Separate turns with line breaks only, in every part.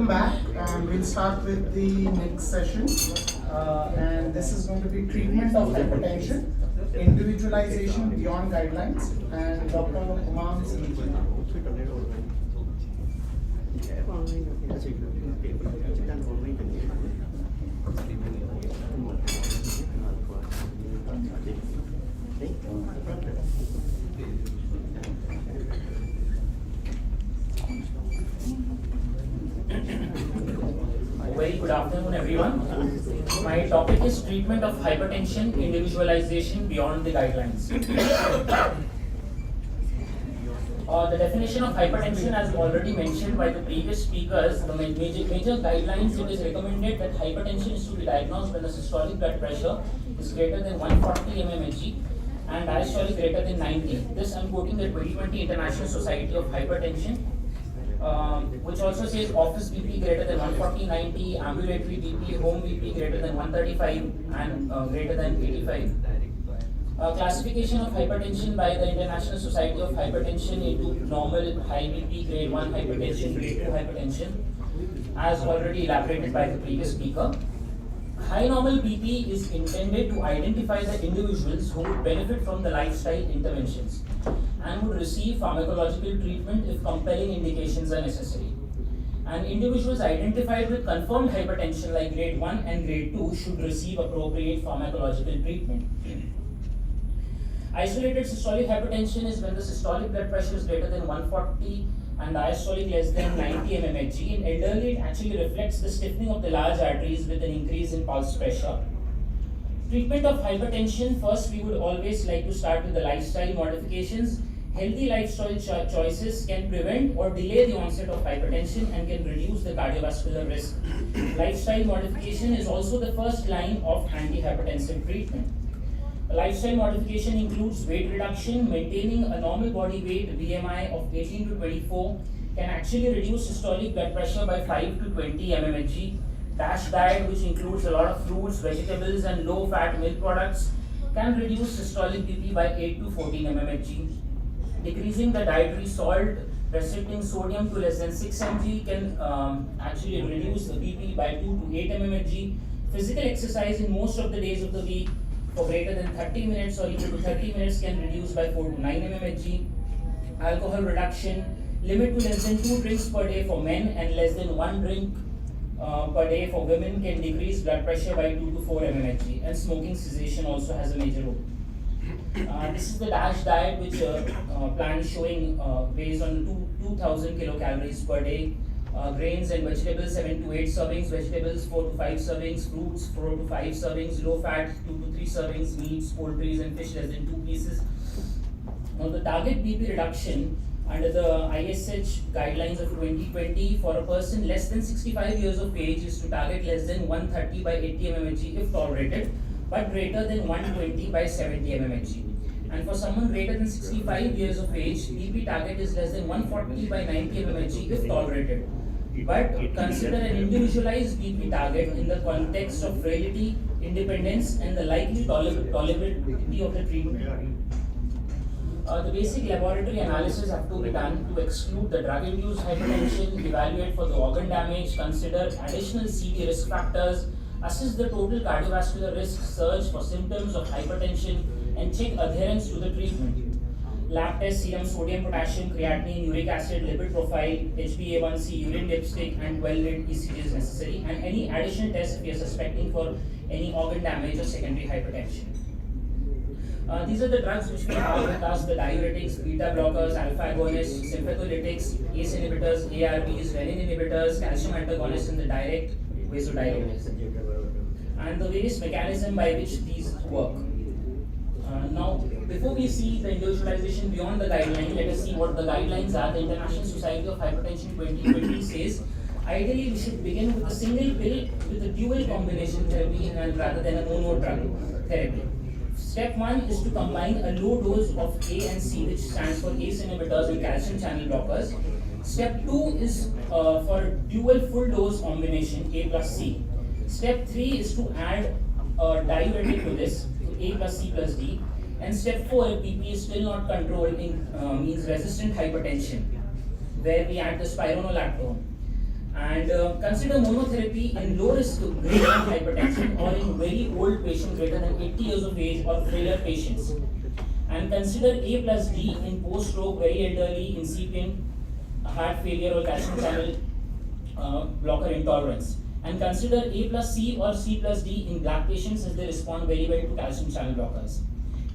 back, and we'll start with the next session. And this is going to be treatment of hypertension, individualization beyond guidelines, and Dr. Umam Singhal.
Very good afternoon, everyone. My topic is treatment of hypertension, individualization beyond the guidelines. The definition of hypertension, as already mentioned by the previous speakers, the major guidelines, it is recommended that hypertension is to be diagnosed when the systolic blood pressure is greater than 140 mmHg and diastolic greater than 90. This I'm quoting the 2020 International Society of Hypertension, which also says office BP greater than 140/90, ambulatory BP, home BP greater than 135 and greater than 85. Classification of hypertension by the International Society of Hypertension into normal, high BP, grade 1 hypertension, grade 2 hypertension, as already elaborated by the previous speaker. High normal BP is intended to identify the individuals who would benefit from the lifestyle interventions and would receive pharmacological treatment if compelling indications are necessary. And individuals identified with confirmed hypertension like grade 1 and grade 2 should receive appropriate pharmacological treatment. Isolated systolic hypertension is when the systolic blood pressure is greater than 140 and diastolic less than 90 mmHg. In elderly, it actually reflects the stiffening of the large arteries with an increase in pulse pressure. Treatment of hypertension, first we would always like to start with the lifestyle modifications. Healthy lifestyle choices can prevent or delay the onset of hypertension and can reduce the cardiovascular risk. Lifestyle modification is also the first line of antihypertensive treatment. Lifestyle modification includes weight reduction. Maintaining a normal body weight BMI of 18 to 24 can actually reduce systolic blood pressure by 5 to 20 mmHg. DASH diet, which includes a lot of fruits, vegetables and low-fat milk products, can reduce systolic BP by 8 to 14 mmHg. Decreasing the dietary salt, restricting sodium to less than 6 mg can actually reduce the BP by 2 to 8 mmHg. Physical exercise in most of the days of the week for greater than 30 minutes or equal to 30 minutes can reduce by 4 to 9 mmHg. Alcohol reduction, limit to less than 2 drinks per day for men and less than 1 drink per day for women can decrease blood pressure by 2 to 4 mmHg. And smoking cessation also has a major role. This is the DASH diet, which plan is showing based on 2,000 kilocalories per day. Grains and vegetables 7 to 8 servings, vegetables 4 to 5 servings, fruits 4 to 5 servings, low fat 2 to 3 servings, meats, poultry and fish less than 2 pieces. Now the target BP reduction under the ISH guidelines of 2020 for a person less than 65 years of age is to target less than 130 by 80 mmHg if tolerated, but greater than 120 by 70 mmHg. And for someone greater than 65 years of age, BP target is less than 140 by 90 mmHg if tolerated. But consider an individualized BP target in the context of frailty, independence, and the likely tolerability of the treatment. The basic laboratory analysis have to be done to exclude the drug-induced hypertension, evaluate for the organ damage, consider additional CV risk factors, assess the total cardiovascular risk, search for symptoms of hypertension, and check adherence to the treatment. Lab test serum sodium, potassium, creatinine, uric acid, lipid profile, HbA1c, urine dipstick, and 12-lead ECG is necessary, and any additional tests if we are suspecting for any organ damage or secondary hypertension. These are the drugs which we have with us: the diuretics, beta blockers, alpha agonists, sympatholytics, ACE inhibitors, ARBs, renin inhibitors, calcium antagonists, and the direct vasodilators, and the various mechanism by which these work. Now, before we see the individualization beyond the guideline, let us see what the guidelines are. The International Society of Hypertension 2020 says, ideally we should begin with a single pill with a dual combination therapy rather than a mono drug therapy. Step 1 is to combine a low dose of A and C, which stands for ACE inhibitors and calcium channel blockers. Step 2 is for a dual full dose combination A plus C. Step 3 is to add a diuretic to this, A plus C plus D. And step 4, if BP is still not controlled, means resistant hypertension, where we add the spironolactone. And consider monotherapy in low risk grade 1 hypertension or in very old patients greater than 80 years of age or frail patients. And consider A plus D in post-stroke, very elderly, incipient heart failure or calcium channel blocker intolerance. And consider A plus C or C plus D in black patients as they respond very well to calcium channel blockers.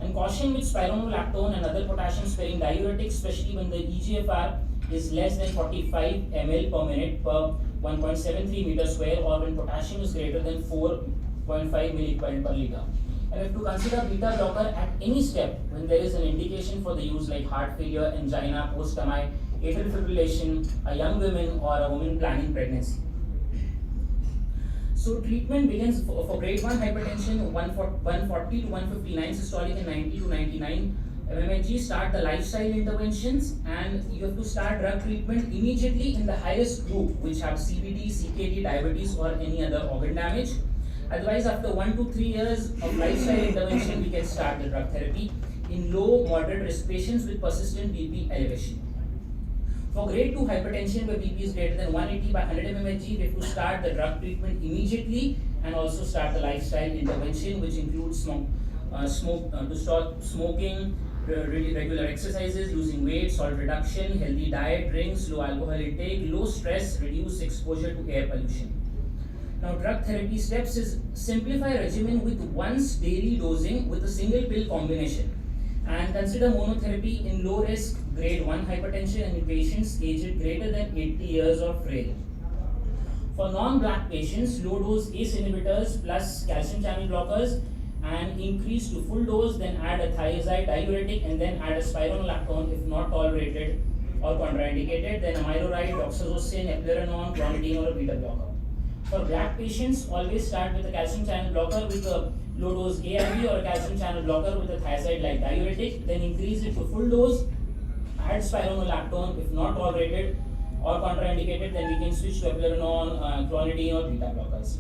And caution with spironolactone and other potassium sparing diuretics, especially when the EGFR is less than 45 ml per minute per 1.73 meter square, or when potassium is greater than 4.5 milliequivalent per liter. And we have to consider beta blocker at any step when there is an indication for the use, like heart failure, angina, post-MI, atrial fibrillation, a young woman, or a woman planning pregnancy. So treatment begins for grade 1 hypertension, 140 to 159 systolic and 90 to 99 mmHg. Start the lifestyle interventions, and you have to start drug treatment immediately in the highest group, which have CVD, CKD, diabetes, or any other organ damage. Otherwise, after 1 to 3 years of lifestyle intervention, we can start the drug therapy in low, moderate risk patients with persistent BP elevation. For grade 2 hypertension, where BP is greater than 180 by 100 mmHg, we have to start the drug treatment immediately and also start the lifestyle intervention, which includes to stop smoking, regular exercises, losing weight, salt reduction, healthy diet, drinks, low alcohol intake, low stress, reduce exposure to air pollution. Now, drug therapy steps is simplify regimen with once daily dosing with a single pill combination, and consider monotherapy in low risk grade 1 hypertension and in patients aged greater than 80 years or frail. For non-black patients, low dose ACE inhibitors plus calcium channel blockers, and increase to full dose, then add a thiazide diuretic, and then add a spironolactone if not tolerated or contraindicated, then amiloride, doxazocin, eplerenone, clonidine, or a beta blocker. For black patients, always start with a calcium channel blocker with a low dose ARB or a calcium channel blocker with a thiazide-like diuretic, then increase it to full dose, add spironolactone if not tolerated or contraindicated, then we can switch to eplerenone, clonidine, or beta blockers.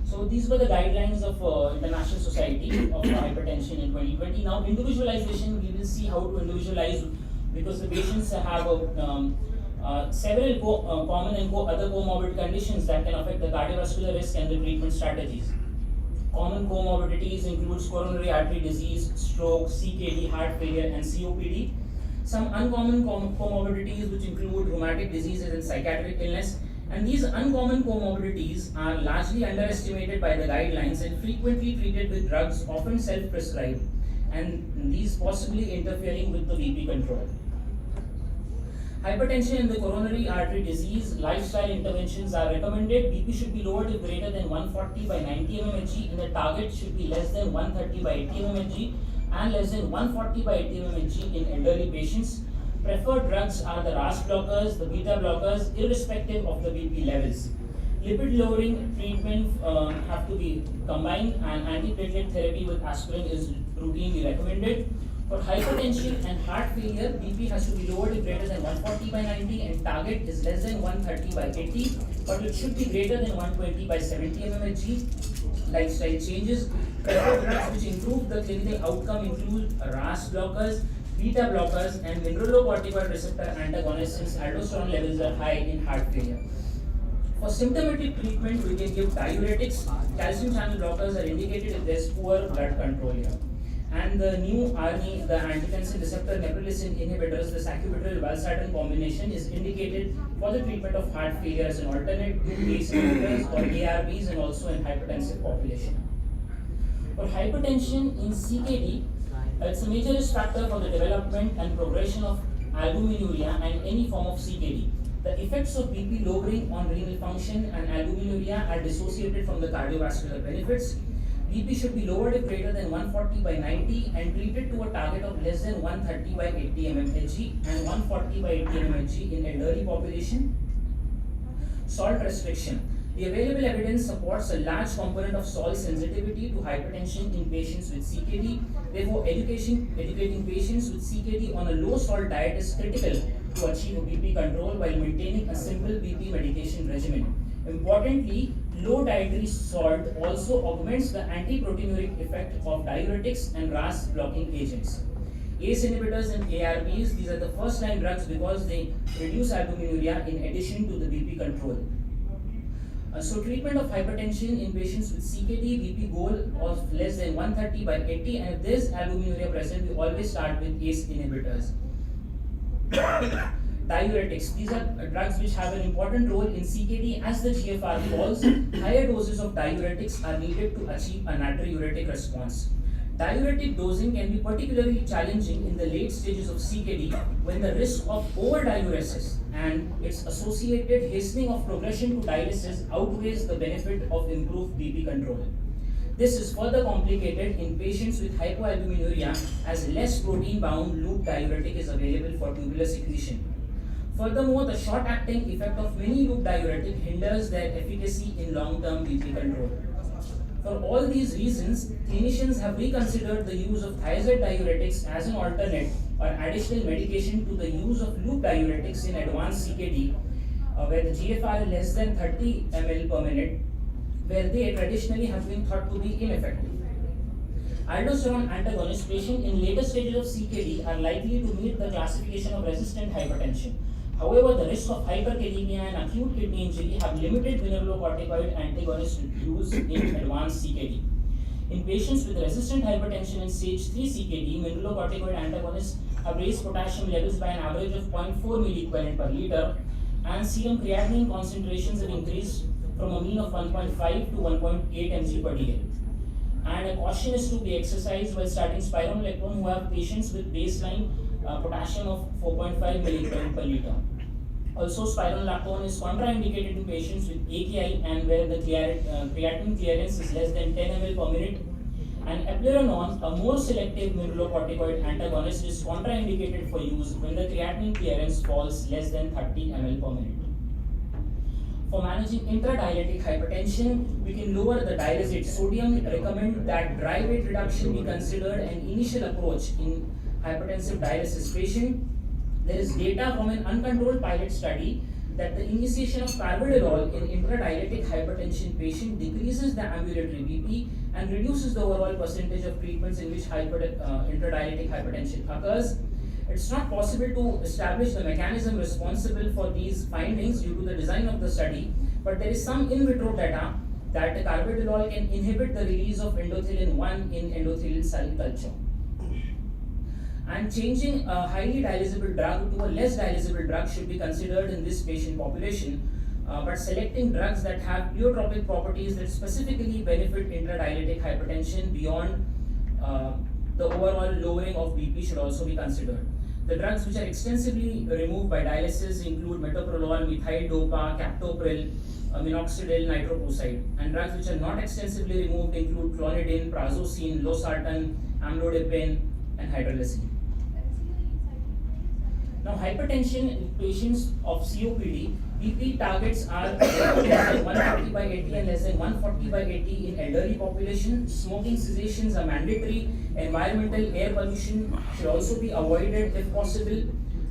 So these were the guidelines of International Society of Hypertension in 2020. Now, individualization, we will see how to individualize, because the patients have several common and other comorbid conditions that can affect the cardiovascular risk and the treatment strategies. Common comorbidities includes coronary artery disease, stroke, CKD, heart failure, and COPD. Some uncommon comorbidities, which include rheumatic diseases and psychiatric illness. And these uncommon comorbidities are largely underestimated by the guidelines and frequently treated with drugs often self-prescribed, and these possibly interfering with the BP control. Hypertension and the coronary artery disease, lifestyle interventions are recommended. BP should be lowered if greater than 140 by 90 mmHg, and the target should be less than 130 by 80 mmHg and less than 140 by 80 mmHg in elderly patients. Preferred drugs are the RAS blockers, the beta blockers, irrespective of the BP levels. Lipid lowering treatment have to be combined, and antiplatelet therapy with aspirin is routinely recommended. For hypertension and heart failure, BP has to be lowered if greater than 140 by 90 and target is less than 130 by 80, but it should be greater than 120 by 70 mmHg. Lifestyle changes. Preferred drugs which improve the clinical outcome include RAS blockers, beta blockers, and mineralocorticoid receptor antagonists, since aldosterone levels are high in heart failure. For symptomatic treatment, we can give diuretics. Calcium channel blockers are indicated if there is poor blood control here. And the new ARNI, the angiotensin receptor neprilysin inhibitors, the sacubitril valsartan combination, is indicated for the treatment of heart failure as an alternate to ACE inhibitors or ARBs, and also in hypertensive population. For hypertension in CKD, it's a major risk factor for the development and progression of albuminuria and any form of CKD. The effects of BP lowering on renal function and albuminuria are dissociated from the cardiovascular benefits. BP should be lowered if greater than 140 by 90 and treated to a target of less than 130 by 80 mmHg and 140 by 80 mmHg in elderly population. Salt restriction. The available evidence supports a large component of salt sensitivity to hypertension in patients with CKD. Therefore, educating patients with CKD on a low salt diet is critical to achieve BP control while maintaining a simple BP medication regimen. Importantly, low dietary salt also augments the antiproteinuric effect of diuretics and RAS blocking agents. ACE inhibitors and ARBs, these are the first line drugs because they reduce albuminuria in addition to the BP control. So treatment of hypertension in patients with CKD, BP goal of less than 130 by 80, and if there is albuminuria present, we always start with ACE inhibitors. Diuretics, these are drugs which have an important role in CKD. As the GFR falls, higher doses of diuretics are needed to achieve a natriuretic response. Diuretic dosing can be particularly challenging in the late stages of CKD when the risk of over-diuresis and its associated hastening of progression to dialysis outweighs the benefit of improved BP control. This is further complicated in patients with hypoalbuminuria as less protein-bound loop diuretic is available for tubular secretion. Furthermore, the short-acting effect of many loop diuretic hinders their efficacy in long-term BP control. For all these reasons, clinicians have reconsidered the use of thiazide diuretics as an alternate or additional medication to the use of loop diuretics in advanced CKD, where the GFR is less than 30 ml per minute, where they traditionally have been thought to be ineffective. Aldosterone antagonist patients in later stages of CKD are likely to meet the classification of resistant hypertension. However, the risk of hyperkalemia and acute kidney injury have limited mineralocorticoid antagonist use in advanced CKD. In patients with resistant hypertension in stage 3 CKD, mineralocorticoid antagonists have raised potassium levels by an average of 0.4 milliequivalent per liter, and serum creatinine concentrations have increased from a mean of 1.5 to 1.8 mg per dl. And a caution is to be exercised while starting spironolactone who have patients with baseline potassium of 4.5 milliequivalent per liter. Also, spironolactone is contraindicated in patients with AKI and where the creatinine clearance is less than 10 ml per minute. And eplerenone, a more selective mineralocorticoid antagonist, is contraindicated for use when the creatinine clearance falls less than 30 ml per minute. For managing intradialytic hypertension, we can lower the dialysate sodium. Recommend that dry weight reduction be considered an initial approach in hypertensive dialysis patient. There is data from an uncontrolled pilot study that the initiation of carvedilol in intradialytic hypertension patient decreases the ambulatory BP and reduces the overall percentage of treatments in which intradialytic hypertension occurs. It's not possible to establish the mechanism responsible for these findings due to the design of the study, but there is some in vitro data that the carvedilol can inhibit the release of endothelin-1 in endothelial cell culture. And changing a highly dialysable drug to a less dialysable drug should be considered in this patient population, but selecting drugs that have pleiotropic properties that specifically benefit intradialytic hypertension beyond the overall lowering of BP should also be considered. The drugs which are extensively removed by dialysis include metoprolol, methyl dopa, captopril, minoxidil, nitroprusside. And drugs which are not extensively removed include clonidine, prazosin, losartan, amlodipine, and hydralazine. Now, hypertension in patients of COPD, BP targets are less than 140 by 80 and less than 140 by 80 in elderly population. Smoking cessations are mandatory. Environmental air pollution should also be avoided if possible.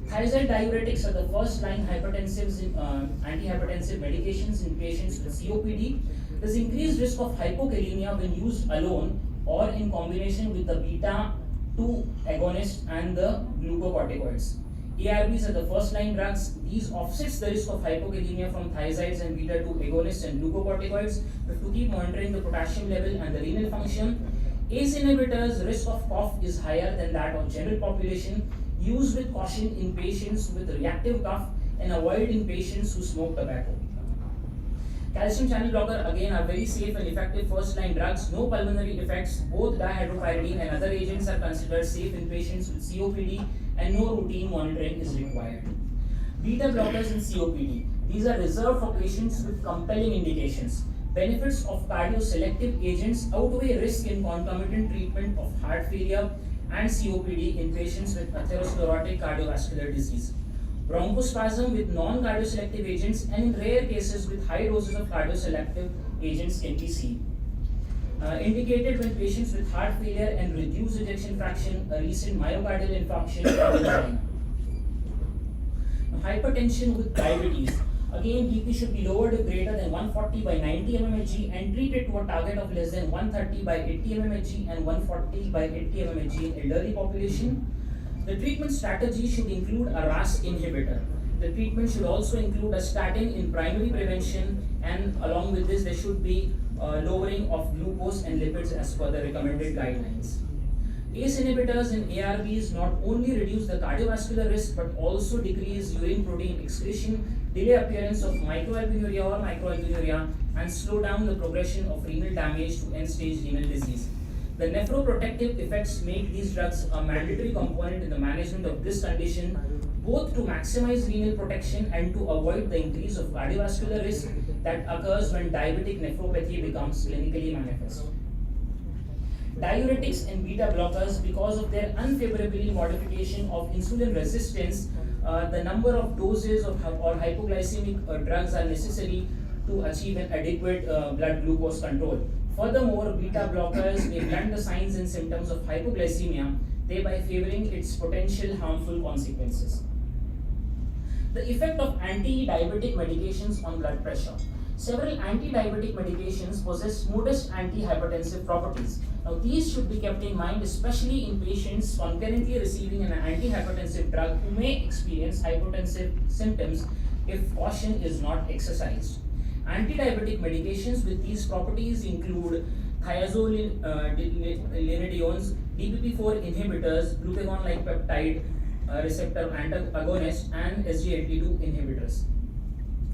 Thiazide diuretics are the first line hypertensives in antihypertensive medications in patients with COPD. There's increased risk of hypokalemia when used alone or in combination with the beta 2 agonist and the glucocorticoids. ARBs are the first line drugs. These offsets the risk of hypokalemia from thiazides and beta 2 agonists and glucocorticoids. We have to keep monitoring the potassium level and the renal function. ACE inhibitors, risk of cough is higher than that of general population. Use with caution in patients with reactive cough and avoid in patients who smoke tobacco. Calcium channel blocker again are very safe and effective first line drugs. No pulmonary effects. Both dihydropyridine and other agents are considered safe in patients with COPD and no routine monitoring is required. Beta blockers in COPD. These are reserved for patients with compelling indications. Benefits of cardioselective agents outweigh risk in concomitant treatment of heart failure and COPD in patients with atherosclerotic cardiovascular disease. Bronchospasm with non-cardioselective agents and in rare cases with high doses of cardioselective agents can be seen. Indicated when patients with heart failure and reduced ejection fraction, a recent myocardial infarction, and angina. Hypertension with diabetes. Again, BP should be lowered if greater than 140 by 90 mmHg and treated to a target of less than 130 by 80 mmHg and 140 by 80 mmHg in elderly population. The treatment strategy should include a RAS inhibitor. The treatment should also include a statin in primary prevention, and along with this there should be lowering of glucose and lipids as per the recommended guidelines. ACE inhibitors in ARBs not only reduce the cardiovascular risk but also decrease urine protein excretion, delay appearance of microalbuminuria or microalbuminuria, and slow down the progression of renal damage to end-stage renal disease. The nephroprotective effects make these drugs a mandatory component in the management of this condition, both to maximize renal protection and to avoid the increase of cardiovascular risk that occurs when diabetic nephropathy becomes clinically manifest. Diuretics and beta blockers, because of their unfavorable modification of insulin resistance, the number of doses of or hypoglycemic drugs are necessary to achieve an adequate blood glucose control. Furthermore, beta blockers may blunt the signs and symptoms of hypoglycemia, thereby favoring its potential harmful consequences. The effect of anti-diabetic medications on blood pressure. Several anti-diabetic medications possess modest anti-hypertensive properties. Now, these should be kept in mind, especially in patients concurrently receiving an anti-hypertensive drug who may experience hypertensive symptoms if caution is not exercised. Anti-diabetic medications with these properties include thiazolidinones, DPP-4 inhibitors, glucagon-like peptide receptor antagonist, and SGLT2 inhibitors.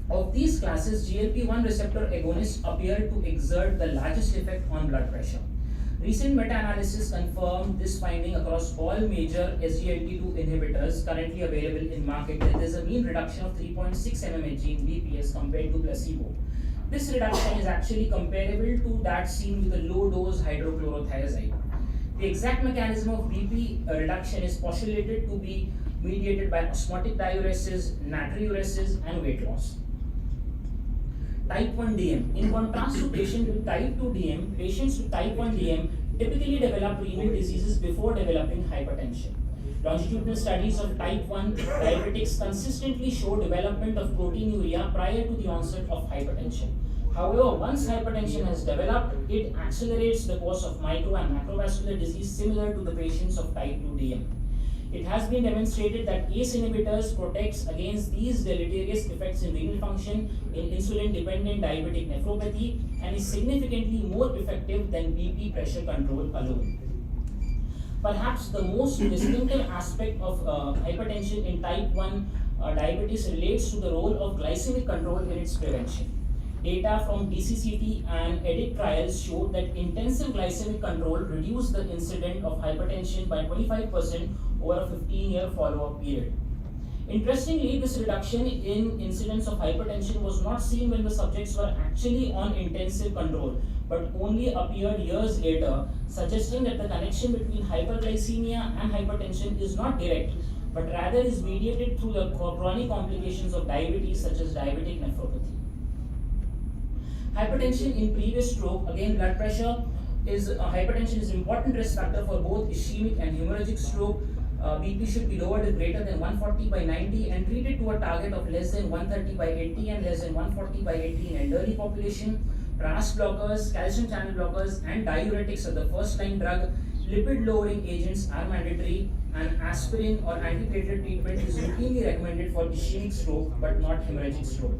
Of these classes, GLP-1 receptor agonists appear to exert the largest effect on blood pressure. Recent meta-analysis confirmed this finding across all major SGLT2 inhibitors currently available in market. There is a mean reduction of 3.6 mmHg in BPS compared to placebo. This reduction is actually comparable to that seen with the low-dose hydrochlorothiazide. The exact mechanism of BP reduction is postulated to be mediated by osmotic diuresis, natriuresis, and weight loss. Type 1 DM. In contrast to patients with type 2 DM, patients with type 1 DM typically develop renal diseases before developing hypertension. Longitudinal studies of type 1 diabetics consistently show development of proteinuria prior to the onset of hypertension. However, once hypertension has developed, it accelerates the course of micro and macrovascular disease similar to the patients of type 2 DM. It has been demonstrated that ACE inhibitors protects against these deleterious effects in renal function in insulin-dependent diabetic nephropathy and is significantly more effective than BP pressure control alone. Perhaps the most distinctive aspect of hypertension in type 1 diabetes relates to the role of glycemic control in its prevention. Data from DCCT and EDIT trials showed that intensive glycemic control reduced the incidence of hypertension by 25% over a 15-year follow-up period. Interestingly, this reduction in incidence of hypertension was not seen when the subjects were actually on intensive control, but only appeared years later, suggesting that the connection between hyperglycemia and hypertension is not direct, but rather is mediated through the chronic complications of diabetes such as diabetic nephropathy. Hypertension in previous stroke, again blood pressure hypertension is an important risk factor for both ischemic and hemorrhagic stroke. BP should be lower to greater than 140 by 90 and treated to a target of less than 130 by 80 and less than 140 by 80 in elderly population. RAS blockers, calcium channel blockers, and diuretics are the first-line drug. Lipid-lowering agents are mandatory, and aspirin or antiplatelet treatment is routinely recommended for ischemic stroke but not hemorrhagic stroke.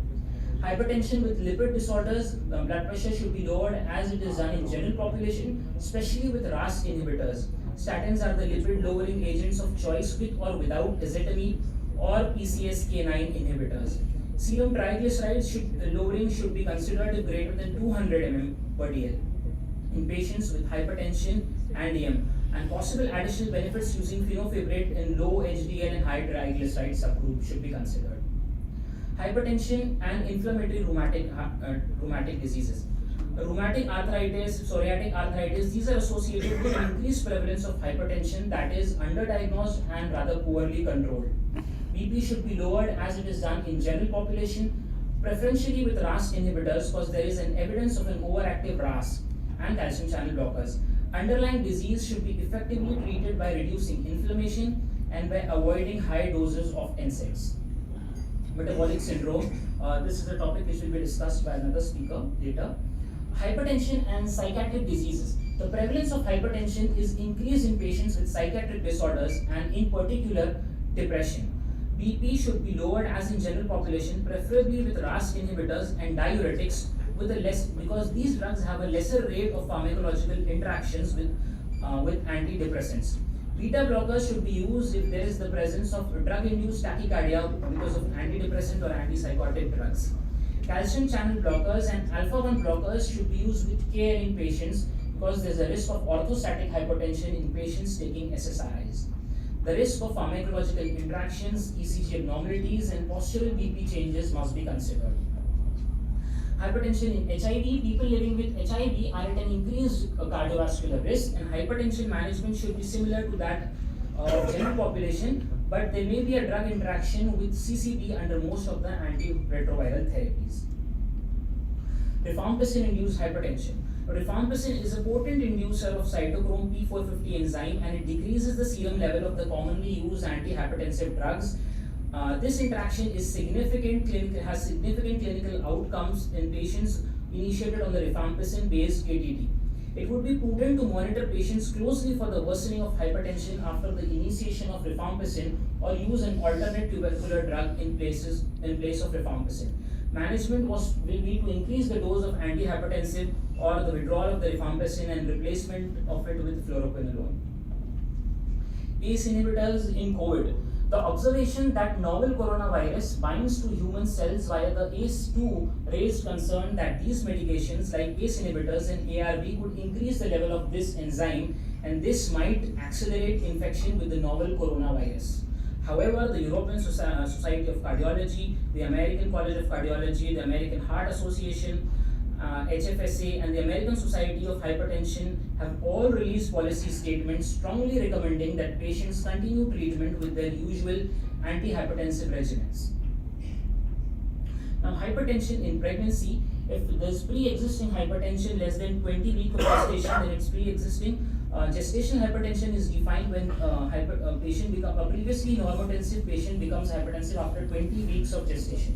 Hypertension with lipid disorders, blood pressure should be lowered as it is done in general population, especially with RAS inhibitors. Statins are the lipid-lowering agents of choice with or without ezetimibe or PCSK9 inhibitors. Serum triglycerides lowering should be considered if greater than 200 mm per dl in patients with hypertension and AM, and possible additional benefits using fenofibrate in low HDL and high triglyceride subgroup should be considered. Hypertension and inflammatory rheumatic diseases. Rheumatic arthritis, psoriatic arthritis, these are associated with an increased prevalence of hypertension that is underdiagnosed and rather poorly controlled. BP should be lowered as it is done in general population, preferentially with RAS inhibitors because there is an evidence of an overactive RAS and calcium channel blockers. Underlying disease should be effectively treated by reducing inflammation and by avoiding high doses of NSAIDs. Metabolic syndrome, this is a topic which will be discussed by another speaker later. Hypertension and psychiatric diseases. The prevalence of hypertension is increased in patients with psychiatric disorders and in particular depression. BP should be lowered as in general population, preferably with RAS inhibitors and diuretics with a less, because these drugs have a lesser rate of pharmacological interactions with antidepressants. Beta blockers should be used if there is the presence of drug-induced tachycardia because of antidepressant or antipsychotic drugs. Calcium channel blockers and alpha-1 blockers should be used with care in patients because there is a risk of orthostatic hypotension in patients taking SSRIs. The risk of pharmacological interactions, ECG abnormalities, and postural BP changes must be considered. Hypertension in HIV, people living with HIV are at an increased cardiovascular risk, and hypertension management should be similar to that of general population, but there may be a drug interaction with CCP under most of the antiretroviral therapies. Rifampicin-induced hypertension. Rifampicin is a potent inducer of cytochrome P450 enzyme, and it decreases the serum level of the commonly used antihypertensive drugs. This interaction is has significant clinical outcomes in patients initiated on the rifampicin-based KTT. It would be prudent to monitor patients closely for the worsening of hypertension after the initiation of rifampicin or use an alternate tubercular drug in place of rifampicin. Management will be to increase the dose of antihypertensive or the withdrawal of the rifampicin and replacement of it with fluoroquinolone. ACE inhibitors in COVID. The observation that novel coronavirus binds to human cells via the ACE2 raised concern that these medications like ACE inhibitors and ARB could increase the level of this enzyme, and this might accelerate infection with the novel coronavirus. However, the European Society of Cardiology, the American College of Cardiology, the American Heart Association, HFSA, and the American Society of Hypertension have all released policy statements strongly recommending that patients continue treatment with their usual antihypertensive regimens. Now, hypertension in pregnancy, if there's pre-existing hypertension less than 20 weeks of gestation, then it's pre-existing. Gestational hypertension is defined when a previously normotensive patient becomes hypertensive after 20 weeks of gestation.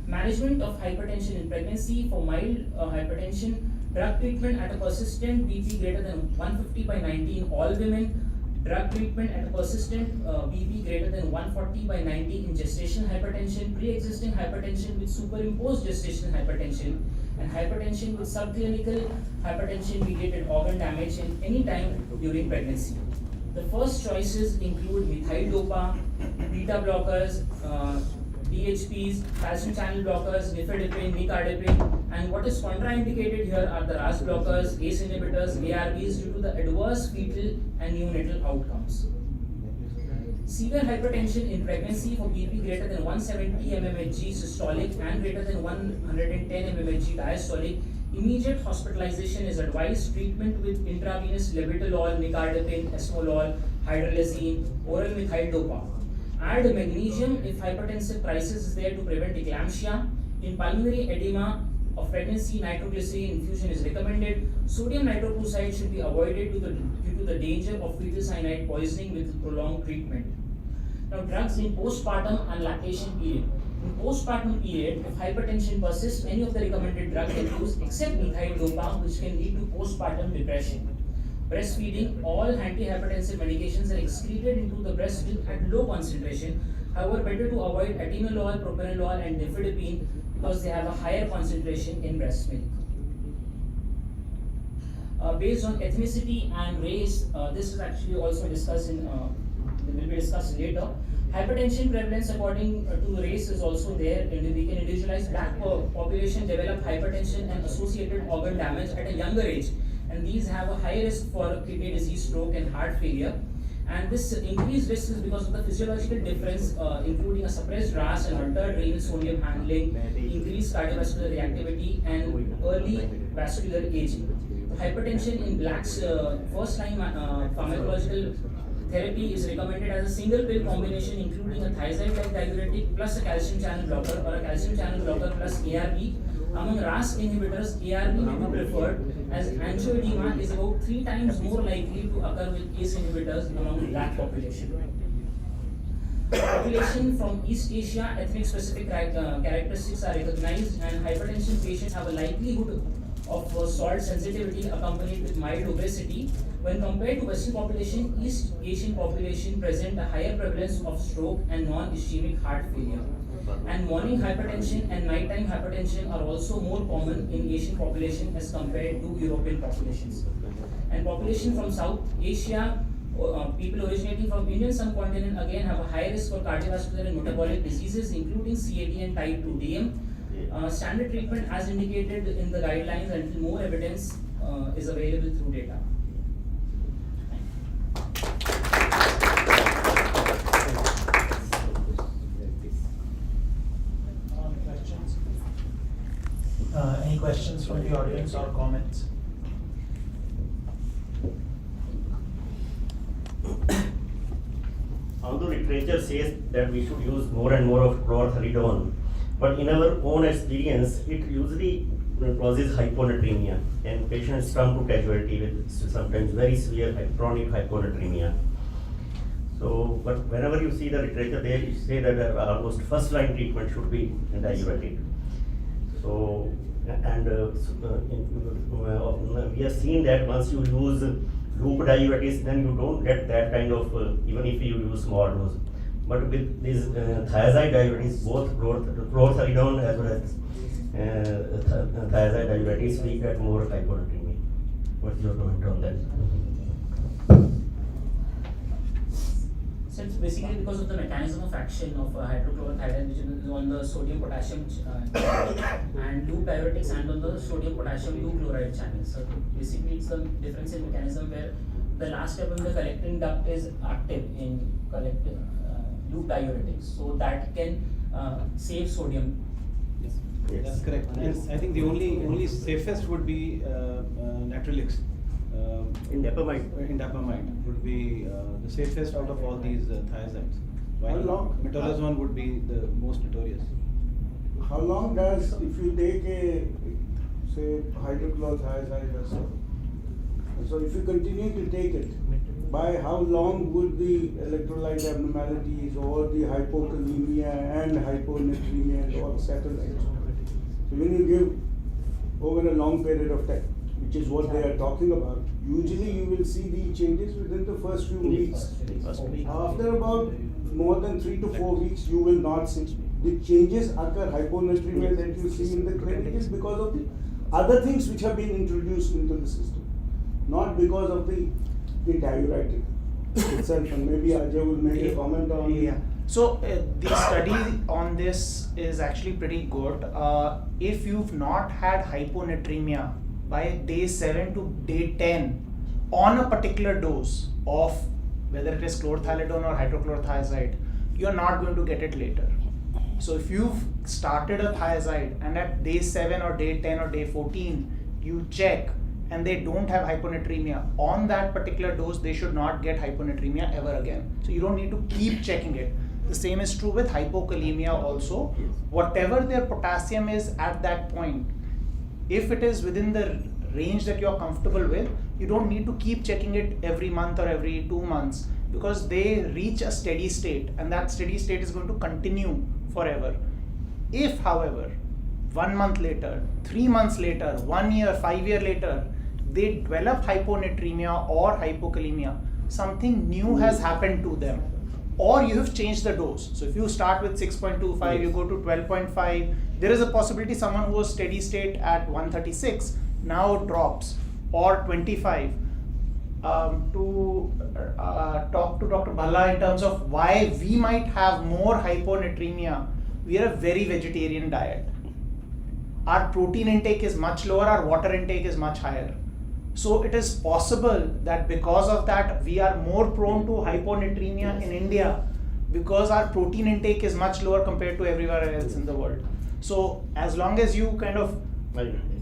Management of hypertension in pregnancy. For mild hypertension, drug treatment at a persistent BP greater than 150 by 90 in all women, drug treatment at a persistent BP greater than 140 by 90 in gestational hypertension, pre-existing hypertension with superimposed gestational hypertension, and hypertension with subclinical hypertension-mediated organ damage in any time during pregnancy. The first choices include methyl dopa, beta blockers, DHPs, calcium channel blockers, nifedipine, nicardipine, and what is contraindicated here are the RAS blockers, ACE inhibitors, ARBs due to the adverse fetal and neonatal outcomes. Severe hypertension in pregnancy for BP greater than 170 mmHg systolic and greater than 110 mmHg diastolic, immediate hospitalization is advised. Treatment with intravenous labetalol, nicardipine, esmolol, hydralazine, oral methyl dopa. Add magnesium if hypertensive crisis is there to prevent eclampsia. In pulmonary edema of pregnancy, nitroglycerin infusion is recommended. Sodium nitroprusside should be avoided due to the danger of fetal cyanide poisoning with prolonged treatment. Now, drugs in postpartum and lactation period. In postpartum period, if hypertension persists, any of the recommended drugs can be used except methyl dopa, which can lead to postpartum depression. Breastfeeding, all antihypertensive medications are excreted into the breast milk at low concentration. However, better to avoid atenolol, propranolol, and nifedipine because they have a higher concentration in breast milk. Based on ethnicity and race, this is actually also discussed will be discussed later. Hypertension prevalence according to race is also there, and we can individualize. Black population develop hypertension and associated organ damage at a younger age, and these have a high risk for kidney disease, stroke, and heart failure. And this increased risk is because of the physiological difference, including a suppressed RAS and altered renal sodium handling, increased cardiovascular reactivity, and early vascular aging. Hypertension in blacks, first-line pharmacological therapy is recommended as a single pill combination, including a thiazide-like diuretic plus a calcium channel blocker or a calcium channel blocker plus ARB. Among RAS inhibitors, ARB may be preferred as angioedema is about 3 times more likely to occur with ACE inhibitors among black population. Population from East Asia, ethnic specific characteristics are recognized, and hypertension patients have a likelihood of salt sensitivity accompanied with mild obesity, When compared to Western population, East Asian population present a higher prevalence of stroke and non-ischemic heart failure. And morning hypertension and nighttime hypertension are also more common in Asian population as compared to European populations. And population from South Asia, people originating from Indian subcontinent again have a high risk for cardiovascular and metabolic diseases including CAD and type 2 DM. Standard treatment as indicated in the guidelines until more evidence is available through data.
Any questions from the audience or comments?
Although literature says that we should use more and more of chlorthalidone, but in our own experience, it usually causes hyponatremia, and patients come to casualty with sometimes very severe chronic hyponatremia. So, but whenever you see the literature, they say that almost first-line treatment should be diuretic. So, and we have seen that once you use loop diuretics, then you don't get that kind of, even if you use small dose. But with these thiazide diuretics, both chlorthalidone as well as thiazide diuretics, we get more hyponatremia. What's your comment on that?
So it's basically because of the mechanism of action of hydrochlorothiazide, which is on the sodium potassium and loop diuretics and on the sodium potassium 2 chloride channel. So basically it's the difference in mechanism where the last step in the collecting duct is active in collecting loop diuretics, so that can save sodium.
Yes,
Yes.
that's correct. And I think the only safest would be Natrelix. Indapamide would be the safest out of all these thiazides. While metolazone would be the most notorious.
How long does, if you take a, say, hydrochlorothiazide or so if you continue to take it, by how long would the electrolyte abnormalities or the hypokalemia and hyponatremia and all settle out? So when you give over a long period of time, which is what they are talking about, usually you will see the changes within the first few weeks. After about more than 3 to 4 weeks, you will not see. The changes occur, hyponatremia that you see in the clinic is because of the other things which have been introduced into the system, not because of the diuretic itself. And maybe Ajay will make a comment on
So the study on this is actually pretty good. If you've not had hyponatremia by day 7 to day 10 on a particular dose of whether it is chlorthalidone or hydrochlorothiazide, you're not going to get it later. So if you've started a thiazide and at day 7 or day 10 or day 14 you check and they don't have hyponatremia on that particular dose, they should not get hyponatremia ever again. So you don't need to keep checking it. The same is true with hypokalemia also. Whatever their potassium is at that point, if it is within the range that you're comfortable with, you don't need to keep checking it every month or every 2 months, because they reach a steady state and that steady state is going to continue forever. If, however, 1 month later, 3 months later, 1 year, 5 years later, they develop hyponatremia or hypokalemia, something new has happened to them, or you have changed the dose. So if you start with 6.25, you go to 12.5, there is a possibility someone who was steady state at 136 now drops, or 25. To talk to Dr. Bhalla in terms of why we might have more hyponatremia, we are a very vegetarian diet. Our protein intake is much lower, our water intake is much higher. So it is possible that because of that, we are more prone to hyponatremia in India because our protein intake is much lower compared to everywhere else in the world. So as long as you kind of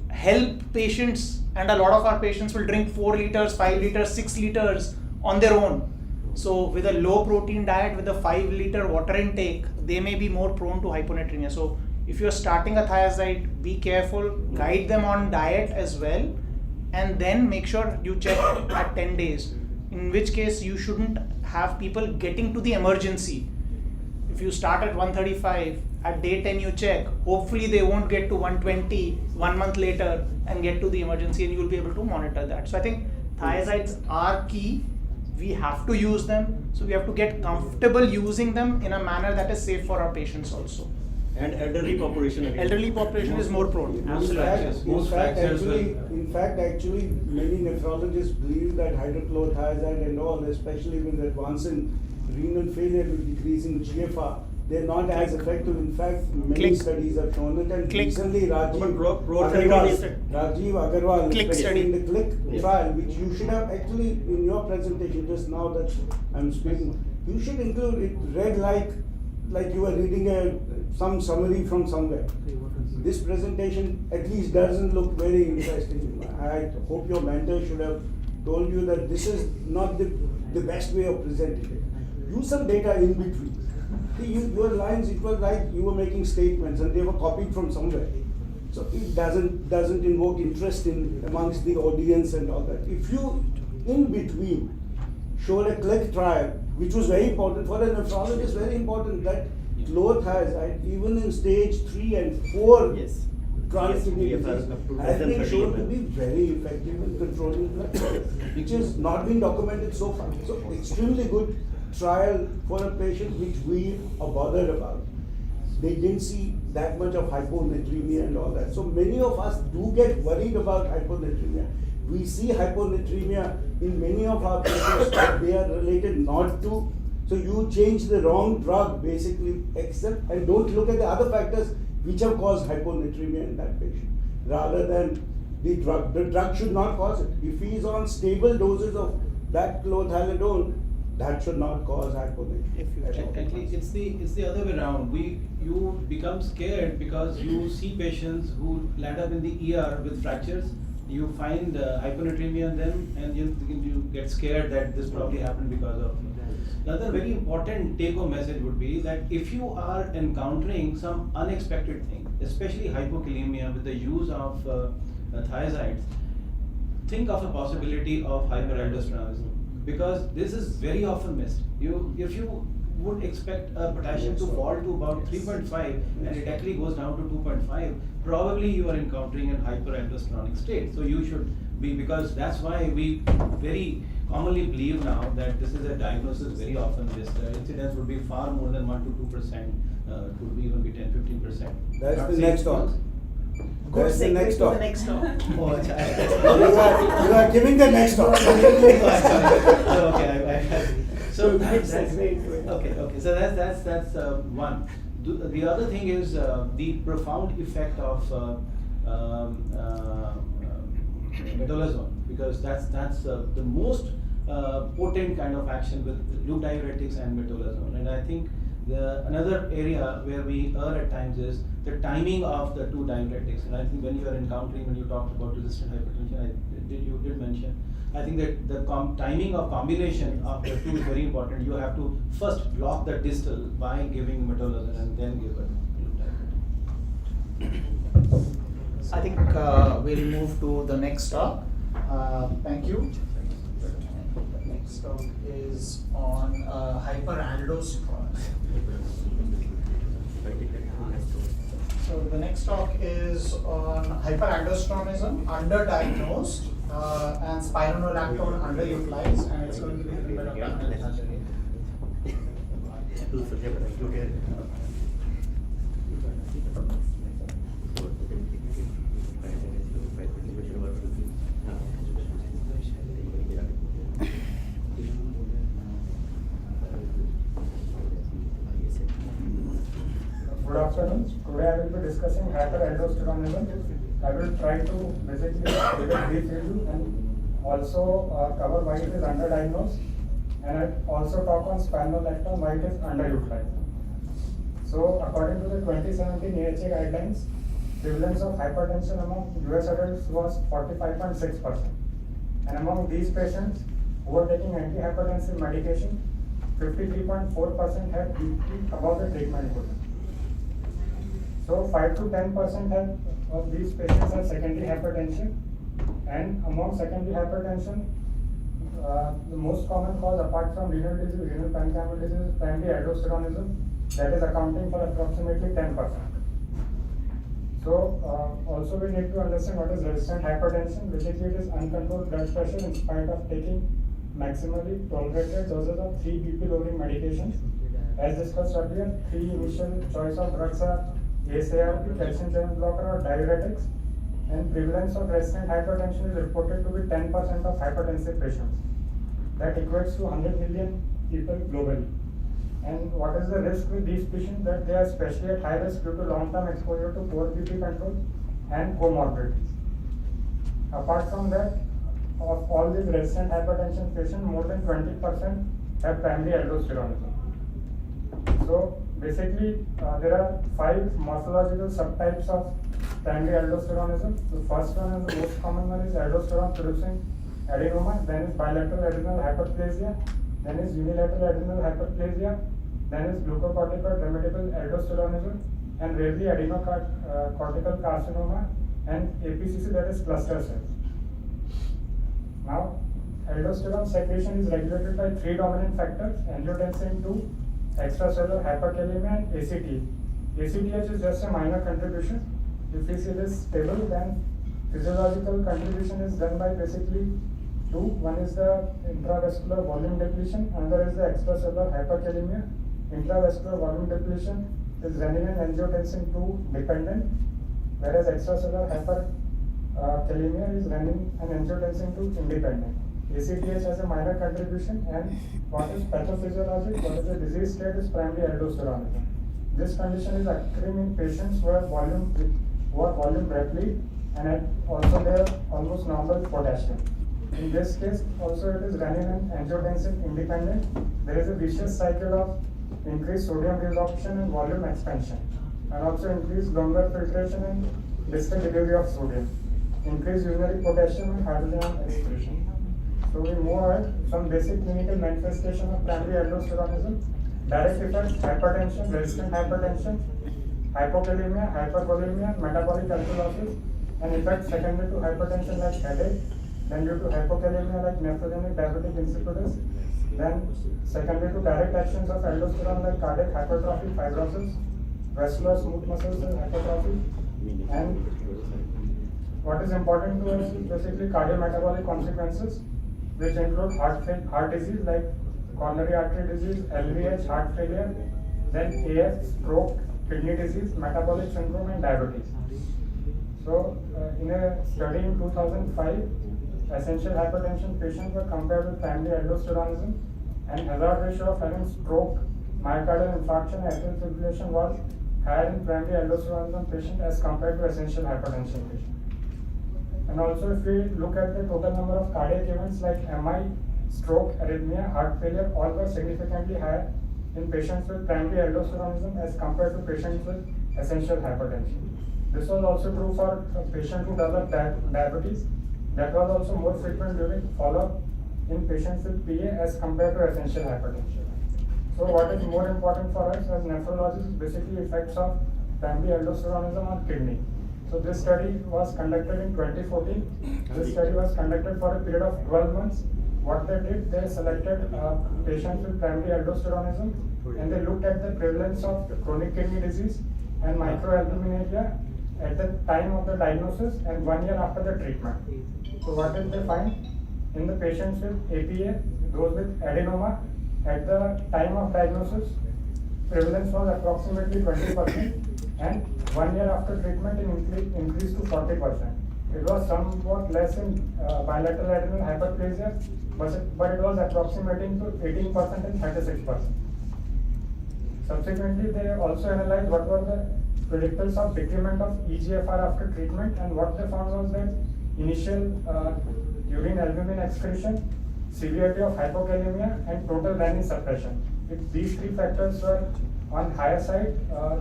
help patients, and a lot of our patients will drink 4 liters, 5 liters, 6 liters on their own. So with a low protein diet, with a 5 liter water intake, they may be more prone to hyponatremia. So if you're starting a thiazide, be careful, guide them on diet as well, and then make sure you check at 10 days. In which case you shouldn't have people getting to the emergency. If you start at 135, at day 10 you check, hopefully they won't get to 120 1 month later and get to the emergency, and you will be able to monitor that. So I think Thiazides are key. We have to use them, so we have to get comfortable using them in a manner that is safe for our patients also.
And elderly population again.
Elderly population is more prone.
In fact, actually, many nephrologists believe that hydrochlorothiazide and all, especially with advancing renal failure with decreasing GFR, they're not as effective. In fact, many studies have shown it. And recently, Rajiv Aggarwal, especially in the CLIC trial, which you should have actually in your presentation just now that I'm speaking, you should include it read like you were reading some summary from somewhere. This presentation at least doesn't look very interesting. I hope your mentor should have told you that this is not the best way of presenting it. Use some data in between. See, your lines, it was like you were making statements and they were copied from somewhere. So it doesn't invoke interest amongst the audience and all that. If you, in between, showed a CLIC trial, which was very important for a nephrologist, very important that chlorothiazide, even in stage 3 and 4 chronic kidney disease, has been shown to be very effective in controlling blood pressure, which has not been documented so far. So extremely good trial for a patient which we are bothered about. They didn't see that much of hyponatremia and all that. So many of us do get worried about hyponatremia. We see hyponatremia in many of our patients, but they are related not to. So you change the wrong drug basically, except and don't look at the other factors which have caused hyponatremia in that patient, rather than the drug. The drug should not cause it. If he is on stable doses of that chlorothalidone, that should not cause hyponatremia.
Actually, it's the other way around. You become scared because you see patients who land up in the ER with fractures. You find hyponatremia in them, and you get scared that this probably happened because of. Another very important take-home message would be that if you are encountering some unexpected thing, especially hypokalemia with the use of thiazides, think of a possibility of hyperaldosteronism, because this is very often missed. If you would expect a potassium to fall to about 3.5 and it actually goes down to 2.5, probably you are encountering a hyperaldosteronic state. So you should be, because that's why we very commonly believe now that this is a diagnosis very often missed. Incidence would be far more than 1 to 2%, could even be 10-15%.
That's the next talk.
Good
That's the next talk.
The next talk.
Oh, Ajay.
You are giving the next talk.
So that's okay. So that's one. The other thing is the profound effect of metolazone, because that's the most potent kind of action with loop diuretics and metolazone. And I think another area where we err at times is the timing of the two diuretics. And I think when you are encountering, when you talked about resistant hypertension, you did mention, I think that the timing of combination of the two is very important. You have to first block the distal by giving metolazone and then give a loop diuretic.
I think we'll move to the next talk. Thank you. The next talk is on hyperaldosteronism. So the next talk is on hyperaldosteronism, underdiagnosed, and spironolactone underutilized, and it's going to be given by Dr. Ajay.
Good afternoon. Today I will be discussing hyperaldosteronism. I will try to basically give a brief review and also cover why it is underdiagnosed, and I also talk on spironolactone, why it is underutilized. So according to the 2017 AHA guidelines, prevalence of hypertension among US adults was 45.6%. And among these patients who were taking antihypertensive medication, 53.4% had BP above the treatment goal. So 5 to 10% of these patients have secondary hypertension, and among secondary hypertension, the most common cause apart from renal disease, renal pancreatic disease, is primary aldosteronism, that is accounting for approximately 10%. So also we need to understand what is resistant hypertension. Basically, it is uncontrolled blood pressure in spite of taking maximally tolerated doses of 3 BP lowering medications. As discussed earlier, 3 initial choice of drugs are ACE-ARB, calcium channel blocker, or diuretics. And prevalence of resistant hypertension is reported to be 10% of hypertensive patients. That equates to 100 million people globally. And what is the risk with these patients? That they are especially at high risk due to long-term exposure to poor BP control and comorbidities. Apart from that, of all these resistant hypertension patients, more than 20% have primary aldosteronism. So basically, there are 5 morphological subtypes of primary aldosteronism. The first one is the most common one is aldosterone producing adenoma, then is bilateral adrenal hyperplasia, then is unilateral adrenal hyperplasia, then is glucocorticoid remediable aldosteronism, and rarely adenocortical carcinoma and APCC, that is cluster cells. Now, aldosterone secretion is regulated by 3 dominant factors: angiotensin II, extracellular hyperkalemia, and ACTH. ACTH is just a minor contribution. If we see this table, then physiological contribution is done by basically 2. One is the intravascular volume depletion, another is the extracellular hyperkalemia. Intravascular volume depletion is renin and angiotensin II dependent, whereas extracellular hyperkalemia is renin and angiotensin II independent. ACTH has a minor contribution, and what is pathophysiologic, what is the disease state, is primary aldosteronism. This condition is occurring in patients who are volume rapid and also they are almost normal potassium. In this case, also it is renin and angiotensin independent. There is a vicious cycle of increased sodium resorption and volume expansion, and also increased glomerular filtration and distal delivery of sodium, increased urinary potassium and hydrogen excretion. So we move ahead. Some basic clinical manifestation of primary aldosteronism: direct effects, hypertension, resistant hypertension, hypokalemia, hypervolemia, metabolic alkalosis, and effects secondary to hypertension like headache, then due to hypokalemia like nephrogenic diabetic insipidus, then secondary to direct actions of aldosterone like cardiac hypertrophy, fibrosis, vascular smooth muscle cell hypertrophy, and what is important to us is basically cardiometabolic consequences, which include heart disease like coronary artery disease, LVH, heart failure, then AF, stroke, kidney disease, metabolic syndrome, and diabetes. So, in a study in 2005, essential hypertension patients were compared with primary aldosteronism, and hazard ratio of having stroke, myocardial infarction, and atrial fibrillation was higher in primary aldosteronism patient as compared to essential hypertension patient. And also, if we look at the total number of cardiac events like MI, stroke, arrhythmia, heart failure, all were significantly higher in patients with primary aldosteronism as compared to patients with essential hypertension. This was also true for a patient who developed diabetes. That was also more frequent during follow-up in patients with PA as compared to essential hypertension. So what is more important for us as nephrologists is basically effects of primary aldosteronism on kidney. So this study was conducted in 2014. This study was conducted for a period of 12 months. What they did, they selected patients with primary aldosteronism, and they looked at the prevalence of chronic kidney disease and microalbuminuria at the time of the diagnosis and 1 year after the treatment. So what did they find? In the patients with APA, those with adenoma, at the time of diagnosis, prevalence was approximately 20%, and 1 year after treatment it increased to 40%. It was somewhat less in bilateral adrenal hyperplasia, but it was approximating to 18% and 36%. Subsequently, they also analyzed what were the predictors of decrement of EGFR after treatment, and what they found was that initial urine albumin excretion, severity of hypokalemia, and total renin suppression. If these 3 factors were on higher side,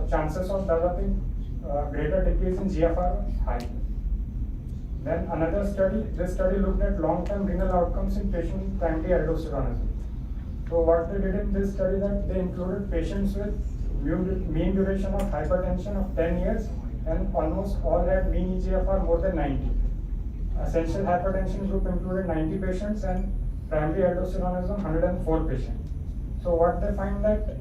chances of developing greater decrease in GFR were high. Then another study, this study looked at long-term renal outcomes in patients with primary aldosteronism. So what they did in this study, that they included patients with mean duration of hypertension of 10 years, and almost all had mean EGFR more than 90. Essential hypertension group included 90 patients, and primary aldosteronism 104 patients. So what they find that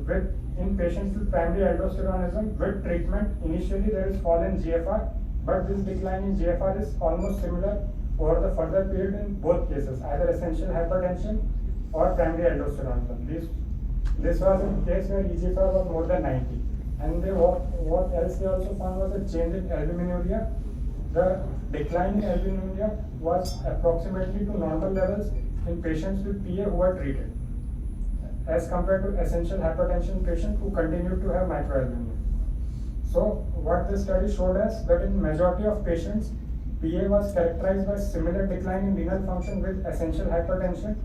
with in patients with primary aldosteronism with treatment, initially there is fall in GFR, but this decline in GFR is almost similar over the further period in both cases, either essential hypertension or primary aldosteronism. This was a case where eGFR was more than 90. And what else they also found was a change in albuminuria. The decline in albuminuria was approximately to normal levels in patients with PA who were treated, as compared to essential hypertension patients who continued to have microalbuminuria. So what this study showed us that in majority of patients, PA was characterized by similar decline in renal function with essential hypertension,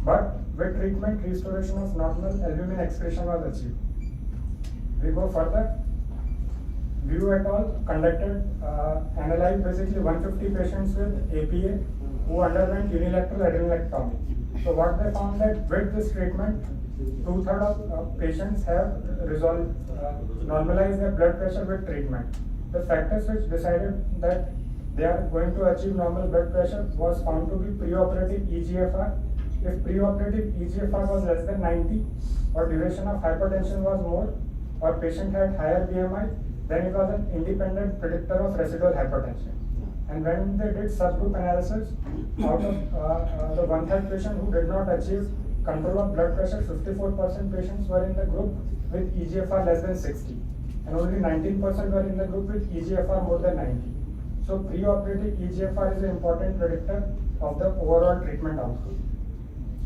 but with treatment, restoration of normal albumin excretion was achieved. We go further. View et al. Analyzed basically 150 patients with APA who underwent unilateral adrenalectomy. So what they found that with this treatment, 2/3 of patients have normalized their blood pressure with treatment. The factors which decided that they are going to achieve normal blood pressure was found to be preoperative eGFR. If preoperative eGFR was less than 90 or duration of hypertension was more or patient had higher BMI, then it was an independent predictor of residual hypertension. And when they did subgroup analysis, out of the 1/3 patient who did not achieve control of blood pressure, 54% patients were in the group with eGFR less than 60, and only 19% were in the group with eGFR more than 90. So preoperative eGFR is an important predictor of the overall treatment outcome.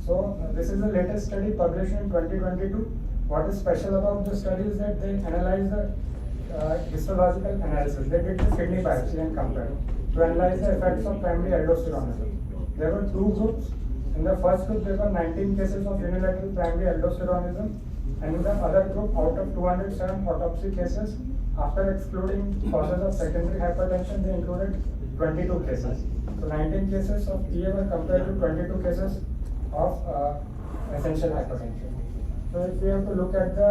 So this is the latest study published in 2022. What is special about this study is that they analyzed the histological analysis. They did the kidney biopsy and compared to analyze the effects of primary aldosteronism. There were two groups. In the first group, there were 19 cases of unilateral primary aldosteronism, and in the other group, out of 207 autopsy cases, after excluding causes of secondary hypertension, they included 22 cases. So 19 cases of PA were compared to 22 cases of essential hypertension. So if we have to look at the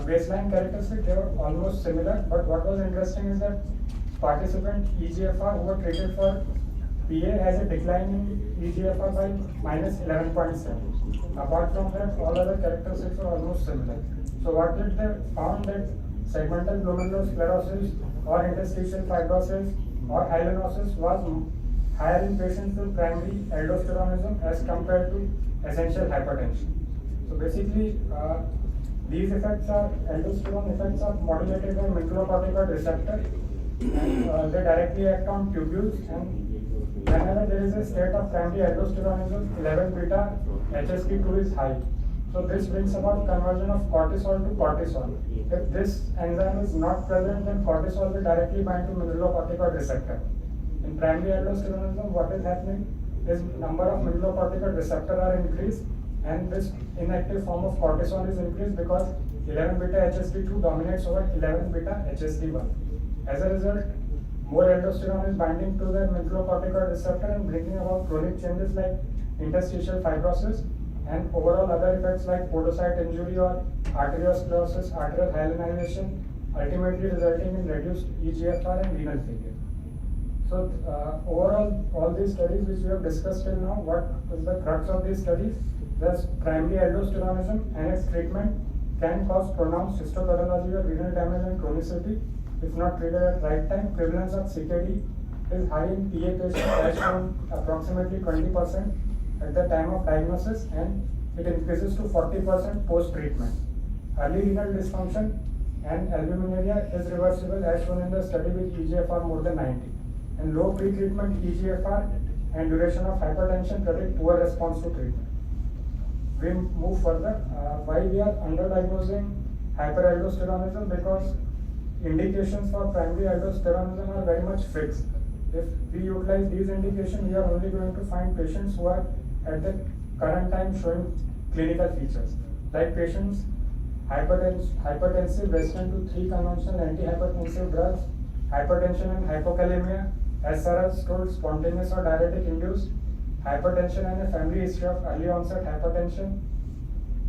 baseline characteristics, they were almost similar, but what was interesting is that participant eGFR who were treated for PA has a decline in eGFR by -11.7. Apart from that, all other characteristics were almost similar. So what did they found that segmental glomerulosclerosis or interstitial fibrosis or hyalinosis was higher in patients with primary aldosteronism as compared to essential hypertension. So basically, these effects are aldosterone effects are modulated by mineralocorticoid receptor, and they directly act on tubules, and whenever there is a state of primary aldosteronism, 11 beta HSP2 is high. So this brings about conversion of cortisol to cortisol. If this enzyme is not present, then cortisol will directly bind to mineralocorticoid receptor. In primary aldosteronism, what is happening is number of mineralocorticoid receptor are increased, and this inactive form of cortisol is increased because 11 beta HSP2 dominates over 11 beta HSP1. As a result, more aldosterone is binding to the mineralocorticoid receptor and bringing about chronic changes like interstitial fibrosis and overall other effects like podocyte injury or arteriosclerosis, arterial hyalinization, ultimately resulting in reduced eGFR and renal failure. So overall, all these studies which we have discussed till now, what is the crux of these studies? Thus, primary aldosteronism and its treatment can cause pronounced histopathology or renal damage and chronicity if not treated at right time. Prevalence of CKD is high in PA patients, as shown approximately 20% at the time of diagnosis, and it increases to 40% post-treatment. Early renal dysfunction and albuminuria is reversible, as shown in the study with eGFR more than 90. And low pre-treatment eGFR and duration of hypertension predict poor response to treatment. We move further. Why we are underdiagnosing hyperaldosteronism? Because indications for primary aldosteronism are very much fixed. If we utilize these indications, we are only going to find patients who are at the current time showing clinical features, like patients hypertensive resistant to 3 conventional antihypertensive drugs, hypertension and hypokalemia, as Sarah told, spontaneous or diuretic induced, hypertension and a family history of early onset hypertension,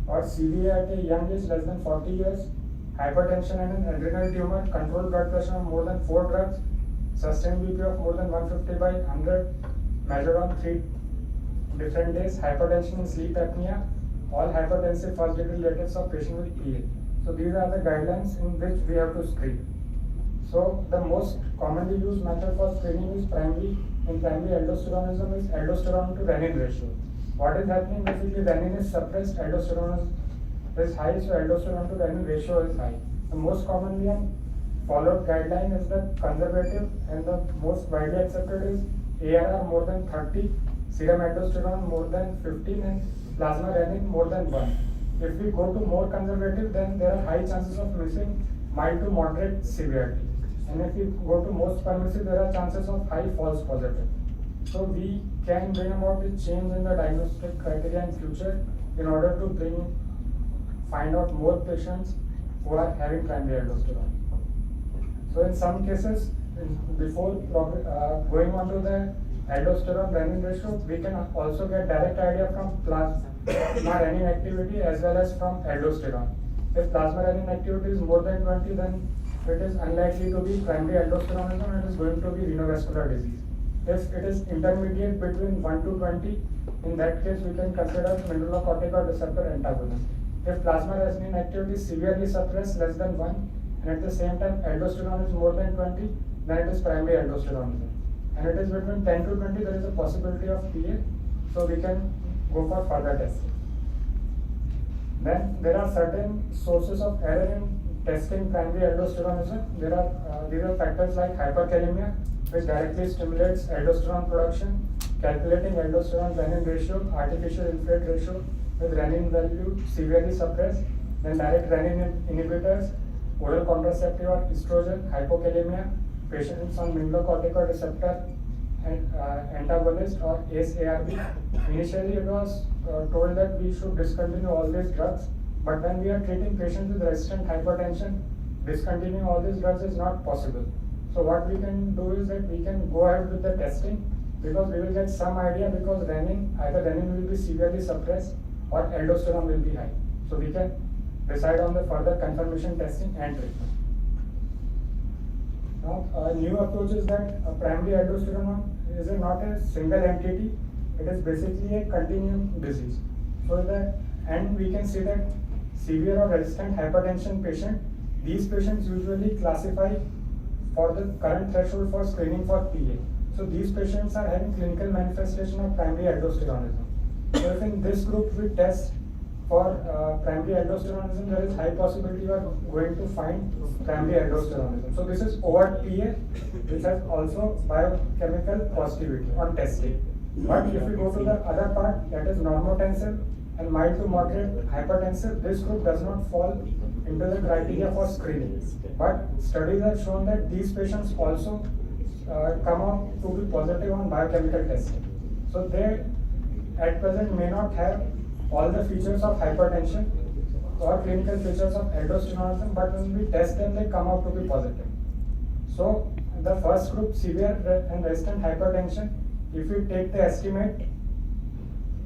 or CVA at a young age less than 40 years, hypertension and an adrenal tumor, controlled blood pressure of more than 4 drugs, sustained BP of more than 150 by 100 measured on 3 different days, hypertension and sleep apnea, all hypertensive first degree relatives of patient with PA. So these are the guidelines in which we have to screen. So the most commonly used method for screening is in primary aldosteronism is aldosterone to renin ratio. What is happening basically, renin is suppressed, aldosterone is high, so aldosterone to renin ratio is high. The most commonly followed guideline is the conservative, and the most widely accepted is ARR more than 30, serum aldosterone more than 15, and plasma renin more than 1. If we go to more conservative, then there are high chances of missing mild to moderate severity. And if we go to most permissive, there are chances of high false positive. So we can bring about a change in the diagnostic criteria in future in order to find out more patients who are having primary aldosterone. So in some cases, before going on to the aldosterone renin ratio, we can also get direct idea from plasma renin activity as well as from aldosterone. If plasma renin activity is more than 20, then it is unlikely to be primary aldosteronism and it is going to be renovascular disease. If it is intermediate between 1 to 20, in that case we can consider mineralocorticoid receptor antagonist. If plasma renin activity is severely suppressed less than 1 and at the same time aldosterone is more than 20, then it is primary aldosteronism. And it is between 10 to 20, there is a possibility of PA, so we can go for further testing. Then there are certain sources of error in testing primary aldosteronism. These are factors like hyperkalemia, which directly stimulates aldosterone production, calculating aldosterone renin ratio, artificial inflate ratio with renin value severely suppressed, then direct renin inhibitors, oral contraceptive or estrogen, hypokalemia, patients on mineralocorticoid receptor and antagonist or ACE-ARB. Initially it was told that we should discontinue all these drugs, but when we are treating patients with resistant hypertension, discontinuing all these drugs is not possible. So what we can do is that we can go ahead with the testing, because we will get some idea, because either renin will be severely suppressed or aldosterone will be high. So we can decide on the further confirmation testing and treatment. Now, a new approach is that primary aldosterone is not a single entity, it is basically a continuum disease. So and we can see that severe or resistant hypertension patient, these patients usually classify for the current threshold for screening for PA. So these patients are having clinical manifestation of primary aldosteronism. So if in this group we test for primary aldosteronism, there is high possibility we are going to find primary aldosteronism. So this is overt PA, which has also biochemical positivity on testing. But if we go to the other part, that is normotensive and mild to moderate hypertensive, this group does not fall into the criteria for screening. But studies have shown that these patients also come out to be positive on biochemical testing. So they at present may not have all the features of hypertension or clinical features of aldosteronism, but when we test them, they come out to be positive. So the first group, severe and resistant hypertension, if we take the estimate,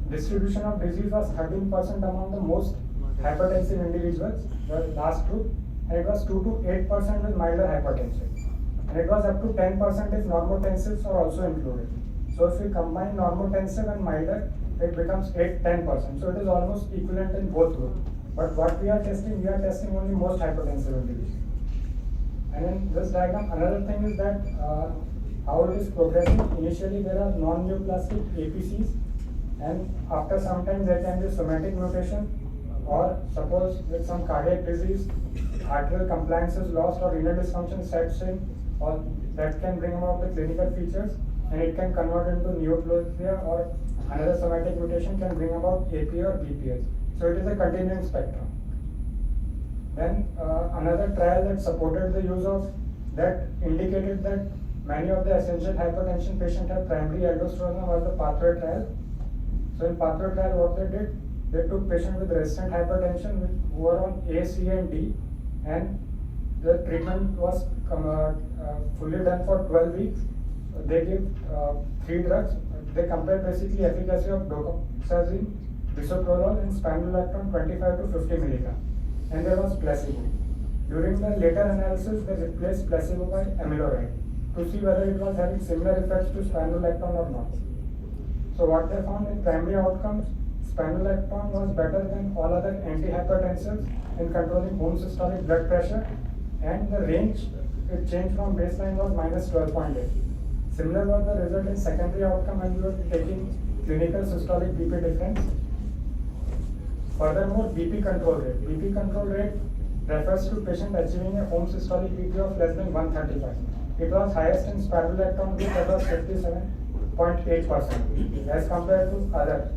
distribution of disease was 13% among the most hypertensive individuals, the last group, and it was 2 to 8% with milder hypertension. And it was up to 10% if normotensives are also included. So if we combine normotensive and milder, it becomes 8-10%. So it is almost equivalent in both groups. But what we are testing only most hypertensive individuals. And in this diagram, another thing is that how it is progressing. Initially, there are non-neoplastic APCs, and after some time there can be somatic mutation, or suppose with some cardiac disease, arterial compliance is lost or renal dysfunction sets in, or that can bring about the clinical features, and it can convert into neoplasia, or another somatic mutation can bring about AP or BPH. So it is a continuing spectrum. Then another trial that supported the use of that indicated that many of the essential hypertension patients have primary aldosteronism was the pathway trial. So in pathway trial, what they did, they took patients with resistant hypertension who were on A, C, and D, and the treatment was fully done for 12 weeks. They gave 3 drugs. They compared basically efficacy of doxazine, bisoprolol, and spironolactone 25 to 50 milligram, and there was placebo. During the later analysis, they replaced placebo by amiloride to see whether it was having similar effects to spironolactone or not. So what they found in primary outcomes, spironolactone was better than all other antihypertensives in controlling home systolic blood pressure, and the range it changed from baseline was minus 12.8. Similar was the result in secondary outcome when we were taking clinical systolic BP difference. Furthermore, BP control rate. BP control rate refers to patient achieving a home systolic BP of less than 135. It was highest in spironolactone group, that was 57.8% as compared to other.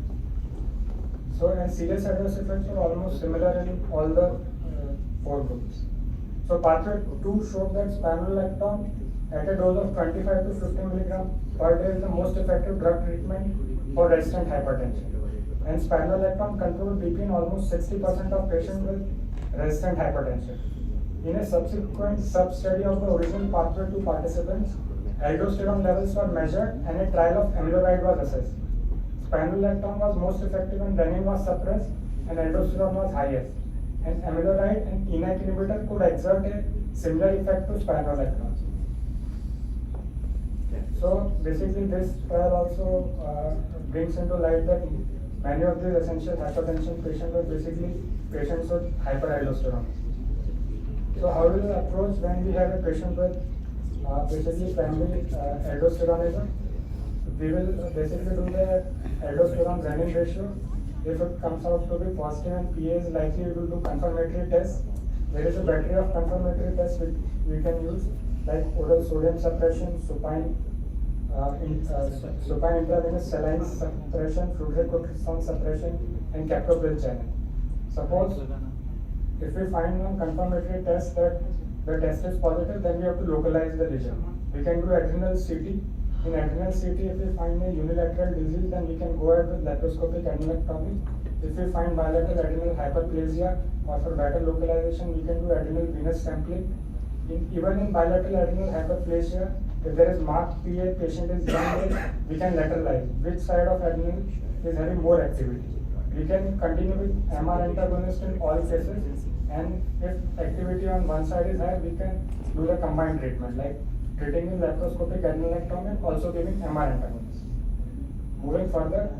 So, and serious adverse effects were almost similar in all the 4 groups. So, pathway 2 showed that spironolactone at a dose of 25 to 50 mg per day is the most effective drug treatment for resistant hypertension. And spironolactone controlled BP in almost 60% of patients with resistant hypertension. In a subsequent sub-study of the original pathway 2 participants, aldosterone levels were measured and a trial of amiloride was assessed. Spironolactone was most effective when renin was suppressed and aldosterone was highest. And amiloride and ENaC inhibitor could exert a similar effect to spironolactone. So basically this trial also brings into light that many of these essential hypertension patients were basically patients with hyperaldosteronism. So how do we approach when we have a patient with basically primary aldosteronism? We will basically do the aldosterone renin ratio. If it comes out to be positive and PA is likely, we will do confirmatory tests. There is a battery of confirmatory tests which we can use, like oral sodium suppression, supine intravenous saline suppression, fludrocortisone suppression, and captopril channel. Suppose if we find one confirmatory test that the test is positive, then we have to localize the lesion. We can do adrenal CT. In adrenal CT, if we find a unilateral disease, then we can go ahead with laparoscopic adenectomy. If we find bilateral adrenal hyperplasia, or for better localization, we can do adrenal venous sampling. Even in bilateral adrenal hyperplasia, if there is marked PA, patient is young age, we can lateralize which side of adrenal is having more activity. We can continue with MR antagonist in all cases, and if activity on one side is high, we can do the combined treatment like treating with laparoscopic adenectomy and also giving MR antagonist. Moving further,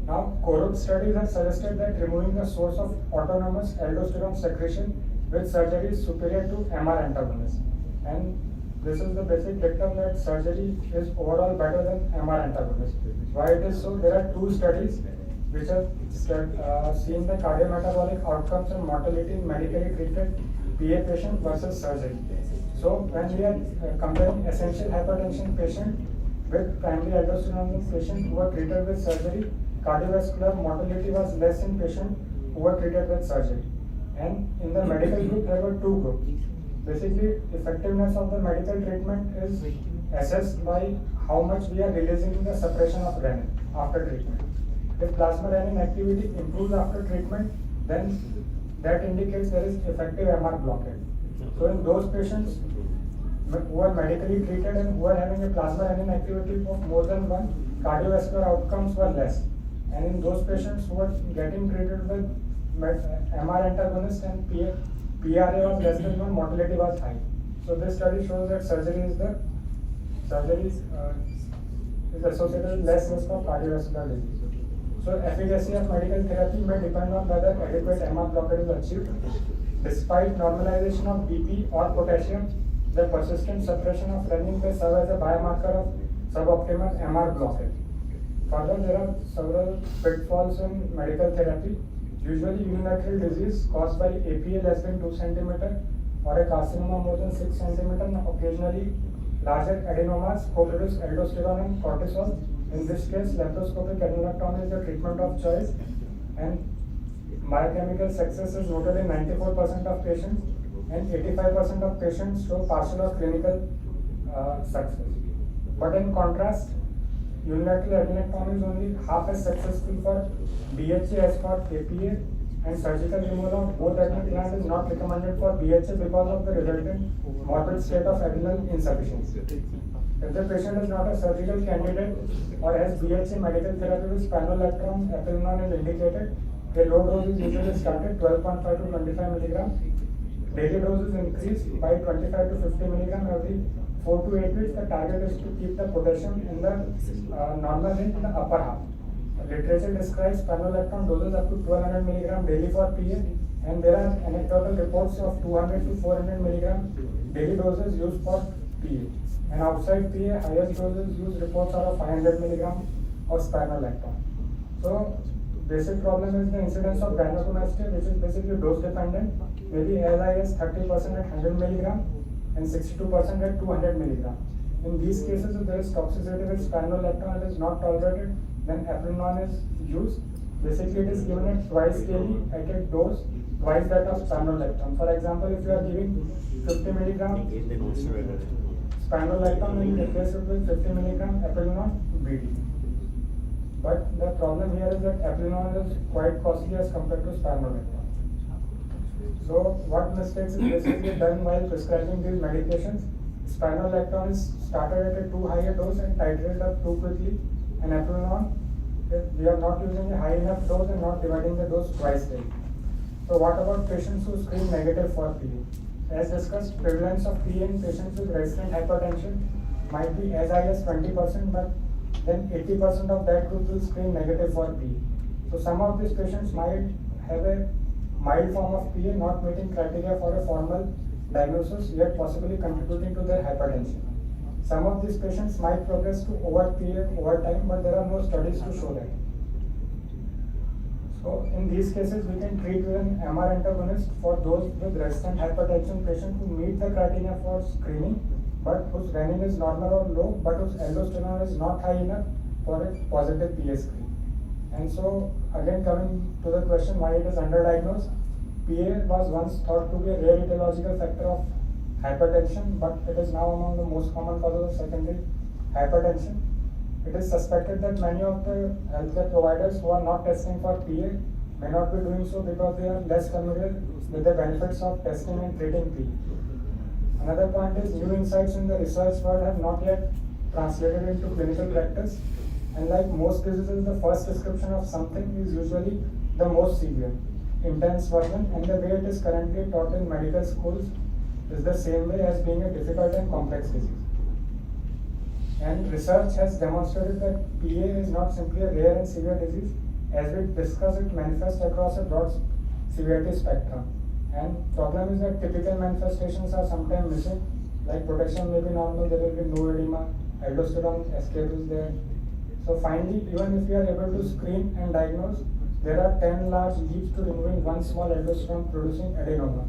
now Kher studies have suggested that removing the source of autonomous aldosterone secretion with surgery is superior to MR antagonist, and this is the basic dictum that surgery is overall better than MR antagonist. Why it is so? There are 2 studies which have seen the cardiometabolic outcomes and mortality in medically treated PA patient versus surgery. So when we are comparing essential hypertension patient with primary aldosteronism patient who were treated with surgery, cardiovascular mortality was less in patient who were treated with surgery. And in the medical group, there were 2 groups. Basically, effectiveness of the medical treatment is assessed by how much we are releasing in the suppression of renin after treatment. If plasma renin activity improves after treatment, then that indicates there is effective MR blockade. So in those patients who are medically treated and who are having a plasma renin activity of more than 1, cardiovascular outcomes were less. And in those patients who are getting treated with MR antagonist and PRA was less than 1, mortality was high. So this study shows that surgery is associated with less risk of cardiovascular disease. So efficacy of medical therapy may depend on whether adequate MR blockade is achieved. Despite normalization of BP or potassium, the persistent suppression of renin may serve as a biomarker of suboptimal MR blockade. Further, there are several pitfalls in medical therapy. Usually unilateral disease caused by APA less than 2 cm or a carcinoma more than 6 cm, and occasionally larger adenomas co-produce aldosterone and cortisol. In this case, laparoscopic adenectomy is the treatment of choice, and biochemical success is noted in 94% of patients, and 85% of patients show partial or clinical success. But in contrast, unilateral adenectomy is only half as successful for BHA as for APA, and surgical removal of both adrenal glands is not recommended for BHA because of the resultant morbid state of adrenal insufficiency. If the patient is not a surgical candidate or has BHA, medical therapy with spironolactone, eplerenone is indicated. A low dose is usually started 12.5 to 25 mg. Daily dose is increased by 25 to 50 mg every 4 to 8 weeks. The target is to keep the potassium in the normal range in the upper half. Literature describes spironolactone doses up to 1200 mg daily for PA And there are anecdotal reports of 200 to 400 milligram daily doses used for PA. And outside PA, highest doses used reports are of 500 milligram of spironolactone. So basic problem is the incidence of gynecomastia, which is basically dose dependent, maybe as high as 30% at 100 milligram and 62% at 200 milligram. In these cases, if there is toxicity with spironolactone and is not tolerated, then eplenon is used. Basically, it is given at twice daily at a dose twice that of spironolactone. For example, if you are giving 50 milligram spironolactone, then you replace it with 50 milligram eplenon BD. But the problem here is that eplenon is quite costly as compared to spironolactone. So what mistakes is basically done while prescribing these medications? Spironolactone is started at a too high a dose and titrated up too quickly, and eplenon, we are not using a high enough dose and not dividing the dose twice daily. So what about patients who screen negative for PA? As discussed, prevalence of PA in patients with resistant hypertension might be as high as 20%, but then 80% of that group will screen negative for PA. So some of these patients might have a mild form of PA not meeting criteria for a formal diagnosis, yet possibly contributing to their hypertension. Some of these patients might progress to overt PA over time, but there are no studies to show that. So in these cases, we can treat with an MR antagonist for those with resistant hypertension patients who meet the criteria for screening, but whose renin is normal or low, but whose aldosterone is not high enough for a positive PA screen. And so again, coming to the question why it is underdiagnosed, PA was once thought to be a rare etiological factor of hypertension, but it is now among the most common causes of secondary hypertension. It is suspected that many of the healthcare providers who are not testing for PA may not be doing so because they are less familiar with the benefits of testing and treating PA. Another point is new insights in the research world have not yet translated into clinical practice, and like most diseases, the first description of something is usually the most severe, intense version, and the way it is currently taught in medical schools is the same way as being a difficult and complex disease. And research has demonstrated that PA is not simply a rare and severe disease. As we discussed, it manifests across a broad severity spectrum. And problem is that typical manifestations are sometimes missing, like protection may be normal, there will be no edema, aldosterone escape is there. So finally, even if we are able to screen and diagnose, there are 10 large leaps to removing one small aldosterone producing adenoma.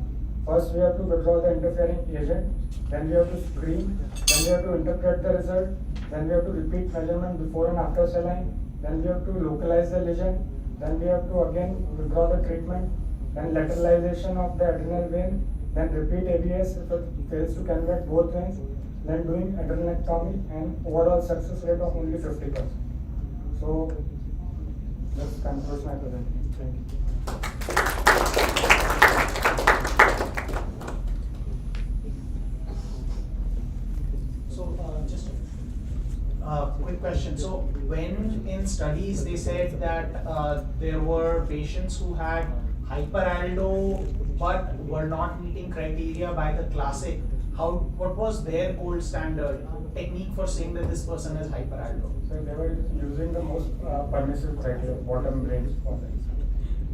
First, we have to withdraw the interfering agent, then we have to screen, then we have to interpret the result, then we have to repeat measurement before and after saline, then we have to localize the lesion, then we have to again withdraw the treatment, then lateralization of the adrenal vein, then repeat ABS if it fails to convert both veins, then doing adrenectomy, and overall success rate of only 50%. So, this concludes my presentation. Thank you.
Just a quick question. So when in studies they said that there were patients who had hyperaldo but were not meeting criteria by the classic, what was their gold standard technique for saying that this person is hyperaldo?
So they were using the most permissive criteria, bottom range for that.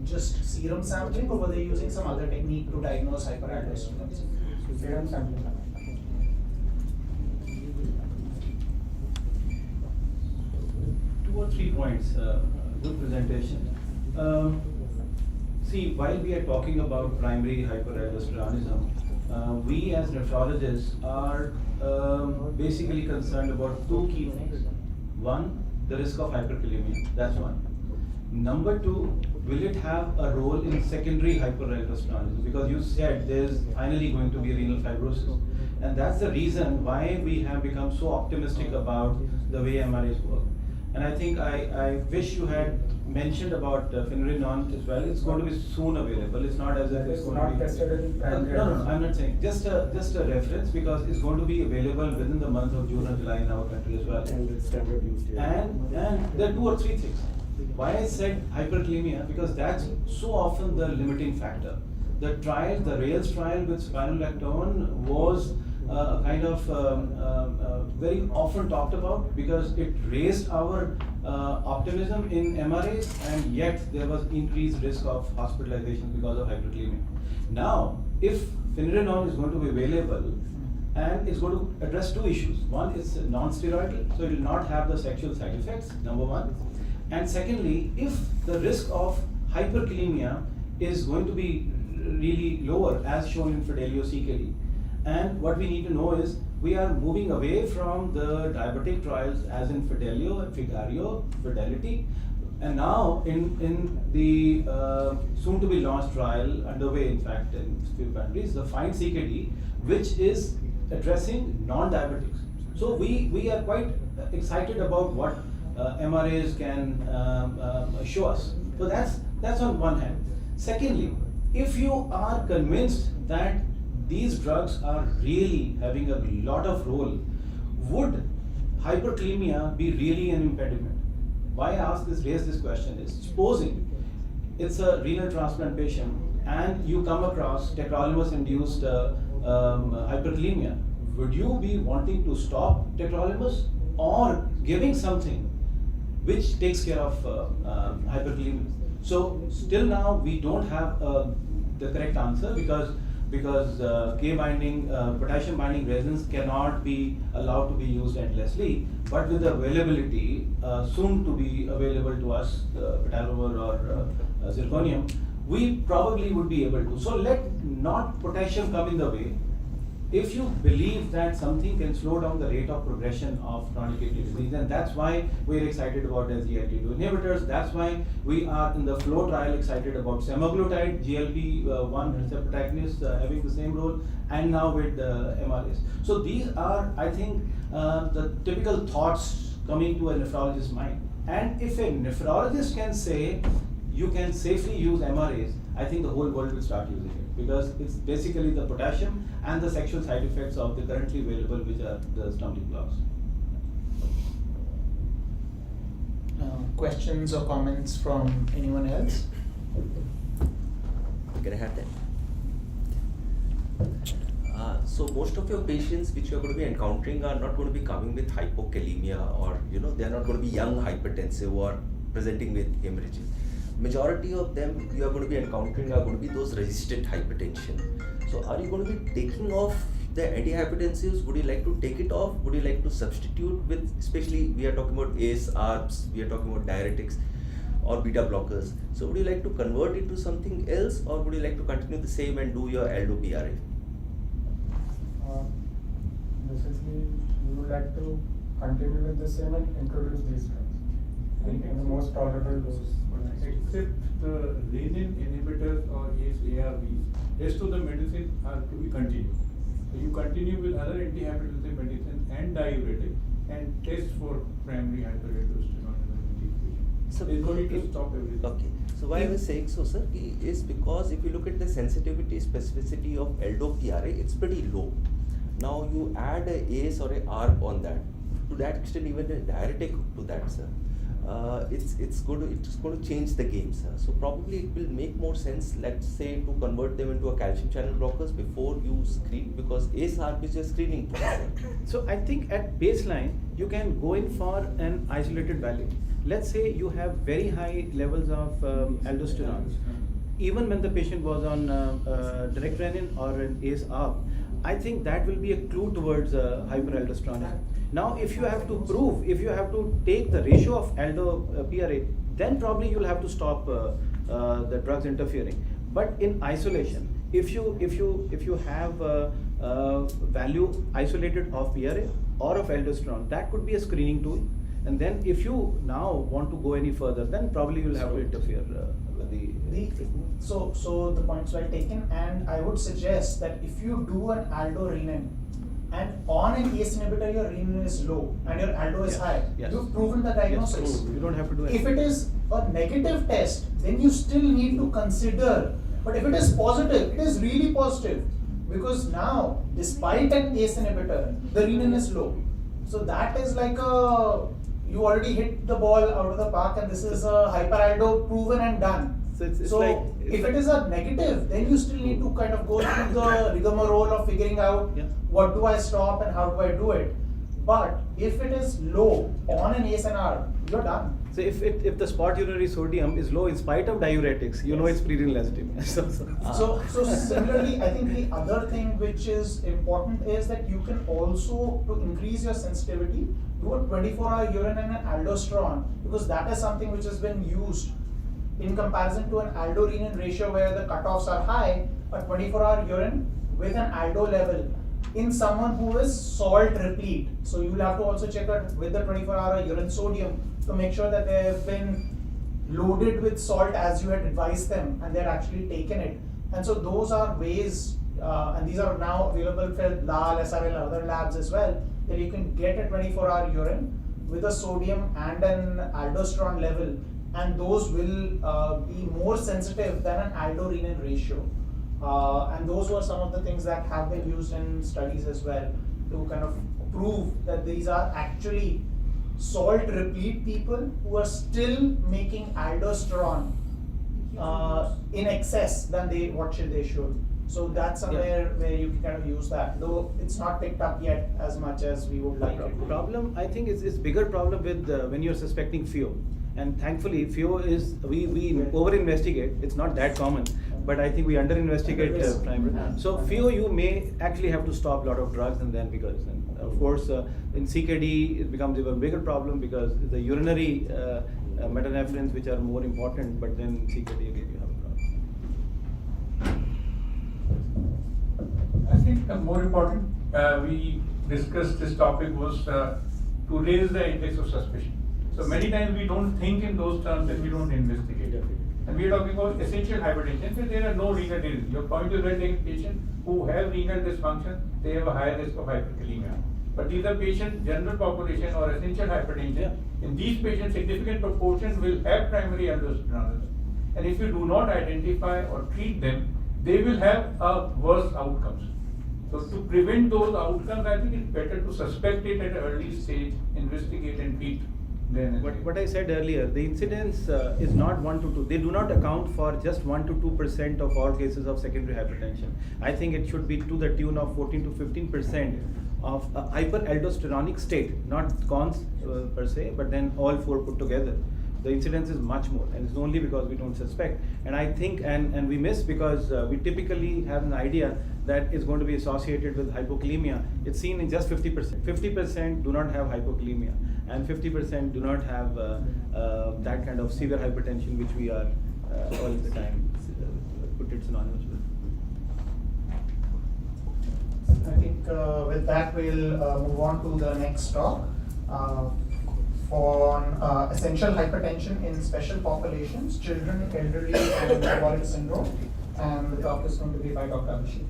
Just serum sampling, or were they using some other technique to diagnose hyperaldosteronism?
Serum sampling.
2 or 3 points, good presentation. See, while we are talking about primary hyperaldosteronism, we as nephrologists are basically concerned about 2 key things. One, the risk of hyperkalemia, that's one. Number 2, will it have a role in secondary hyperaldosteronism? Because you said there's finally going to be renal fibrosis. And that's the reason why we have become so optimistic about the way MRAs work. And I think I wish you had mentioned about finerenone as well. It's going to be soon available. It's not as if it's going to be
tested in primary.
No, I'm not saying. Just a reference, because it's going to be available within the month of June and July in our country as well.
And it's standard use.
And there are 2 or 3 things. Why I said hyperkalemia, because that's so often the limiting factor. The trial, the Rails trial with spironolactone was a kind of very often talked about because it raised our optimism in MRAs, and yet there was increased risk of hospitalization because of hyperkalemia. Now, if finerenone is going to be available, and it's going to address two issues. One is non-steroidal, so it will not have the sexual side effects, number one. And secondly, if the risk of hyperkalemia is going to be really lower, as shown in Fidelio CKD. And what we need to know is, we are moving away from the diabetic trials as in Fidelio, Figario, Fidelity, and now in the soon to be launched trial underway, in fact, in few countries, the FIND CKD, which is addressing non-diabetics. So we are quite excited about what MRAs can show us. So that's on one hand. Secondly, if you are convinced that these drugs are really having a lot of role, would hyperkalemia be really an impediment? Why I raise this question is, supposing it's a renal transplant patient and you come across tacrolimus induced hyperkalemia, would you be wanting to stop tacrolimus or giving something which takes care of hyperkalemia? So still now we don't have the correct answer because K binding, potassium binding resins cannot be allowed to be used endlessly, but with the availability soon to be available to us, petalumar or zirconium, we probably would be able to. So let not potassium come in the way. If you believe that something can slow down the rate of progression of chronic kidney disease, and that's why we're excited about SGLT2 inhibitors, that's why we are in the FLOW trial excited about semaglutide, GLP-1 receptor agonist having the same role, and now with MRAs. So these are, I think, the typical thoughts coming to a nephrologist's mind. And if a nephrologist can say, you can safely use MRAs, I think the whole world will start using it, because it's basically the potassium and the sexual side effects of the currently available, which are the stumbling blocks.
Questions or comments from anyone else?
Can I have that? So most of your patients which you're going to be encountering are not going to be coming with hypokalemia, or they're not going to be young hypertensive or presenting with hemorrhages. Majority of them you are going to be encountering are going to be those resistant hypertension. So are you going to be taking off the antihypertensives? Would you like to take it off? Would you like to substitute with, especially we are talking about ACE, ARBs, we are talking about diuretics or beta blockers. So would you like to convert it to something else, or would you like to continue the same and do your LDO-PRA?
Basically, we would like to continue with the same and introduce these drugs in the most tolerable dose.
Except the renin inhibitors or ARBs, rest of the medicine are to be continued. So you continue with other antihypertensive medicine and diuretic and test for primary hyperaldosteronism in these patients.
So
there's no need to stop everything.
Okay. So why I was saying so, sir, is because if you look at the sensitivity, specificity of LDO-PRA, it's pretty low. Now you add a ACE or a ARB on that. To that extent, even a diuretic to that, sir. It's going to change the game, sir. So probably it will make more sense, let's say, to convert them into a calcium channel blockers before you screen, because ACE-ARB is a screening process.
So I think at baseline you can go in for an isolated value. Let's say you have very high levels of aldosterone. Even when the patient was on direct renin or an ACE-ARB, I think that will be a clue towards hyperaldosteronism. Now, if you have to prove, if you have to take the ratio of aldo-PRA, then probably you'll have to stop the drugs interfering. But in isolation, if you have value isolated of PRA or of aldosterone, that could be a screening tool. And then if you now want to go any further, then probably you'll have to interfere with the treatment.
So the point's well taken, and I would suggest that if you do an aldo-renin, and on an ACE inhibitor your renin is low and your aldo is high,
Yes.
you've proven the diagnosis.
Yes, you don't have to do
If
anything.
it is a negative test, then you still need to consider. But if it is positive, it is really positive, because now, despite an ACE inhibitor, the renin is low. So that is like you already hit the ball out of the park, and this is a hyperaldo proven and done
So it's
So
like
if it is a negative, then you still need to kind of go through the rigmarole of figuring out
Yeah.
what do I stop and how do I do it. But if it is low on an ACE and R, you're done.
so if the spot urinary sodium is low in spite of diuretics, you know
Yes.
it's prerenal legitimate.
So similarly, I think the other thing which is important is that you can also, to increase your sensitivity, do a 24-hour urine and an aldosterone, because that is something which has been used in comparison to an aldo-renin ratio where the cutoffs are high. A 24-hour urine with an aldo level in someone who is salt replete. So you will have to also check it with the 24-hour urine sodium to make sure that they have been loaded with salt as you had advised them and they're actually taken it. And so those are ways, and these are now available for LAL, SRL, other labs as well, that you can get a 24-hour urine with a sodium and an aldosterone level, and those will be more sensitive than an aldo-renin ratio. And those were some of the things that have been used in studies as well to kind of prove that these are actually salt replete people who are still making aldosterone in excess than they should. So that's somewhere where you can kind of use that, though it's not picked up yet as much as we would like it.
Problem, I think, is bigger problem with when you're suspecting FIO. And thankfully, FIO is, we over-investigate, it's not that common, but I think we under-investigate primary. So FIO, you may actually have to stop a lot of drugs, and then because, and of course, in CKD, it becomes even bigger problem because the urinary metanephrines, which are more important, but then CKD again, you have a problem.
I think the more important, we discussed this topic was to raise the index of suspicion. So many times we don't think in those terms and we don't investigate. And we are talking about essential hypertension, where there are no renal disease. Your point is well taken. Patients who have renal dysfunction, they have a higher risk of hyperkalemia. But these are patients, general population or essential hypertension. In these patients, significant proportion will have primary aldosteronism. And if you do not identify or treat them, they will have worse outcomes. So to prevent those outcomes, I think it's better to suspect it at an early stage, investigate and treat.
What I said earlier, the incidence is not 1 to 2. They do not account for just 1 to 2% of all cases of secondary hypertension. I think it should be to the tune of 14 to 15% of a hyperaldosteronic state, not cons per se, but then all four put together. The incidence is much more, and it's only because we don't suspect. And I think, and we miss because we typically have an idea that it's going to be associated with hypokalemia. It's seen in just 50%. 50% do not have hypokalemia, and 50% do not have that kind of severe hypertension, which we are all the time put it synonymous with.
I think with that we'll move on to the next talk on essential hypertension in special populations, children, elderly, and metabolic syndrome. And the talk is going to be by Dr. Abhishek.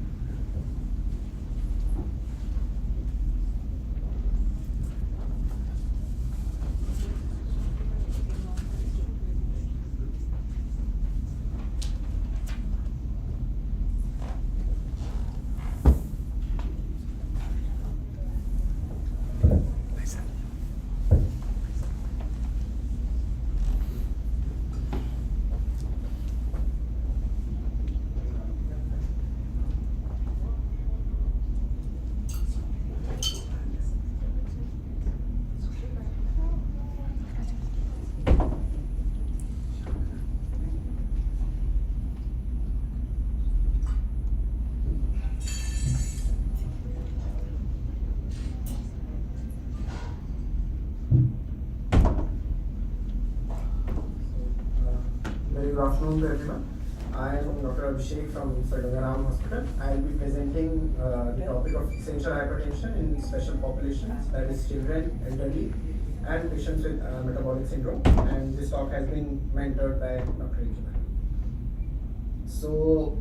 Good afternoon to everyone. I am Dr. Abhishek from Aggarwal Hospital. I will be presenting the topic of essential hypertension in special populations, that is children, elderly, and patients with metabolic syndrome. And this talk has been mentored by Dr. Ajay. So,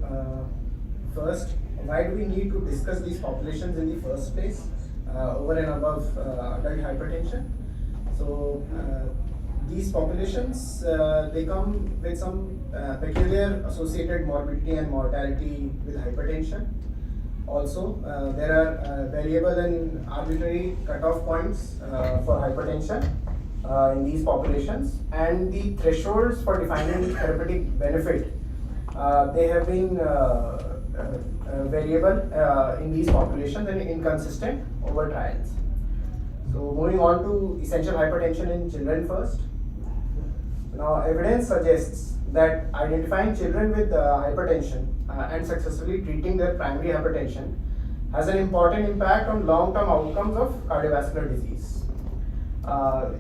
first, why do we need to discuss these populations in the first place over and above adult hypertension? So, these populations, they come with some peculiar associated morbidity and mortality with hypertension. Also, there are variable and arbitrary cutoff points for hypertension. in these populations, and the thresholds for defining therapeutic benefit they have been variable in these populations and inconsistent over trials. So moving on to essential hypertension in children first. Now evidence suggests that identifying children with hypertension and successfully treating their primary hypertension has an important impact on long-term outcomes of cardiovascular disease.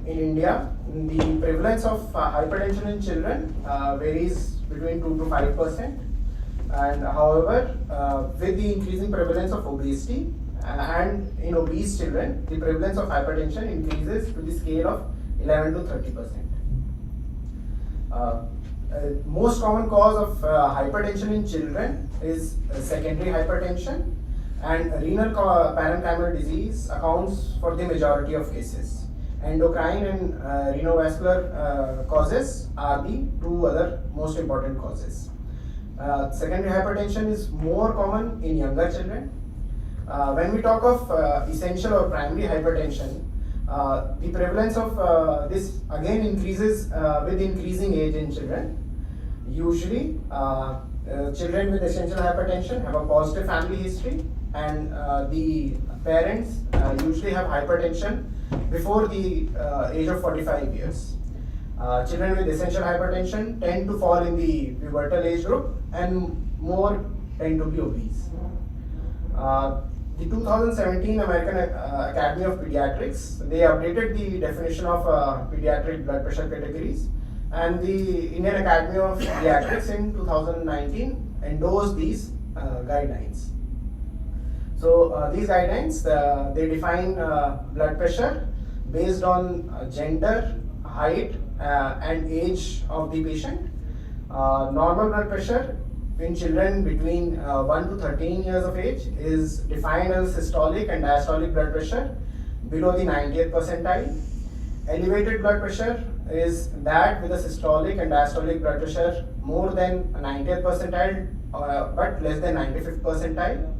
In India, the prevalence of hypertension in children varies between 2 to 5%, and however, with the increasing prevalence of obesity and in obese children, the prevalence of hypertension increases to the scale of 11 to 30%. Most common cause of hypertension in children is secondary hypertension, and renal parenchymal disease accounts for the majority of cases. Endocrine and renovascular causes are the two other most important causes. Secondary hypertension is more common in younger children. When we talk of essential or primary hypertension, the prevalence of this again increases with increasing age in children. Usually, children with essential hypertension have a positive family history, and the parents usually have hypertension before the age of 45 years. Children with essential hypertension tend to fall in the pubertal age group and more tend to be obese. The 2017 American Academy of Pediatrics, they updated the definition of pediatric blood pressure categories, and the Indian Academy of Pediatrics in 2019 endorsed these guidelines. So these guidelines, they define blood pressure based on gender, height, and age of the patient. Normal blood pressure in children between 1 to 13 years of age is defined as systolic and diastolic blood pressure below the 90th percentile. Elevated blood pressure is that with a systolic and diastolic blood pressure more than 90th percentile but less than 95th percentile.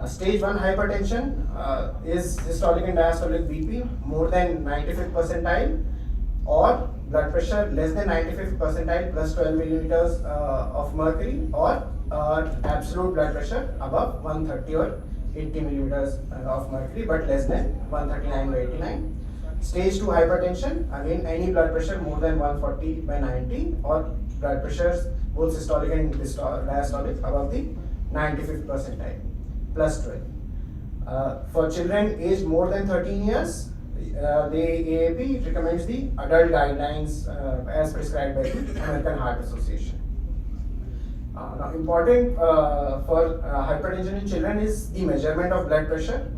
Stage 1 hypertension is systolic and diastolic BP more than 95th percentile, or blood pressure less than 95th percentile plus 12 millimeters of mercury, or absolute blood pressure above 130 or 80 millimeters of mercury but less than 139 or 89. Stage 2 hypertension, again any blood pressure more than 140 by 90, or blood pressures both systolic and diastolic above the 95th percentile plus 12. For children aged more than 13 years, the AAP recommends the adult guidelines as prescribed by the American Heart Association. Now, important for hypertension in children is the measurement of blood pressure.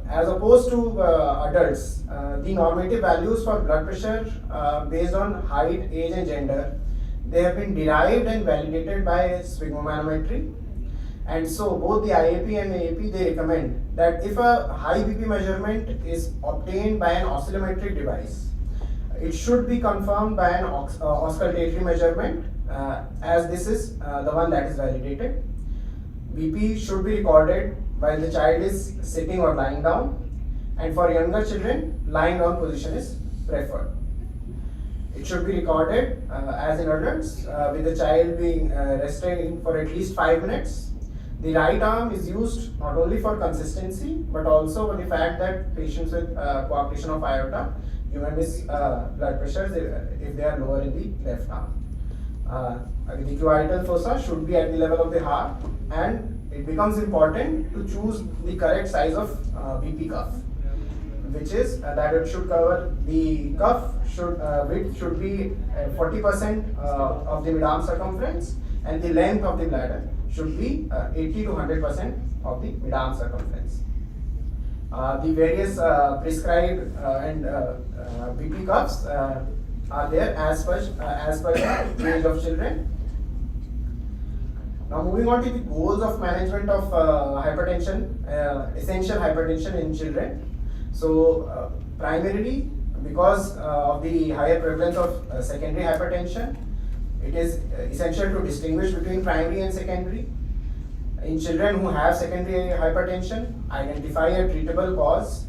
As opposed to adults, the normative values for blood pressure based on height, age, and gender, they have been derived and validated by sphygmomanometry. And so both the IAP and AAP, they recommend that if a high BP measurement is obtained by an oscillometric device, it should be confirmed by an auscultatory measurement, as this is the one that is validated. BP should be recorded while the child is sitting or lying down, and for younger children, lying down position is preferred. It should be recorded as in adults with the child being resting for at least 5 minutes. The right arm is used not only for consistency but also for the fact that patients with coarctation of aorta, you may miss blood pressures if they are lower in the left arm. The cubital fossa should be at the level of the heart, and it becomes important to choose the correct size of BP cuff, which is that it should cover the cuff width should be 40% of the mid-arm circumference, and the length of the bladder should be 80 to 100% of the mid-arm circumference. The various prescribed and BP cuffs are there as per the age of children. Now moving on to the goals of management of hypertension, essential hypertension in children. So primarily because of the higher prevalence of secondary hypertension, it is essential to distinguish between primary and secondary. In children who have secondary hypertension, identify a treatable cause,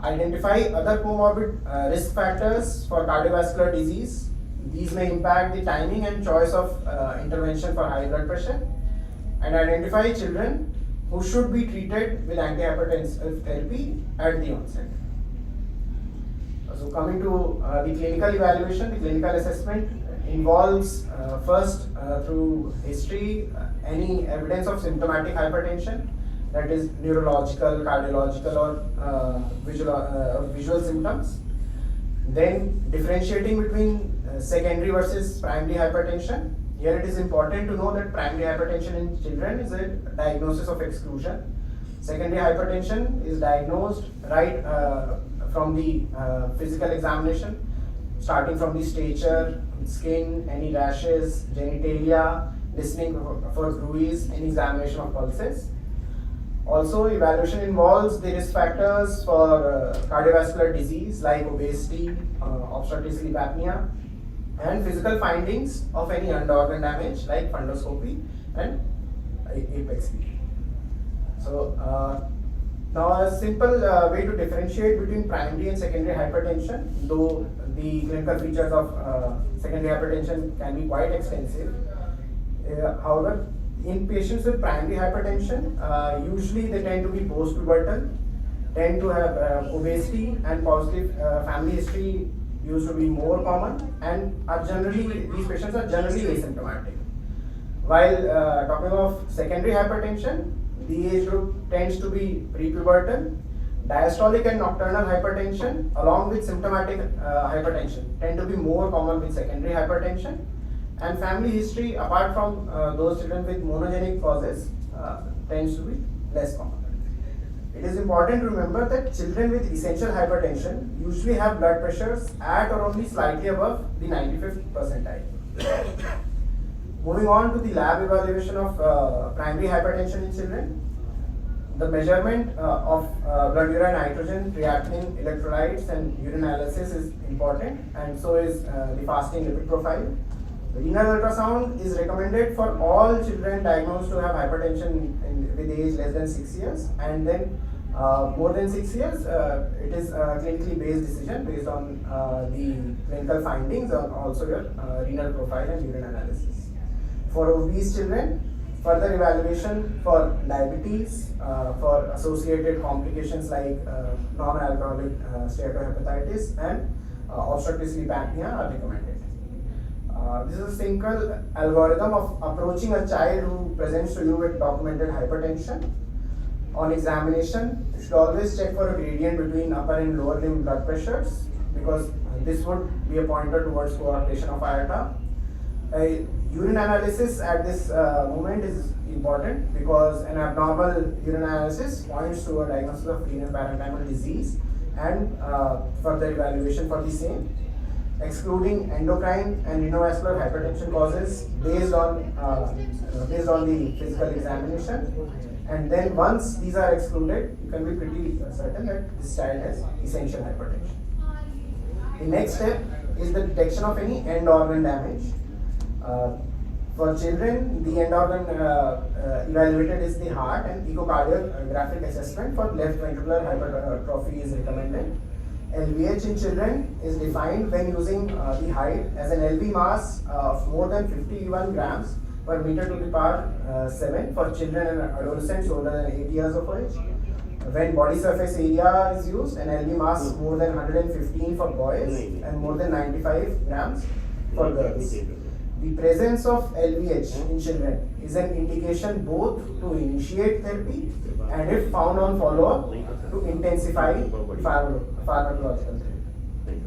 Identify other comorbid risk factors for cardiovascular disease. These may impact the timing and choice of intervention for high blood pressure. And identify children who should be treated with antihypertensive therapy at the onset. So coming to the clinical evaluation, the clinical assessment involves first through history, any evidence of symptomatic hypertension, that is neurological, cardiological or visual symptoms. Then differentiating between secondary versus primary hypertension. Here it is important to know that primary hypertension in children is a diagnosis of exclusion. Secondary hypertension is diagnosed right from the physical examination, starting from the stature, skin, any rashes, genitalia, listening for bruise, any examination of pulses. Also, evaluation involves the risk factors for cardiovascular disease like obesity, obstructive sleep apnea, and physical findings of any end-organ damage like fundoscopy and apex beat. So, now a simple way to differentiate between primary and secondary hypertension, though the clinical features of secondary hypertension can be quite extensive. However, in patients with primary hypertension, usually they tend to be post-pubertal, tend to have obesity and positive family history used to be more common, and these patients are generally asymptomatic. While talking of secondary hypertension, the age group tends to be prepubertal. Diastolic and nocturnal hypertension along with symptomatic hypertension tend to be more common with secondary hypertension, and family history apart from those children with monogenic causes tends to be less common. It is important to remember that children with essential hypertension usually have blood pressures at or only slightly above the 95th percentile. Moving on to the lab evaluation of primary hypertension in children. The measurement of blood urine nitrogen, creatinine, electrolytes and urine analysis is important, and so is the fasting lipid profile. Renal ultrasound is recommended for all children diagnosed to have hypertension with age less than 6 years, and then more than 6 years, it is a clinically based decision based on the clinical findings and also your renal profile and urine analysis. For obese children, further evaluation for diabetes, for associated complications like non-alcoholic steatohepatitis and obstructive sleep apnea are recommended. This is a simple algorithm of approaching a child who presents to you with documented hypertension. On examination, you should always check for a gradient between upper and lower limb blood pressures, because this would be a pointer towards coarctation of aorta. Urine analysis at this moment is important because an abnormal urine analysis points to a diagnosis of renal parenchymal disease and further evaluation for the same. Excluding endocrine and renovascular hypertension causes based on the physical examination, and then once these are excluded, you can be pretty certain that this child has essential hypertension. The next step is the detection of any end organ damage. For children, the end organ evaluated is the heart, and echocardiographic assessment for left ventricular hypertrophy is recommended. LVH in children is defined when using the height as an LV mass of more than 51 grams per meter to the power 7 for children and adolescents older than 8 years of age. When body surface area is used, an LV mass more than 115 for boys and more than 95 grams for girls. The presence of LVH in children is an indication both to initiate therapy and, if found on follow-up, to intensify pharmacological therapy.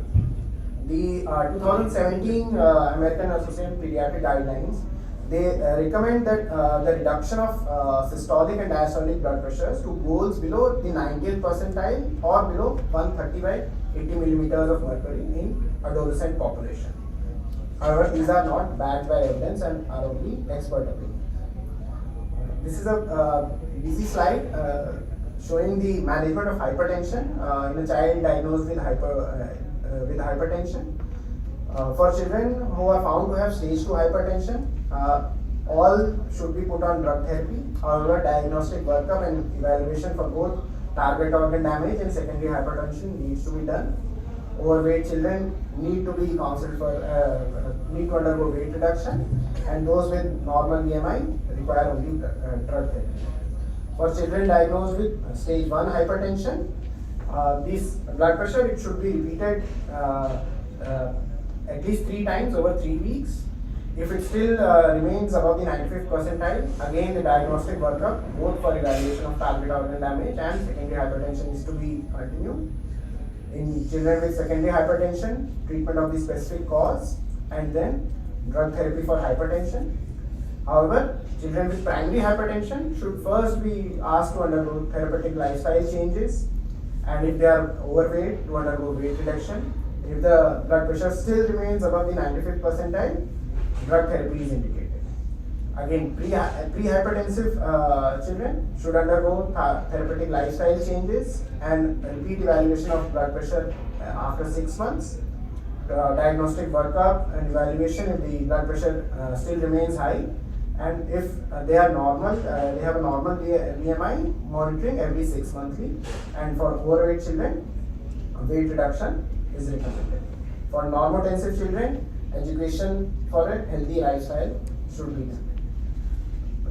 The 2017 American Association of Pediatric Guidelines, they recommend that the reduction of systolic and diastolic blood pressures to goals below the 90th percentile or below 130 by 80 millimeters of mercury in adolescent population. However, these are not backed by evidence and are only expert opinion. This is a busy slide showing the management of hypertension in a child diagnosed with hypertension. For children who are found to have stage 2 hypertension, all should be put on drug therapy. However, diagnostic workup and evaluation for both target organ damage and secondary hypertension needs to be done. Overweight children need to be counseled for need to undergo weight reduction, and those with normal BMI require only drug therapy. For children diagnosed with stage 1 hypertension, this blood pressure it should be repeated at least 3 times over 3 weeks. If it still remains above the 95th percentile, again the diagnostic workup both for evaluation of target organ damage and secondary hypertension is to be continued. In children with secondary hypertension, treatment of the specific cause and then drug therapy for hypertension. However, children with primary hypertension should first be asked to undergo therapeutic lifestyle changes, and if they are overweight, to undergo weight reduction. If the blood pressure still remains above the 95th percentile, drug therapy is indicated. Again, pre-hypertensive children should undergo therapeutic lifestyle changes and repeat evaluation of blood pressure after 6 months. Diagnostic workup and evaluation if the blood pressure still remains high, and if they are normal, they have a normal BMI, monitoring every 6 monthly. And for overweight children, weight reduction is recommended. For normotensive children, education for a healthy lifestyle should be done.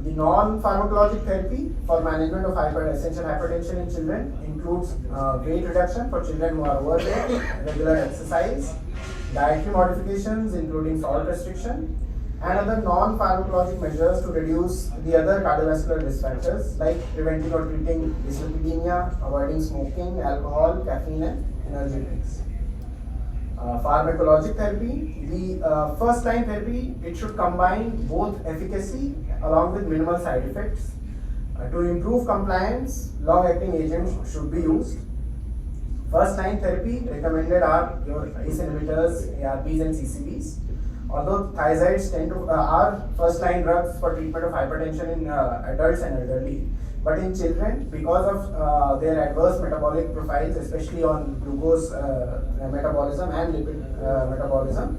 The non-pharmacologic therapy for management of essential hypertension in children includes weight reduction for children who are overweight, regular exercise, dietary modifications including salt restriction, and other non-pharmacologic measures to reduce the other cardiovascular risk factors like preventing or treating dyslipidemia, avoiding smoking, alcohol, caffeine, and energy drinks. Pharmacologic therapy, the first-line therapy, it should combine both efficacy along with minimal side effects. To improve compliance, long-acting agents should be used. First-line therapy recommended are your ACE inhibitors, ARBs, and CCBs. Although thiazides are first-line drugs for treatment of hypertension in adults and elderly, but in children, because of their adverse metabolic profiles, especially on glucose metabolism and lipid metabolism,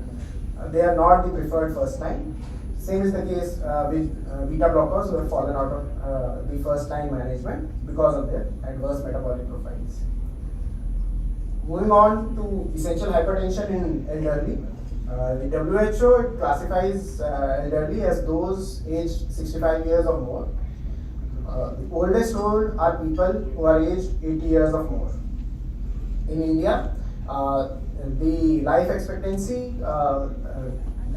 they are not the preferred first line. Same is the case with beta blockers who have fallen out of the first line management because of their adverse metabolic profiles. Moving on to essential hypertension in elderly. The WHO classifies elderly as those aged 65 years or more. The oldest old are people who are aged 80 years or more. In India, the life expectancy,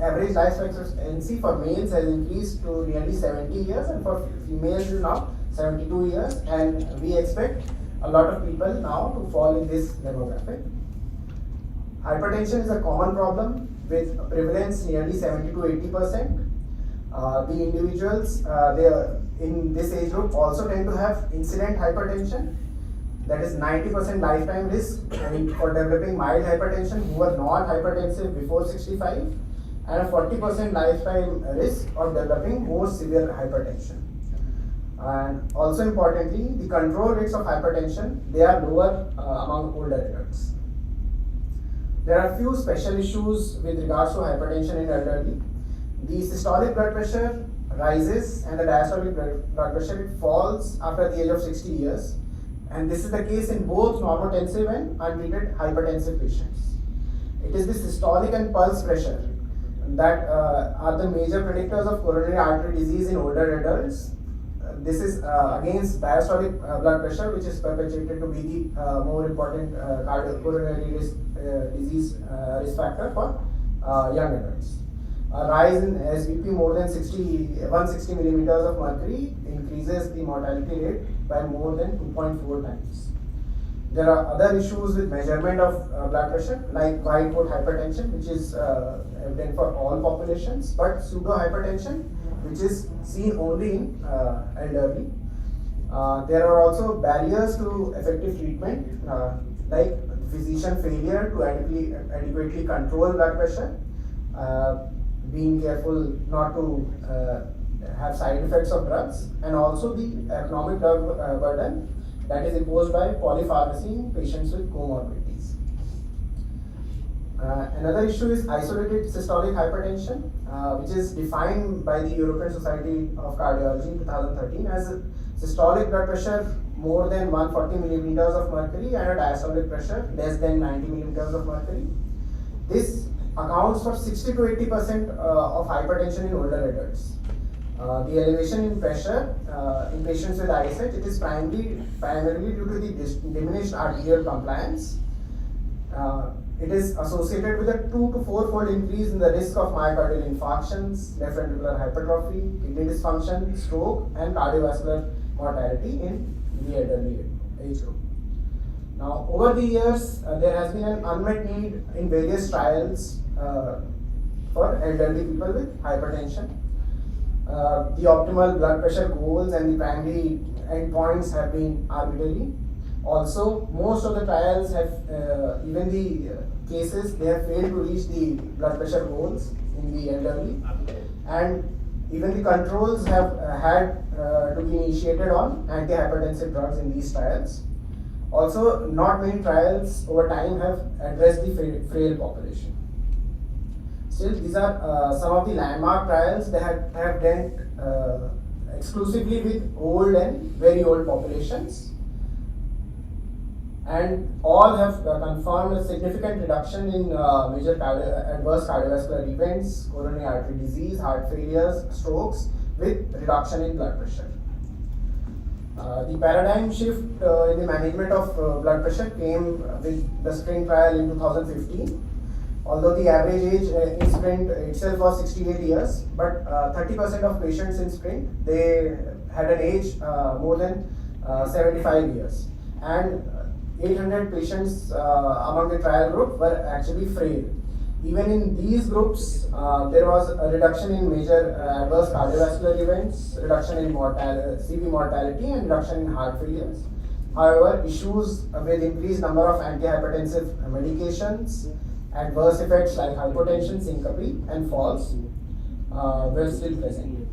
average life expectancy for males has increased to nearly 70 years, and for females is now 72 years, and we expect a lot of people now to fall in this demographic. Hypertension is a common problem with prevalence nearly 70 to 80%. The individuals they are in this age group also tend to have incident hypertension, that is 90% lifetime risk for developing mild hypertension who are not hypertensive before 65, and a 40% lifetime risk of developing more severe hypertension. And also importantly, the control rates of hypertension, they are lower among older adults. There are few special issues with regards to hypertension in elderly. The systolic blood pressure rises and the diastolic blood pressure it falls after the age of 60 years. And this is the case in both normotensive and untreated hypertensive patients. It is the systolic and pulse pressure that are the major predictors of coronary artery disease in older adults. This is against diastolic blood pressure, which is perpetuated to be the more important coronary disease risk factor for young adults. A rise in SBP more than 160 millimeters of mercury increases the mortality rate by more than 2.4 times. There are other issues with measurement of blood pressure like white coat hypertension, which is evident for all populations, but pseudo hypertension, which is seen only in elderly. There are also barriers to effective treatment like physician failure to adequately control blood pressure, being careful not to have side effects of drugs, and also the economic drug burden that is imposed by polypharmacy in patients with comorbidities. Another issue is isolated systolic hypertension, which is defined by the European Society of Cardiology in 2013 as systolic blood pressure more than 140 millimeters of mercury and a diastolic pressure less than 90 millimeters of mercury. This accounts for 60 to 80% of hypertension in older adults. The elevation in pressure in patients with ISH, it is primarily due to the diminished arterial compliance. It is associated with a 2 to 4-fold increase in the risk of myocardial infarctions, left ventricular hypertrophy, kidney dysfunction, stroke, and cardiovascular mortality in the elderly age group. Now, over the years, there has been an unmet need in various trials for elderly people with hypertension. The optimal blood pressure goals and the primary endpoints have been arbitrary. Also, most of the trials have, even the cases, they have failed to reach the blood pressure goals in the elderly. And even the controls have had to be initiated on antihypertensive drugs in these trials. Also, not many trials over time have addressed the frail population. Still, these are some of the landmark trials that have dealt exclusively with old and very old populations. And all have confirmed a significant reduction in major adverse cardiovascular events, coronary artery disease, heart failures, strokes, with reduction in blood pressure. The paradigm shift in the management of blood pressure came with the SPRINT trial in 2015. Although the average age in SPRINT itself was 68 years, but 30% of patients in SPRINT, they had an age more than 75 years. And 800 patients among the trial group were actually frail. Even in these groups, there was a reduction in major adverse cardiovascular events, reduction in CV mortality, and reduction in heart failures. However, issues with increased number of antihypertensive medications, adverse effects like hypotension, syncope, and falls were still present.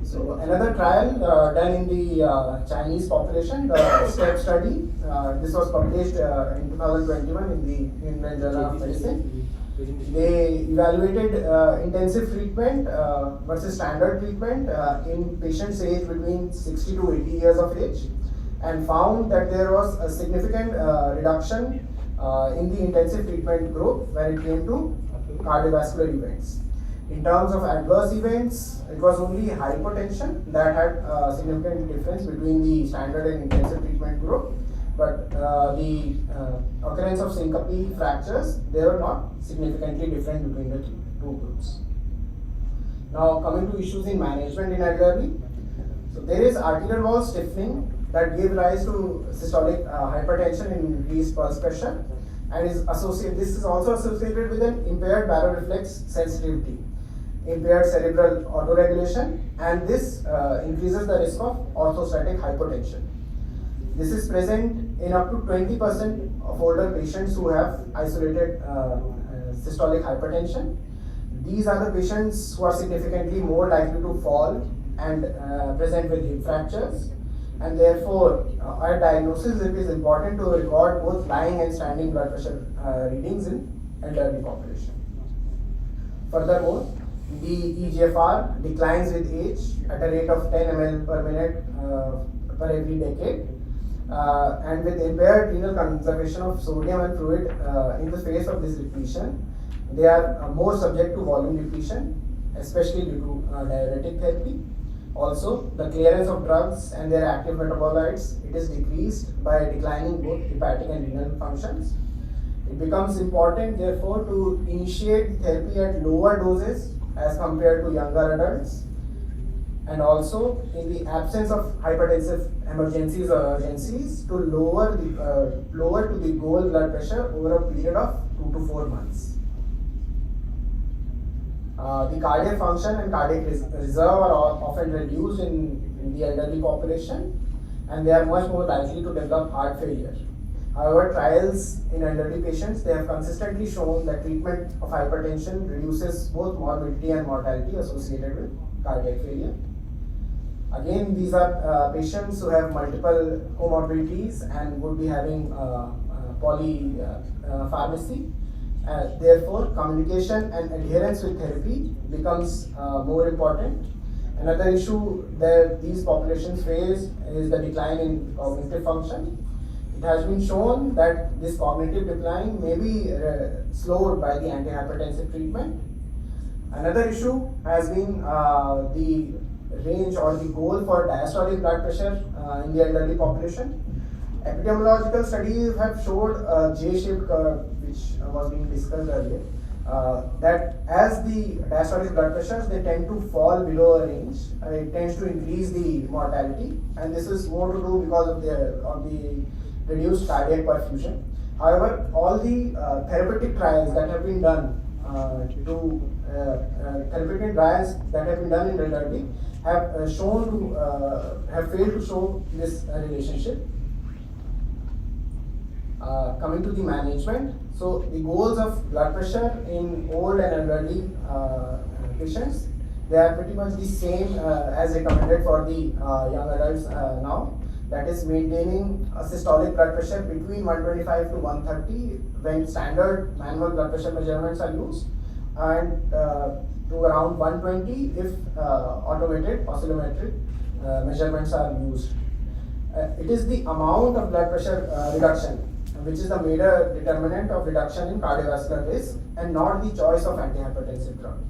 So another trial done in the Chinese population, the STEP study, this was published in 2021 in the New England Journal of Medicine. They evaluated intensive treatment versus standard treatment in patients aged between 60 to 80 years of age, and found that there was a significant reduction in the intensive treatment group when it came to cardiovascular events. In terms of adverse events, it was only hypotension that had a significant difference between the standard and intensive treatment group, but the occurrence of syncope fractures, they were not significantly different between the two groups. Now, coming to issues in management in elderly, so there is arterial wall stiffening that gave rise to systolic hypertension and increased pulse pressure, and this is also associated with an impaired baroreflex sensitivity, impaired cerebral autoregulation, and this increases the risk of orthostatic hypotension. This is present in up to 20% of older patients who have isolated systolic hypertension. These are the patients who are significantly more likely to fall and present with hip fractures, and therefore at diagnosis it is important to record both lying and standing blood pressure readings in elderly population. Furthermore, the EGFR declines with age at a rate of 10 ml per minute per every decade, and with impaired renal conservation of sodium and fluid in the face of this depletion, they are more subject to volume depletion, especially due to diuretic therapy. Also, the clearance of drugs and their active metabolites, it is decreased by declining both hepatic and renal functions. It becomes important, therefore, to initiate therapy at lower doses as compared to younger adults, and also in the absence of hypertensive emergencies or urgencies, to lower to the goal blood pressure over a period of 2 to 4 months. The cardiac function and cardiac reserve are often reduced in the elderly population, and they are much more likely to develop heart failure. However, trials in elderly patients, they have consistently shown that treatment of hypertension reduces both morbidity and mortality associated with cardiac failure. Again, these are patients who have multiple comorbidities and would be having polypharmacy. Therefore, communication and adherence with therapy becomes more important, Another issue that these populations face is the decline in cognitive function. It has been shown that this cognitive decline may be slowed by the antihypertensive treatment. Another issue has been the range or the goal for diastolic blood pressure in the elderly population. Epidemiological studies have showed a J-shaped curve, which was being discussed earlier, that as the diastolic blood pressures, they tend to fall below a range. It tends to increase the mortality, and this is more to do because of the reduced cardiac perfusion. However, all the therapeutic trials that have been done therapeutic trials that have been done in elderly have have failed to show this relationship. Coming to the management, so the goals of blood pressure in old and elderly patients, they are pretty much the same as recommended for the young adults now. That is maintaining a systolic blood pressure between 125 to 130 when standard manual blood pressure measurements are used, and to around 120 if automated oscillometric measurements are used. It is the amount of blood pressure reduction which is the major determinant of reduction in cardiovascular risk, and not the choice of antihypertensive drug.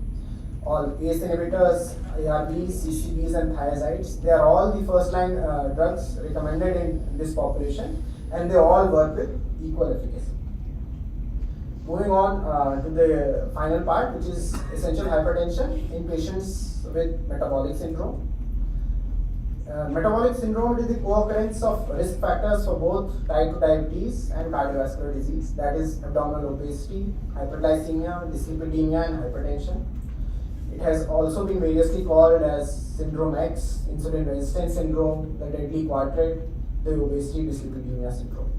All ACE inhibitors, ARBs, CCBs and thiazides, they are all the first line drugs recommended in this population, and they all work with equal efficacy. Moving on to the final part, which is essential hypertension in patients with metabolic syndrome. Metabolic syndrome is the co-occurrence of risk factors for both type 2 diabetes and cardiovascular disease, that is abdominal obesity, hyperglycemia, dyslipidemia and hypertension. It has also been variously called as Syndrome X, insulin resistance syndrome, the deadly quadrat, the obesity dyslipidemia syndrome.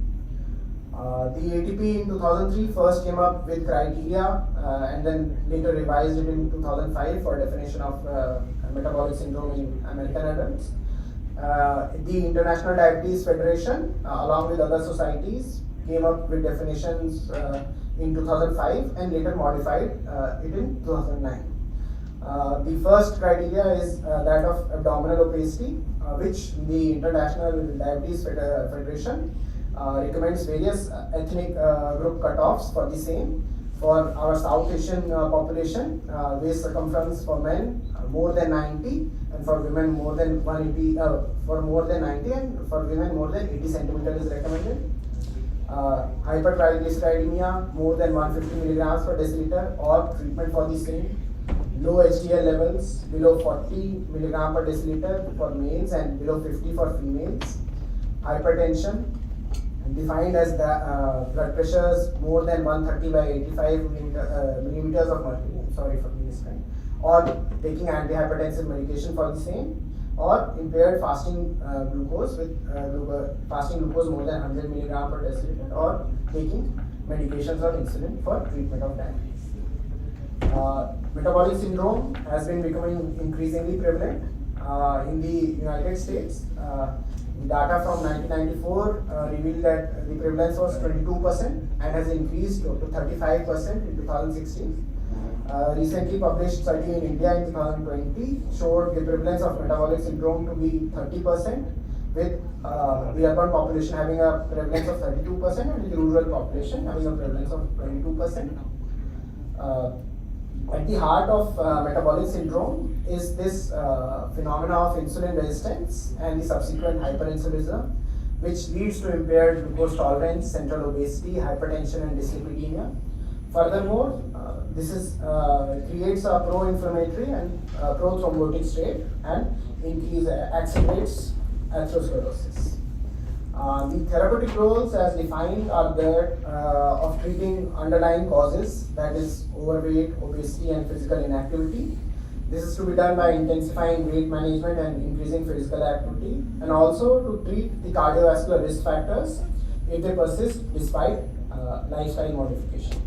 The ATP in 2003 first came up with criteria and then later revised it in 2005 for definition of metabolic syndrome in American adults. The International Diabetes Federation, along with other societies, came up with definitions in 2005 and later modified it in 2009. The first criteria is that of abdominal obesity, which the International Diabetes Federation recommends various ethnic group cutoffs for the same. For our South Asian population, waist circumference for men more than 90, and for women more than 180. For more than 90, and for women more than 80 centimeters is recommended. Hypertriglyceridemia more than 150 milligrams per deciliter or treatment for the same. Low HDL levels below 40 milligram per deciliter for males and below 50 for females. Hypertension defined as the blood pressures more than 130 by 85 millimeters of mercury. Sorry for this kind. Or taking antihypertensive medication for the same, or impaired fasting glucose with fasting glucose more than 100 milligram per deciliter, or taking medications or insulin for treatment of diabetes. Metabolic syndrome has been becoming increasingly prevalent in the United States. Data from 1994 revealed that the prevalence was 22% and has increased to 35% in 2016. Recently published study in India in 2020 showed the prevalence of metabolic syndrome to be 30%, with the urban population having a prevalence of 32% and the rural population having a prevalence of 22%. At the heart of metabolic syndrome is this phenomena of insulin resistance and the subsequent hyperinsulinism, which leads to impaired glucose tolerance, central obesity, hypertension and dyslipidemia. Furthermore, this creates a pro-inflammatory and pro-thrombotic state and accelerates atherosclerosis. The therapeutic roles as defined are that of treating underlying causes, that is overweight, obesity and physical inactivity. This is to be done by intensifying weight management and increasing physical activity, and also to treat the cardiovascular risk factors if they persist despite lifestyle modification.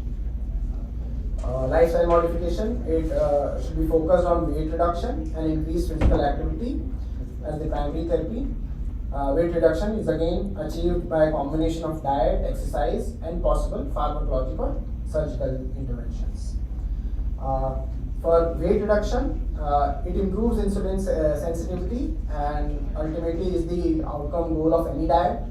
Lifestyle modification, it should be focused on weight reduction and increased physical activity as the primary therapy. Weight reduction is again achieved by a combination of diet, exercise and possible pharmacological surgical interventions. For weight reduction, it improves insulin sensitivity and ultimately is the outcome goal of any diet.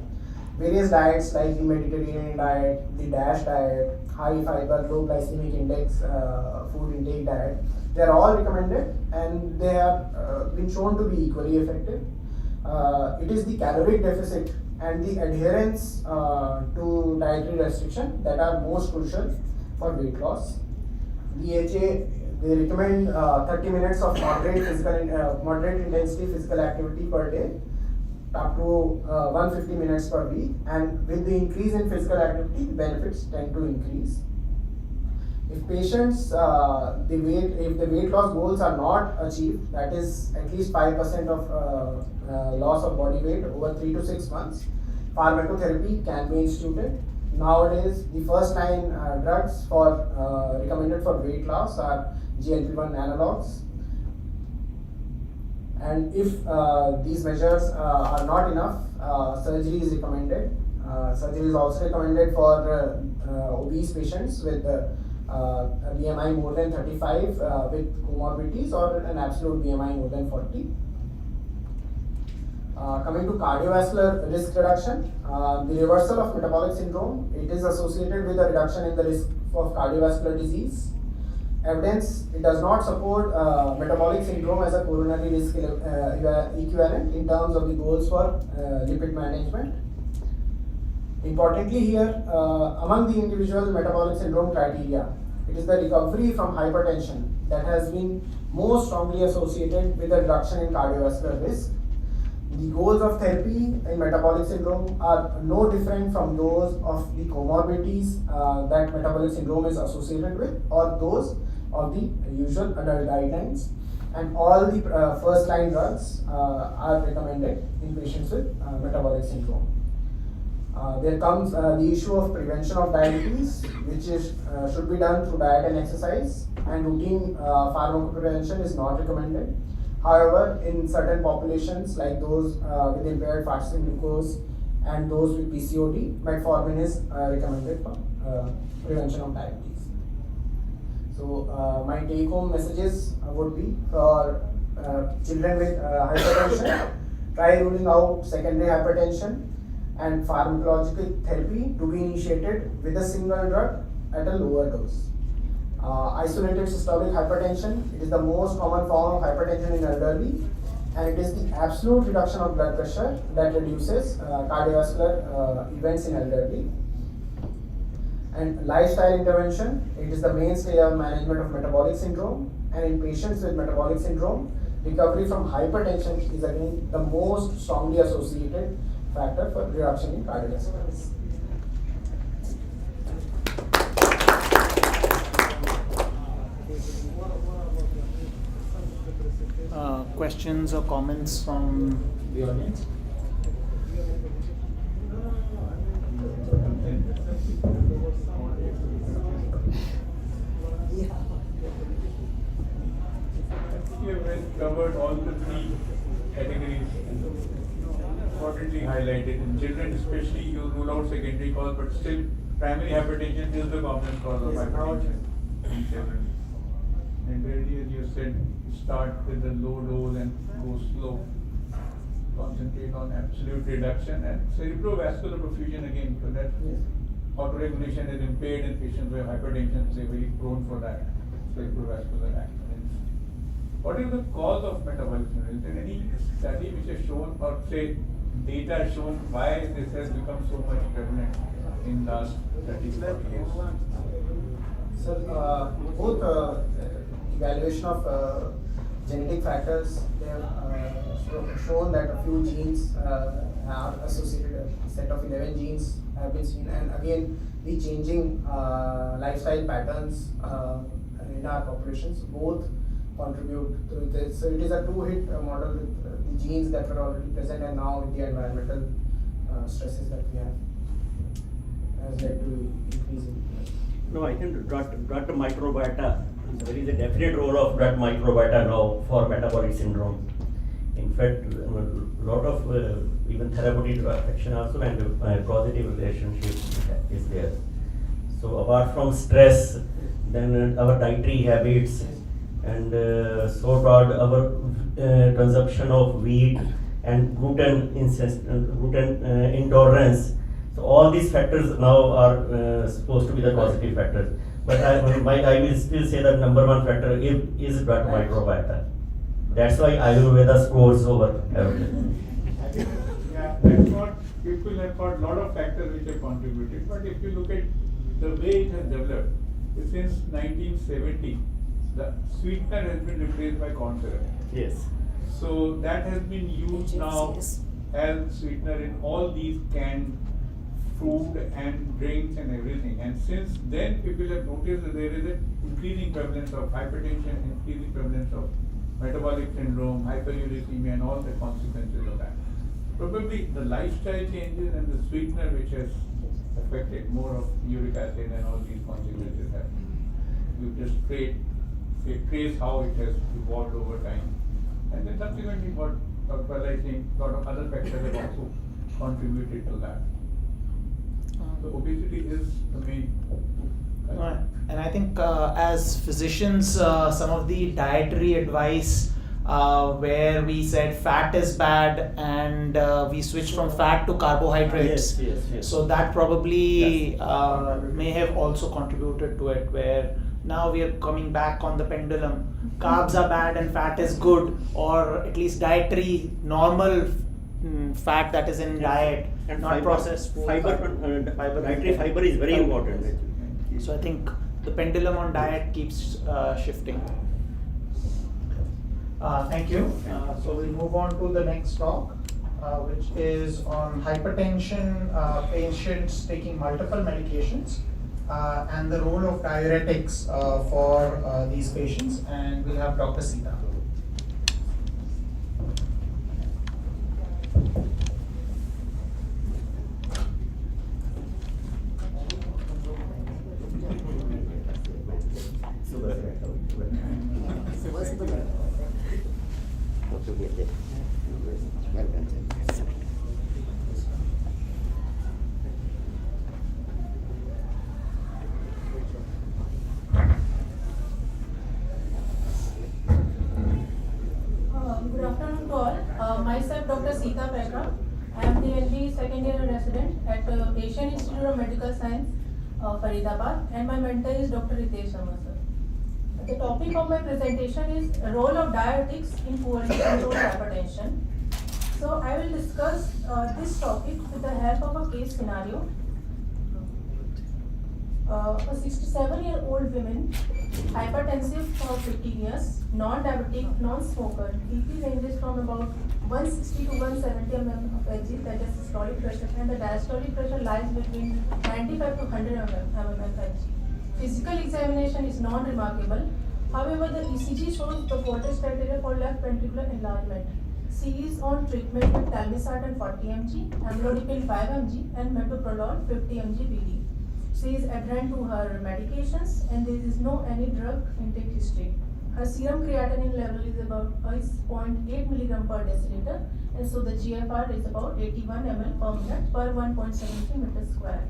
Various diets like the Mediterranean diet, the DASH diet, high fiber, low glycemic index food intake diet, they are all recommended and they have been shown to be equally effective. It is the caloric deficit and the adherence to dietary restriction that are most crucial for weight loss. DHA, they recommend 30 minutes of moderate intensity physical activity per day, up to 150 minutes per week, and with the increase in physical activity, the benefits tend to increase. If patients, if the weight loss goals are not achieved, that is at least 5% of loss of body weight over 3 to 6 months, pharmacotherapy can be instituted. Nowadays, the first line drugs for recommended for weight loss are GLP-1 analogs. And if these measures are not enough, surgery is recommended. Surgery is also recommended for obese patients with a BMI more than 35 with comorbidities or an absolute BMI more than 40. Coming to cardiovascular risk reduction, the reversal of metabolic syndrome, it is associated with a reduction in the risk of cardiovascular disease. Evidence, it does not support metabolic syndrome as a coronary risk equivalent in terms of the goals for lipid management. Importantly here, among the individual metabolic syndrome criteria, it is the recovery from hypertension that has been most strongly associated with a reduction in cardiovascular risk. The goals of therapy in metabolic syndrome are no different from those of the comorbidities that metabolic syndrome is associated with, or those of the usual adult guidelines. And all the first line drugs are recommended in patients with metabolic syndrome. There comes the issue of prevention of diabetes, which is should be done through diet and exercise, and routine pharmacoprevention is not recommended. However, in certain populations like those with impaired fasting glucose and those with PCOD, metformin is recommended for prevention of diabetes. So my take-home messages would be for children with hypertension, try ruling out secondary hypertension, and pharmacological therapy to be initiated with a single drug at a lower dose. Isolated systolic hypertension, it is the most common form of hypertension in elderly, and it is the absolute reduction of blood pressure that reduces cardiovascular events in elderly. And lifestyle intervention, it is the mainstay of management of metabolic syndrome, and in patients with metabolic syndrome, recovery from hypertension is again the most strongly associated factor for reduction in cardiovascular risk.
Questions or comments from the audience?
You have covered all the three categories and importantly highlighted. In children especially, you rule out secondary cause, but still primary hypertension is the common cause of hypertension in children. And earlier you said start with the low dose and go slow. Concentrate on absolute reduction and cerebrovascular perfusion again, because that autoregulation is impaired in patients with hypertension, they're very prone for that cerebrovascular accidents. What is the cause of metabolic syndrome? Is there any study which has shown, or say data shown why this has become so much prevalent in last 30-40 years?
So both evaluation of genetic factors, they have shown that a few genes are associated, a set of 11 genes have been seen, and again the changing lifestyle patterns in our populations both contribute to this. So it is a two-hit model with the genes that were already present, and now with the environmental stresses that we have has led to increase in.
No, I think gut microbiota, there is a definite role of gut microbiota now for metabolic syndrome. In fact, a lot of even therapeutic action also and positive relationship is there. So apart from stress, then our dietary habits, and so toward our consumption of wheat and gluten intolerance. So all these factors now are supposed to be the positive factors. But I will still say that number one factor is gut microbiota. That's why Ayurveda scores over everything.
Yeah, that's what people have got a lot of factors which have contributed. But if you look at the way it has developed, since 1970, the sweetener has been replaced by corn syrup.
Yes.
So that has been used now as sweetener in all these canned food and drinks and everything. And since then, people have noticed that there is an increasing prevalence of hypertension, increasing prevalence of metabolic syndrome, hyperuricemia, and all the consequences of that. Probably the lifestyle changes and the sweetener which has affected more of uric acid and all these consequences have. You just trace how it has evolved over time. And then subsequently what Dr. I think a lot of other factors have also contributed to that. So obesity is the main.
And I think as physicians, some of the dietary advice where we said fat is bad and we switched from fat to carbohydrates.
Yes.
So that probably may have also contributed to it, where now we are coming back on the pendulum. Carbs are bad and fat is good, or at least dietary normal fat that is in diet,
And
not processed food.
Dietary fiber is very important.
So I think the pendulum on diet keeps shifting. Thank you. So we'll move on to the next talk, which is on hypertension, patients taking multiple medications, and the role of diuretics for these patients. And we'll have Dr. Sita.
Good afternoon to all. Myself, Dr. Sita Petra. I am DLD second year resident at Asian Institute of Medical Science, Faridabad, and my mentor is Dr. Ritesh Sharma, sir. The topic of my presentation is role of diuretics in poorly controlled hypertension. So I will discuss this topic with the help of a case scenario. A 67-year-old woman, hypertensive for 15 years, non-diabetic, non-smoker. BP ranges from about 160 to 170 mm of Hg, that is systolic pressure, and the diastolic pressure lies between 95 to 100 mm of Hg. Physical examination is non-remarkable. However, the ECG shows the Fortis criteria for left ventricular enlargement. She is on treatment with telmisartan 40 mg, amlodipine 5 mg, and metoprolol 50 mg BD. She is adherent to her medications and there is no any drug intake history. Her serum creatinine level is about 0.8 mg per deciliter, and so the GFR is about 81 ml per minute per 1.73 meter square.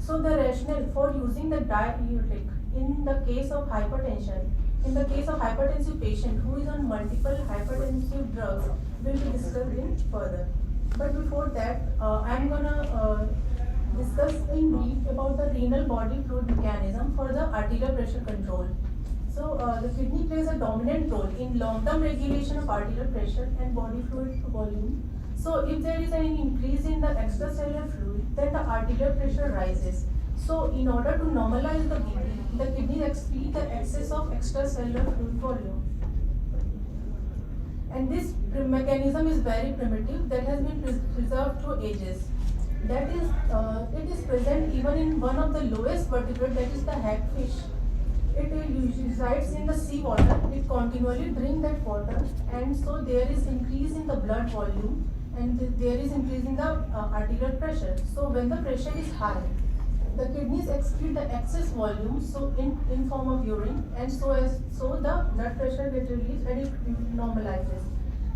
So the rationale for using the diuretic in the case of hypertension, in the case of hypertensive patient who is on multiple hypertensive drugs, will be discussed in further. But before that, I'm gonna discuss in brief about the renal body fluid mechanism for the arterial pressure control. So the kidney plays a dominant role in long-term regulation of arterial pressure and body fluid volume. So if there is an increase in the extracellular fluid, then the arterial pressure rises. So in order to normalize the kidney excrete the excess of extracellular fluid volume. And this mechanism is very primitive that has been preserved through ages. That is, it is present even in one of the lowest vertebrate, that is the hagfish. It resides in the sea water. It continually drinks that water, and so there is increase in the blood volume, and there is increase in the arterial pressure. So when the pressure is high, the kidneys excrete the excess volume, so in form of urine, and so the blood pressure gets released and it normalizes.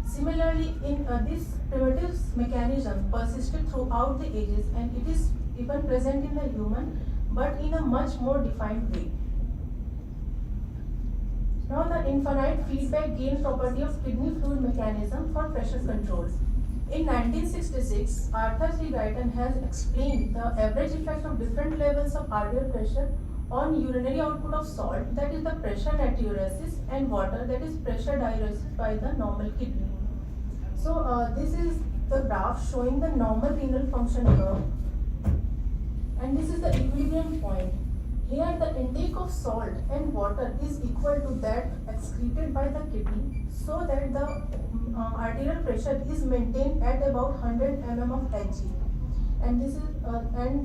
Similarly, in this primitive mechanism persisted throughout the ages, and it is even present in the human, but in a much more defined way. Now the infinite feedback gain property of kidney fluid mechanism for pressure control. In 1966, Arthur C. Guyton has explained the average effect of different levels of arterial pressure on urinary output of salt, that is the pressure natriuresis, and water, that is pressure diuresis by the normal kidney. So this is the graph showing the normal renal function curve, and this is the equilibrium point. Here the intake of salt and water is equal to that excreted by the kidney, so that the arterial pressure is maintained at about 100 mm of Hg. And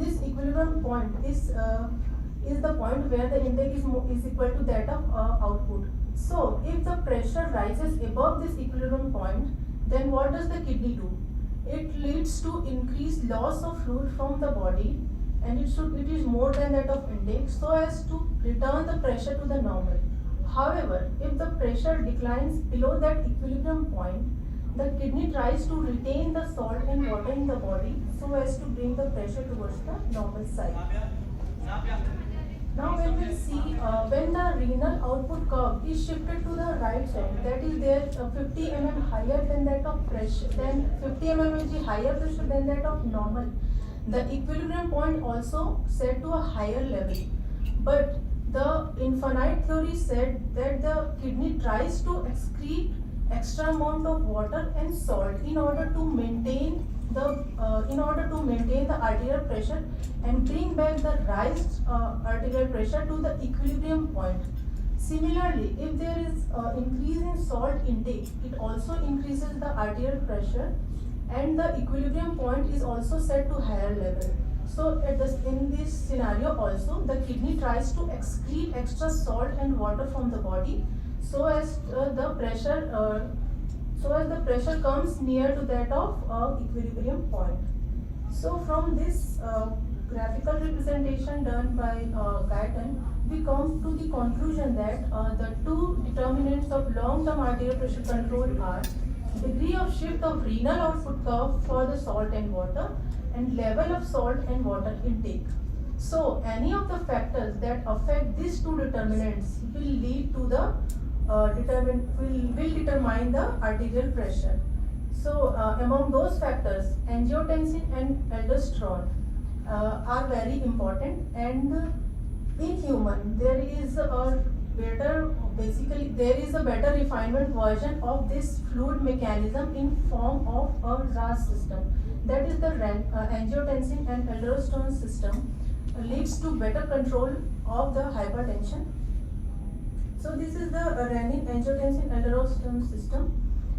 this equilibrium point is the point where the intake is equal to that of output. So if the pressure rises above this equilibrium point, then what does the kidney do? It leads to increased loss of fluid from the body, and it is more than that of intake, so as to return the pressure to the normal. However, if the pressure declines below that equilibrium point, the kidney tries to retain the salt and water in the body so as to bring the pressure towards the normal side. Now when we see when the renal output curve is shifted to the right side, that is there 50 mm higher than that of pressure, then 50 mmHg higher pressure than that of normal, the equilibrium point also set to a higher level. But the infinite theory said that the kidney tries to excrete extra amount of water and salt in order to maintain the arterial pressure and bring back the raised arterial pressure to the equilibrium point. Similarly, if there is increase in salt intake, it also increases the arterial pressure, and the equilibrium point is also set to higher level. So in this scenario also, the kidney tries to excrete extra salt and water from the body so as the pressure comes near to that of equilibrium point. So from this graphical representation done by Guyton, we come to the conclusion that the two determinants of long-term arterial pressure control are degree of shift of renal output curve for the salt and water, and level of salt and water intake. So any of the factors that affect these two determinants will lead to the will determine the arterial pressure. So among those factors, angiotensin and aldosterone are very important, and in human there is a better refinement version of this fluid mechanism in form of a RAS system, that is the angiotensin and aldosterone system, leads to better control of the hypertension. So this is the renin angiotensin aldosterone system.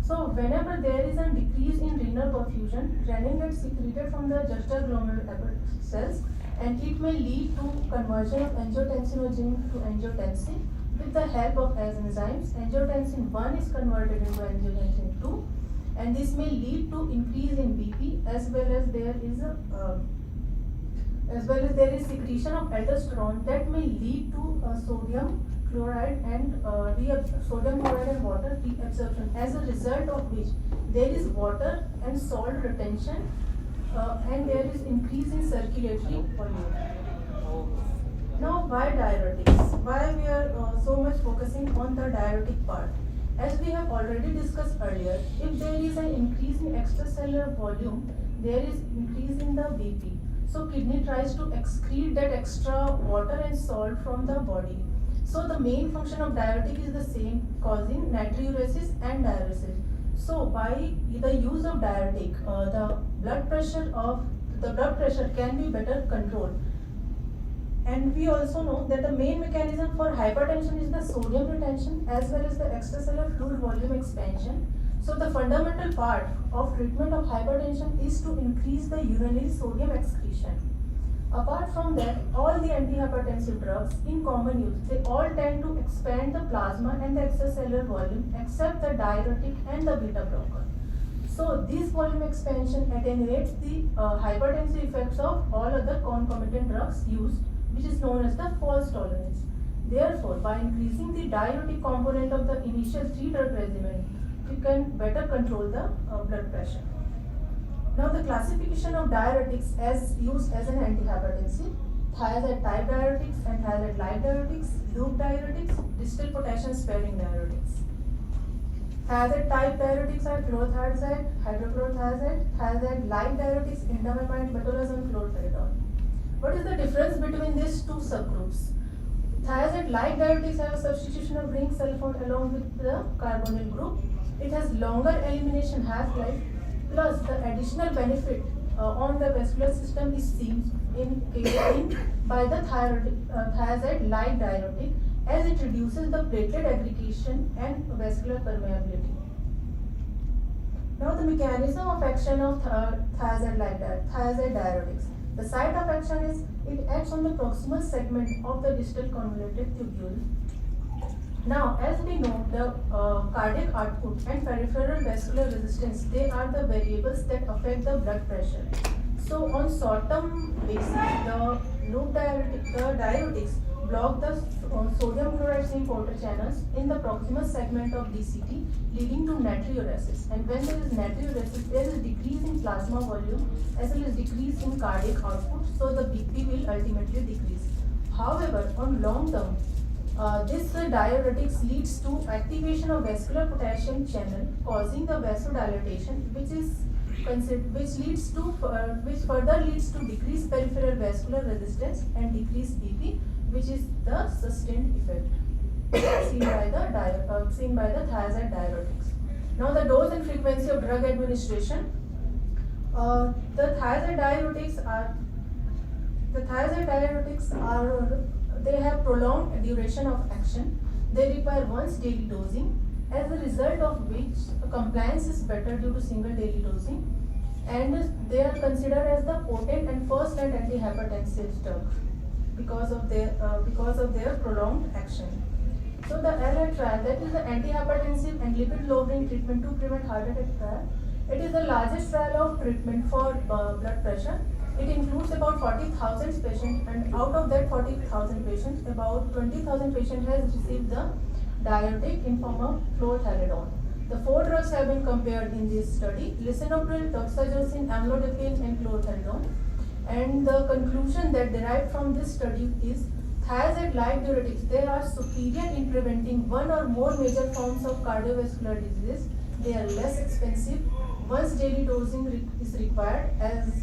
So whenever there is a decrease in renal perfusion, renin gets secreted from the juxtaglomerular cells, and it may lead to conversion of angiotensinogen to angiotensin with the help of enzymes. Angiotensin 1 is converted into angiotensin 2, and this may lead to increase in BP, as well as there is secretion of aldosterone that may lead to sodium chloride and water reabsorption, as a result of which there is water and salt retention, and there is increase in circulatory volume. Now, why diuretics? Why we are so much focusing on the diuretic part? As we have already discussed earlier, if there is an increase in extracellular volume, there is increase in the BP. So kidney tries to excrete that extra water and salt from the body. So the main function of diuretic is the same, causing natriuresis and diuresis. So by the use of diuretic, the blood pressure can be better controlled. And we also know that the main mechanism for hypertension is the sodium retention as well as the extracellular fluid volume expansion. So the fundamental part of treatment of hypertension is to increase the urinary sodium excretion. Apart from that, all the antihypertensive drugs in common use, they all tend to expand the plasma and the extracellular volume except the diuretic and the beta blocker. So this volume expansion attenuates the hypertensive effects of all other concomitant drugs used, which is known as the false tolerance. Therefore, by increasing the diuretic component of the initial 3-drug regimen, you can better control the blood pressure. Now the classification of diuretics as used as an antihypertensive. thiazide type diuretics and thiazide-like diuretics, loop diuretics, distal potassium sparing diuretics. Thiazide type diuretics are chlorothiazide, hydrochlorothiazide, thiazide-like diuretics, indapamide, metolazone, chlorothiazide. What is the difference between these two subgroups? Thiazide-like diuretics have a substitution of ring sulfone along with the carbonyl group. It has longer elimination half-life, plus the additional benefit on the vascular system is seen by the thiazide-like diuretic, as it reduces the platelet aggregation and vascular permeability. Now the mechanism of action of thiazide diuretics. The site of action is it acts on the proximal segment of the distal convoluted tubule. Now, as we know, the cardiac output and peripheral vascular resistance, they are the variables that affect the blood pressure. So, on short-term basis, the diuretics block the sodium chloride stream portal channels in the proximal segment of DCT, leading to natriuresis. And when there is natriuresis, there is decrease in plasma volume as well as decrease in cardiac output, so the BP will ultimately decrease. However, on long term, this diuretics leads to activation of vascular potassium channel, causing the vasodilatation, which further leads to decreased peripheral vascular resistance and decreased BP, which is the sustained effect seen by the thiazide diuretics. Now the dose and frequency of drug administration. The thiazide diuretics they have prolonged duration of action. They require once daily dosing, as a result of which compliance is better due to single daily dosing, and they are considered as the potent and first-line antihypertensive drug because of their prolonged action. So the ALLY trial, that is the antihypertensive and lipid-lowering treatment to prevent heart attack trial. It is the largest trial of treatment for blood pressure. It includes about 40,000 patients, and out of that 40,000 patients, about 20,000 patients has received the diuretic in form of chlorothiazide. The 4 drugs have been compared in this study: lisinopril, doxorubicin, amlodipine, and chlorothiazide. And the conclusion that derived from this study is thiazide-like diuretics, they are superior in preventing one or more major forms of cardiovascular diseases. They are less expensive. Once daily dosing is required as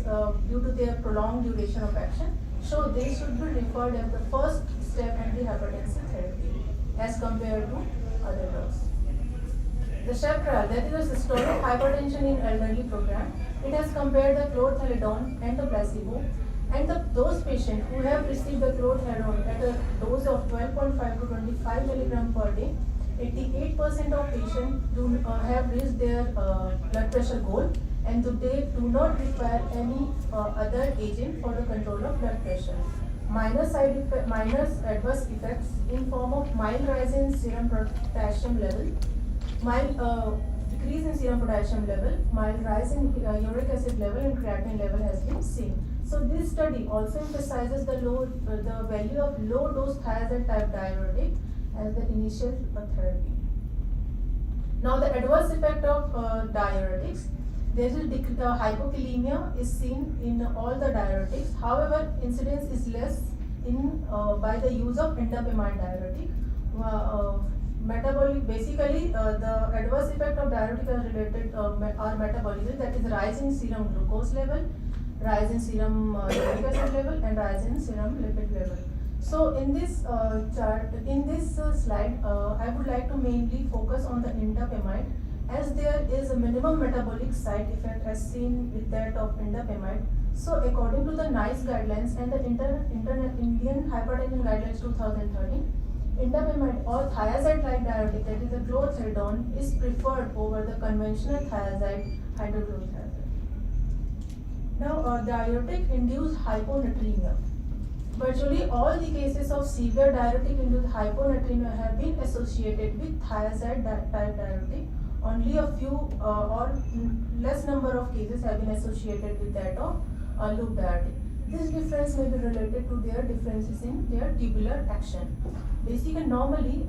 due to their prolonged duration of action. So they should be referred as the first step antihypertensive therapy as compared to other drugs. The SHEP trial, that is a systolic hypertension in elderly program. It has compared the chlorothiazide and the placebo, and those patients who have received the chlorothiazide at a dose of 12.5 to 25 milligram per day, 88% of patients have reached their blood pressure goal, and they do not require any other agent for the control of blood pressure. Minor adverse effects in form of mild rise in serum potassium level, mild decrease in serum potassium level, mild rise in uric acid level and creatinine level has been seen. So this study also emphasizes the value of low dose thiazide type diuretic as the initial therapy. Now the adverse effect of diuretics, there is hypokalemia is seen in all the diuretics. However, incidence is less in by the use of indapamide diuretic. Basically the adverse effect of diuretic are related are metabolic, that is rise in serum glucose level, rise in serum uric acid level, and rise in serum lipid level. So in this slide, I would like to mainly focus on the indapamide, as there is a minimum metabolic side effect as seen with that of indapamide. So according to the NICE guidelines and the Indian Hypertension Guidelines 2013, indapamide or thiazide-like diuretic, that is the chlorothiazide, is preferred over the conventional thiazide hydrochlorothiazide. Now diuretic induced hyponatremia. Virtually all the cases of severe diuretic-induced hyponatremia have been associated with thiazide-type diuretic. Only a few or less number of cases have been associated with that of loop diuretic. This difference may be related to their differences in their tubular action. Basically, normally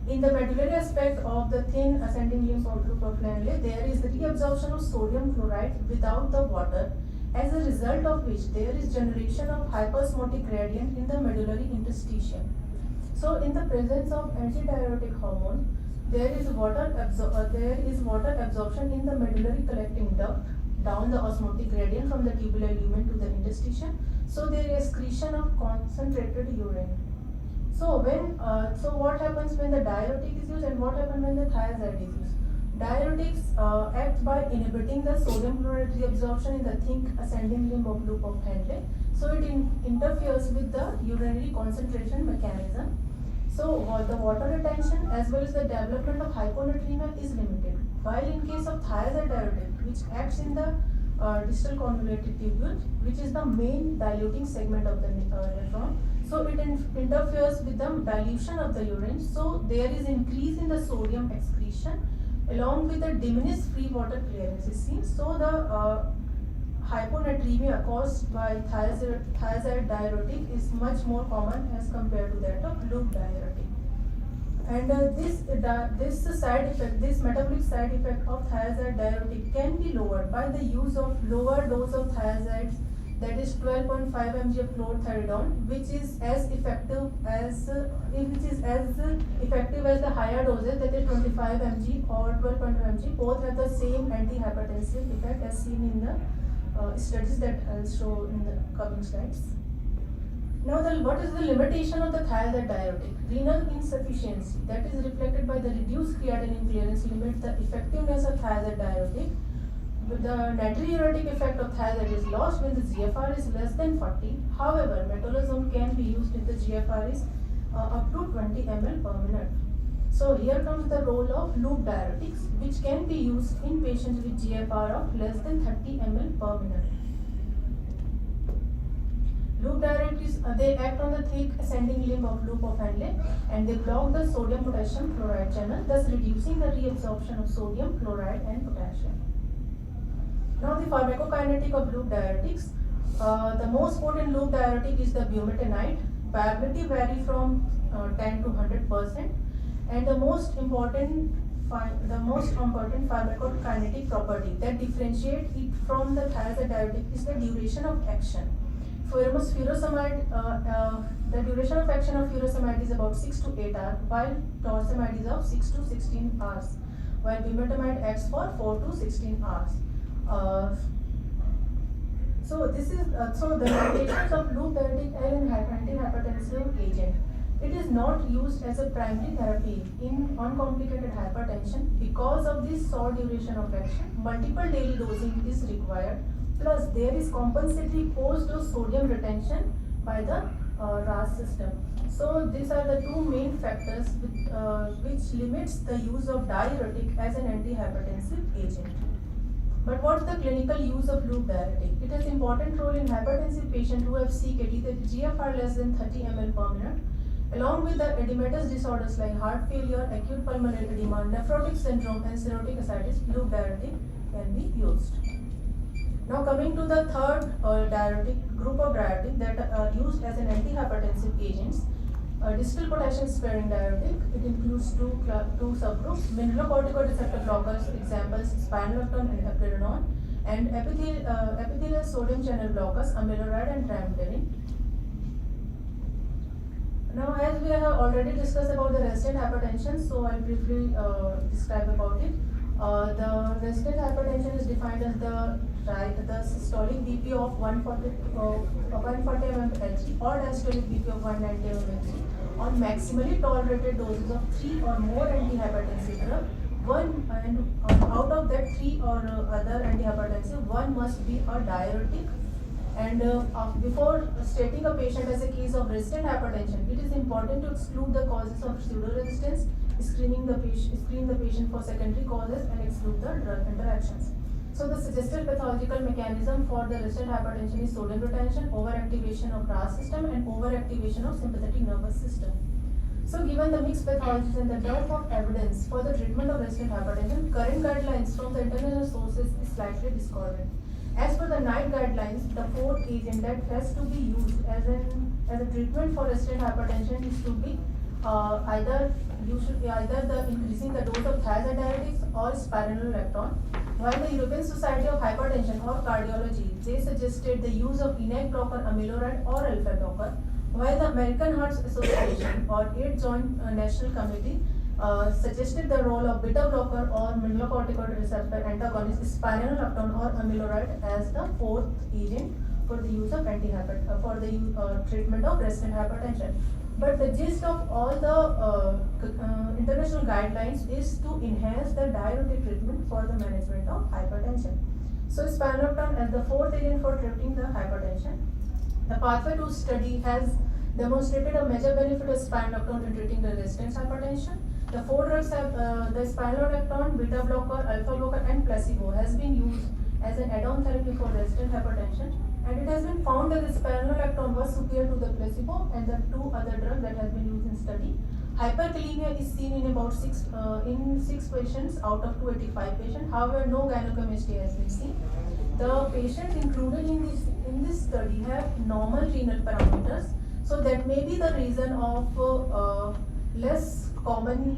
in the medullary aspect of the thin ascending limb or group of Langley, there is the reabsorption of sodium chloride without the water, as a result of which there is generation of hyperosmotic gradient in the medullary interstitium. So in the presence of antidiuretic hormone, there is water absorption in the medullary collecting duct down the osmotic gradient from the tubular lumen to the interstitium. So there is excretion of concentrated urine. So what happens when the diuretic is used and what happens when the thiazide is used? Diuretics act by inhibiting the sodium chloride reabsorption in the thick ascending limb of loop of Henle. So it interferes with the urinary concentration mechanism. So the water retention as well as the development of hyponatremia is limited. While in case of thiazide diuretic, which acts in the distal convoluted tubule, which is the main diluting segment of the nephron, so it interferes with the dilution of the urine. So there is increase in the sodium excretion along with the diminished free water clearance is seen. So the hyponatremia caused by thiazide diuretic is much more common as compared to that of loop diuretic. And this metabolic side effect of thiazide diuretic can be lowered by the use of lower dose of thiazide, that is 12.5 mg of chlorthalidone, which is as effective as the higher doses, that is 25 mg or 12.5 mg. Both have the same antihypertensive effect as seen in the studies that I'll show in the coming slides. Now, what is the limitation of the thiazide diuretic? Renal insufficiency, that is reflected by the reduced creatinine clearance, limits the effectiveness of thiazide diuretic. The natriuretic effect of thiazide is lost when the GFR is less than 40. However, metolazone can be used if the GFR is up to 20 ml per minute. So here comes the role of loop diuretics, which can be used in patients with GFR of less than 30 ml per minute. Loop diuretics, they act on the thick ascending limb of loop of Henle and they block the sodium potassium chloride channel, thus reducing the reabsorption of sodium, chloride and potassium. Now the pharmacokinetic of loop diuretics. The most potent loop diuretic is the bumetanide. Viability vary from 10 to 100%. And the most important pharmacokinetic property that differentiates it from the thiazide diuretic is the duration of action. Furosemide, the duration of action of furosemide is about 6 to 8 hours, while torsemide is of 6 to 16 hours, while bumetanide acts for 4 to 16 hours. So the limitations of loop diuretic as an antihypertensive agent. It is not used as a primary therapy in uncomplicated hypertension because of this short duration of action. Multiple daily dosing is required. Plus, there is compensatory post-dose sodium retention by the RAS system. So, these are the two main factors which limits the use of diuretic as an antihypertensive agent. But what's the clinical use of loop diuretic? It has important role in hypertensive patients who have CKD, that GFR less than 30 ml per minute, along with the edematous disorders like heart failure, acute pulmonary edema, nephrotic syndrome, and cirrhotic ascites. Loop diuretic can be used. Now coming to the third group of diuretic that are used as an antihypertensive agents, distal potassium sparing diuretic. It includes two subgroups: mineralocorticoid receptor blockers, examples spironolactone and eplerenone, and epithelial sodium channel blockers, amiloride and trimethoprim. Now, as we have already discussed about the resistant hypertension, so I'll briefly describe about it. The resistant hypertension is defined as the systolic BP of 140 mmHg or diastolic BP of 190 mmHg on maximally tolerated doses of 3 or more antihypertensive drug. Out of that 3 or other antihypertensive, one must be a diuretic. And before stating a patient as a case of resistant hypertension, it is important to exclude the causes of pseudo-resistance, screen the patient for secondary causes, and exclude the drug interactions. So the suggested pathological mechanism for the resistant hypertension is sodium retention, overactivation of RAS system, and overactivation of sympathetic nervous system. So given the mixed pathologies and the dearth of evidence for the treatment of resistant hypertension, current guidelines from the international sources is slightly discordant. As per the NICE guidelines, the fourth agent that has to be used as a treatment for resistant hypertension is to be either increasing the dose of thiazide diuretics or spironolactone. While the European Society of Hypertension or Cardiology, they suggested the use of ENaC blocker, amiloride or alpha blocker, while the American Heart Association or 8th Joint National Committee suggested the role of beta blocker or mineralocorticoid receptor antagonist, spironolactone or amiloride as the fourth agent for the use of for the treatment of resistant hypertension. But the gist of all the international guidelines is to enhance the diuretic treatment for the management of hypertension. So spironolactone as the fourth agent for treating the hypertension. The pathway 2 study has demonstrated a major benefit of spironolactone in treating the resistant hypertension. The 4 drugs have the spironolactone, beta blocker, alpha blocker and placebo has been used as an add-on therapy for resistant hypertension, and it has been found that the spironolactone was superior to the placebo and the 2 other drugs that has been used in study. Hyperkalemia is seen in about 6 patients out of 285 patients. However, no gynecomastia has been seen. The patients included in this study have normal renal parameters, so that may be the reason of less common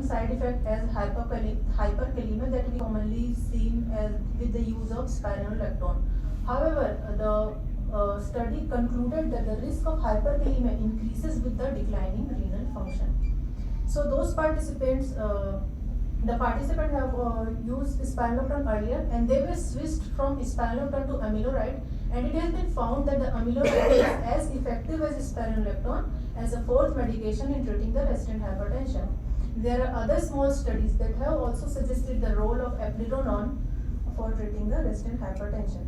side effect as hyperkalemia that we commonly seen as with the use of spironolactone. However, the study concluded that the risk of hyperkalemia increases with the declining renal function. So those participants, the participants have used spironolactone earlier and they were switched from spironolactone to amiloride, and it has been found that the amiloride is as effective as spironolactone as a fourth medication in treating the resistant hypertension. There are other small studies that have also suggested the role of eplerenone for treating the resistant hypertension.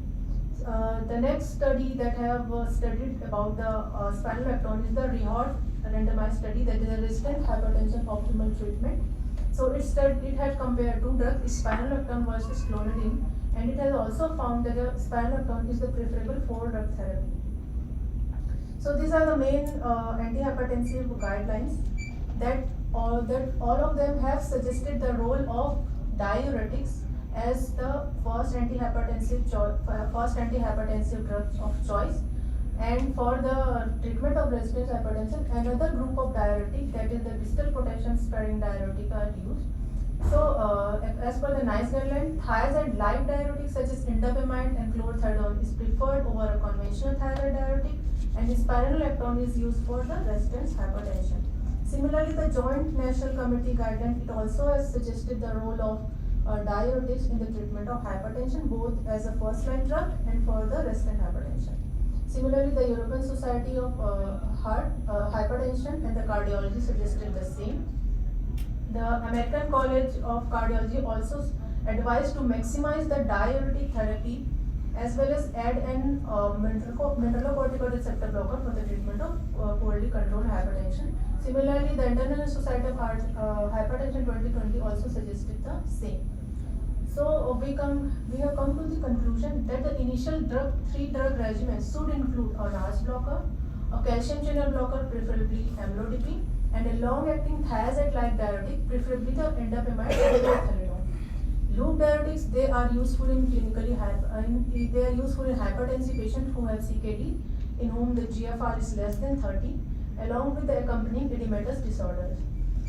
The next study that have studied about the spironolactone is the REHOT randomized study, that is a resistant hypertension optimal treatment. So it had compared 2 drugs, spironolactone versus clonidine, and it has also found that spironolactone is the preferable for drug therapy. So these are the main antihypertensive guidelines that all of them have suggested the role of diuretics as the first antihypertensive drug of choice. And for the treatment of resistant hypertension, another group of diuretic, that is the distal potassium sparing diuretic, are used. So as per the NICE guideline, thiazide-like diuretics such as indapamide and chlorothiazide is preferred over a conventional thiazide diuretic, and spironolactone is used for the resistant hypertension. Similarly, the Joint National Committee guideline, it also has suggested the role of diuretics in the treatment of hypertension, both as a first-line drug and for the resistant hypertension. Similarly, the European Society of Hypertension and the Cardiology suggested the same. The American College of Cardiology also advised to maximize the diuretic therapy as well as add an mineralocorticoid receptor blocker for the treatment of poorly controlled hypertension. Similarly, the International Society of Hypertension 2020 also suggested the same. So we have come to the conclusion that the initial 3-drug regimen should include a RAS blocker, a calcium channel blocker, preferably amlodipine, and a long-acting thiazide-like diuretic, preferably the indapamide or chlorothiazide. Loop diuretics, they are useful in hypertensive patients who have CKD, in whom the GFR is less than 30, along with the accompanying edematous disorders.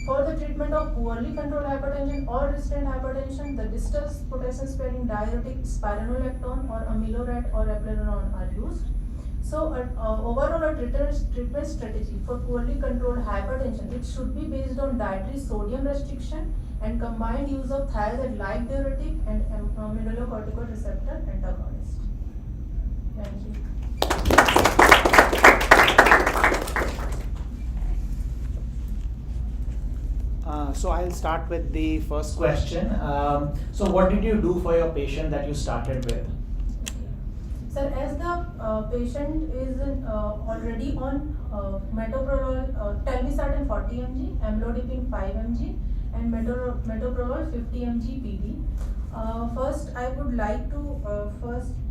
For the treatment of poorly controlled hypertension or resistant hypertension, the distal potassium sparing diuretic spironolactone or amiloride or eplerenone are used. So overall, a treatment strategy for poorly controlled hypertension, it should be based on dietary sodium restriction and combined use of thiazide-like diuretic and mineralocorticoid receptor antagonist. Thank you.
So I'll start with the first question. So what did you do for your patient that you started with?
Sir, as the patient is already on metoprolol, telmisartan 40 mg, amlodipine 5 mg, and metoprolol 50 mg PD. First, I would like to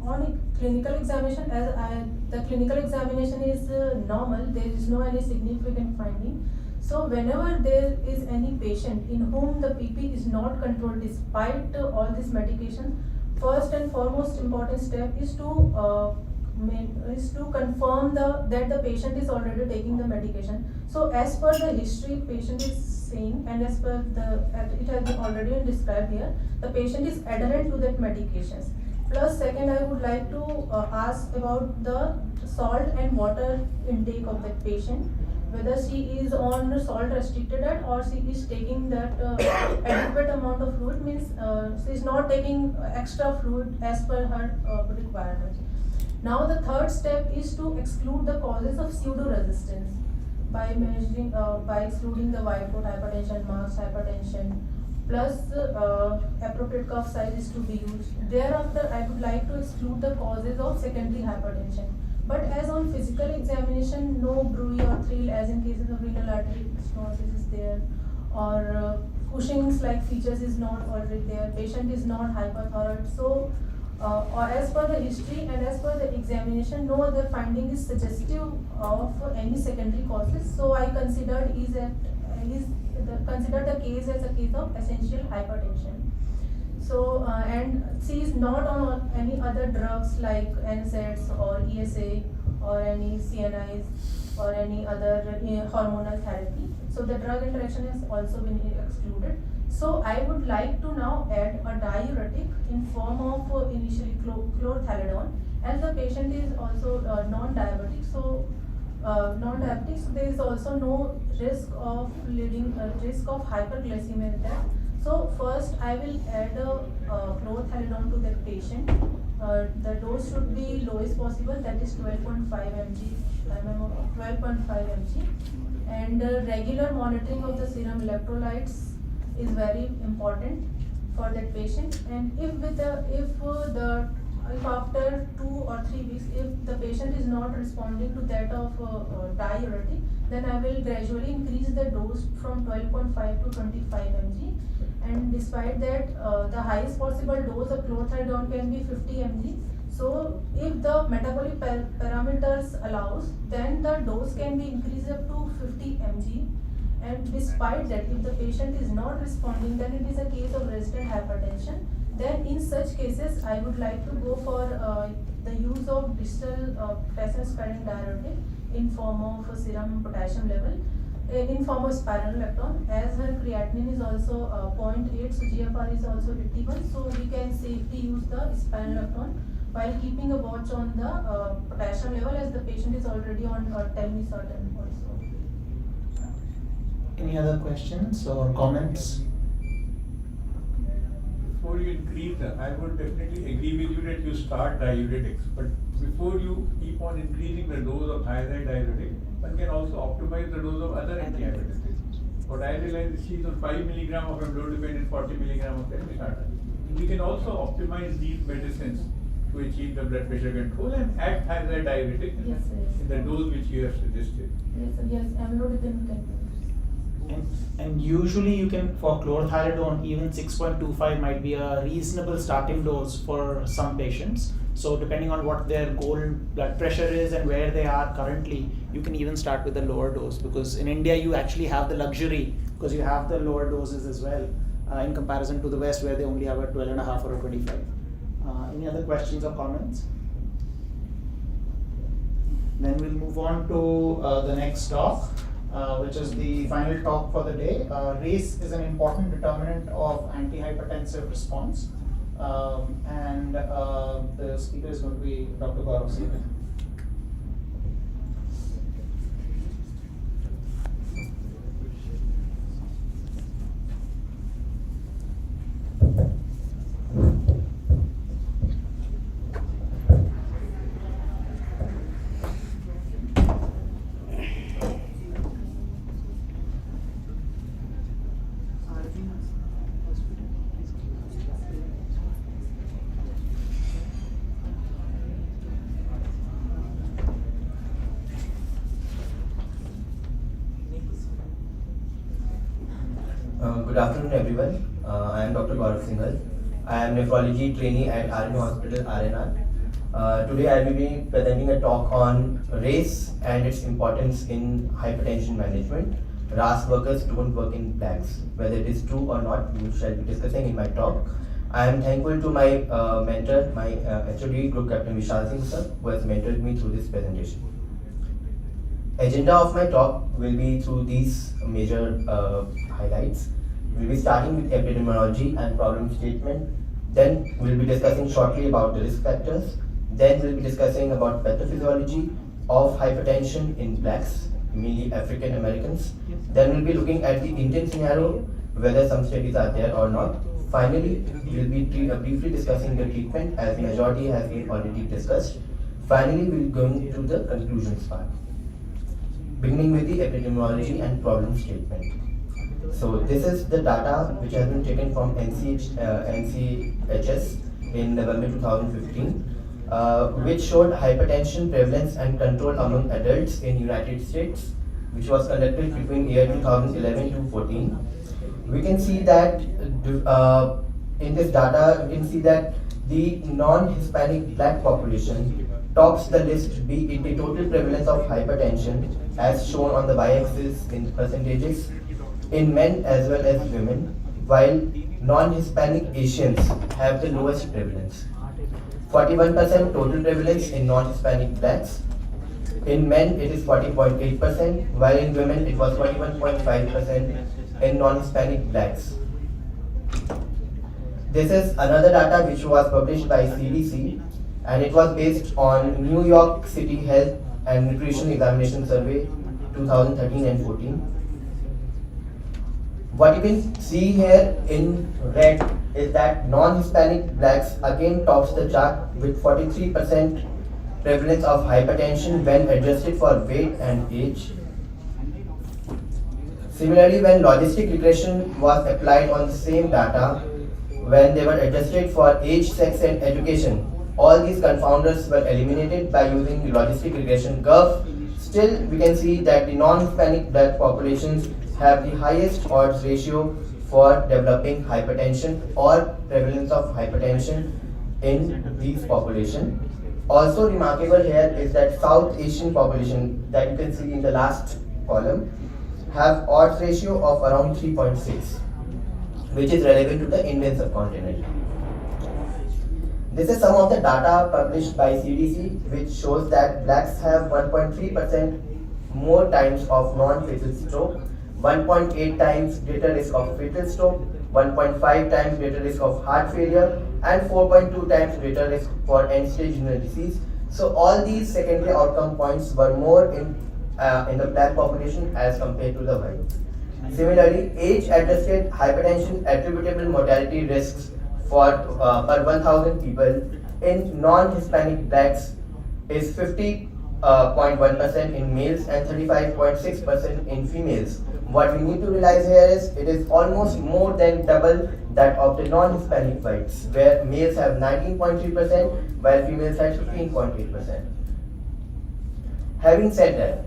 on clinical examination, as the clinical examination is normal, there is no any significant finding. So whenever there is any patient in whom the PP is not controlled despite all this medication, first and foremost important step is to is to confirm that the patient is already taking the medication. So as per the history patient is saying, and as per it has been already been described here, the patient is adherent to that medications. Plus second, I would like to ask about the salt and water intake of that patient, whether she is on salt restricted diet or she is taking that adequate amount of fluid, means she is not taking extra fluid as per her requirements. Now the third step is to exclude the causes of pseudo resistance by measuring by excluding the white coat hypertension, marked hypertension, plus appropriate cuff size is to be used. Thereafter, I would like to exclude the causes of secondary hypertension. But as on physical examination, no bruit or thrill as in cases of renal artery stenosis is there, or Cushing's like features is not already there, patient is not hyperthyroid. So or as per the history and as per the examination, no other finding is suggestive of any secondary causes. So I considered consider the case as a case of essential hypertension. So and she is not on any other drugs like NSAIDs or ESA or any CNIs or any other hormonal therapy. So the drug interaction has also been excluded. So I would like to now add a diuretic in form of initially chlorthalidone, as the patient is also non-diabetic. So non-diabetic, so there is also no risk of risk of hyperglycemia in that. So first I will add a chlorthalidone to that patient. The dose should be lowest possible, that is 12.5 mg, 12.5 mg, and regular monitoring of the serum electrolytes is very important for that patient. And if after 2 or 3 weeks, if the patient is not responding to that of diuretic, then I will gradually increase the dose from 12.5 to 25 mg. And despite that, the highest possible dose of chlorthalidone can be 50 mg. So if the metabolic parameters allows, then the dose can be increased up to 50 mg. And despite that, if the patient is not responding, then it is a case of resistant hypertension. Then in such cases, I would like to go for the use of distal potassium sparing diuretic in form of serum potassium level, in form of spironolactone, as her creatinine is also 0.8, so GFR is also 51, so we can safely use the spironolactone while keeping a watch on the potassium level, as the patient is already on telmisartan also.
Any other questions or comments?
Before you increase them, I would definitely agree with you that you start diuretics, but before you keep on increasing the dose of thiazide diuretic, one can also optimize the dose of other antihypertensives. What I realized is she's on 5 mg of amlodipine and 40 mg of telmisartan. We can also optimize these medicines to achieve the blood pressure control and add thiazide diuretic in the dose which you have suggested.
Yes, amlodipine can be.
And usually you can, for chlorthalidone, even 6.25 might be a reasonable starting dose for some patients. So depending on what their goal blood pressure is and where they are currently, you can even start with a lower dose, because in India you actually have the luxury, because you have the lower doses as well, in comparison to the West where they only have a 12.5 or a 25. Any other questions or comments? Then we'll move on to the next talk. Which is the final talk for the day. Race is an important determinant of antihypertensive response, and the speaker is going to be Dr. Gaurav Singhal.
Good afternoon everyone, I am Dr. Gaurav Singhal. I am nephrology trainee at RMA Hospital, RNR. Today I will be presenting a talk on race and its importance in hypertension management. RAS workers don't work in blacks. Whether it is true or not, we shall be discussing in my talk. I am thankful to my mentor, my HOD Group Captain Vishal Singh sir, who has mentored me through this presentation. Agenda of my talk will be through these major highlights. We'll be starting with epidemiology and problem statement. Then we'll be discussing shortly about the risk factors. Then we'll be discussing about pathophysiology of hypertension in blacks, mainly African Americans. Then we'll be looking at the Indian scenario, whether some studies are there or not. Finally, we'll be briefly discussing the treatment, as majority has been already discussed. Finally, we'll go into the conclusions part, beginning with the epidemiology and problem statement. So this is the data which has been taken from NCHS in November 2015, which showed hypertension prevalence and control among adults in United States, which was conducted between year 2011 to 14. We can see that in this data, we can see that the non-Hispanic black population tops the list, be it the total prevalence of hypertension as shown on the y-axis in percentages in men as well as women, while non-Hispanic Asians have the lowest prevalence. 41% total prevalence in non-Hispanic blacks. In men it is 40.8%, while in women it was 41.5% in non-Hispanic blacks. This is another data which was published by CDC, and it was based on New York City Health and Nutrition Examination Survey 2013 and 14. What you can see here in red is that non-Hispanic blacks again tops the chart with 43% prevalence of hypertension when adjusted for weight and age. Similarly, when logistic regression was applied on the same data, when they were adjusted for age, sex and education, all these confounders were eliminated by using the logistic regression curve. Still, we can see that the non-Hispanic black populations have the highest odds ratio for developing hypertension or prevalence of hypertension in these population. Also remarkable here is that South Asian population that you can see in the last column have odds ratio of around 3.6, which is relevant to the Indian subcontinent. This is some of the data published by CDC, which shows that blacks have 1.3% more times of non-fatal stroke, 1.8 times greater risk of fatal stroke, 1.5 times greater risk of heart failure, and 4.2 times greater risk for end-stage renal disease. So all these secondary outcome points were more in the black population as compared to the white. Similarly, age-adjusted hypertension attributable mortality risks for per 1,000 people in non-Hispanic blacks is 50.1% in males and 35.6% in females. What we need to realize here is it is almost more than double that of the non-Hispanic whites, where males have 19.3% while females have 15.8%. Having said that,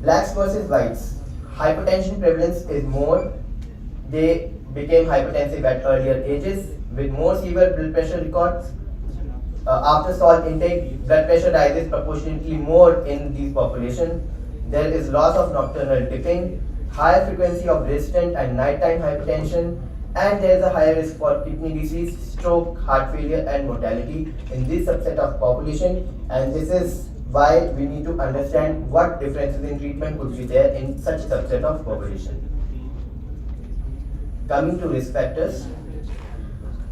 blacks versus whites, hypertension prevalence is more. They became hypertensive at earlier ages with more severe blood pressure records. After salt intake, blood pressure rises proportionately more in these populations. There is loss of nocturnal dipping, higher frequency of resistant and nighttime hypertension, and there is a higher risk for kidney disease, stroke, heart failure and mortality in this subset of population, and this is why we need to understand what differences in treatment could be there in such subset of population. Coming to risk factors,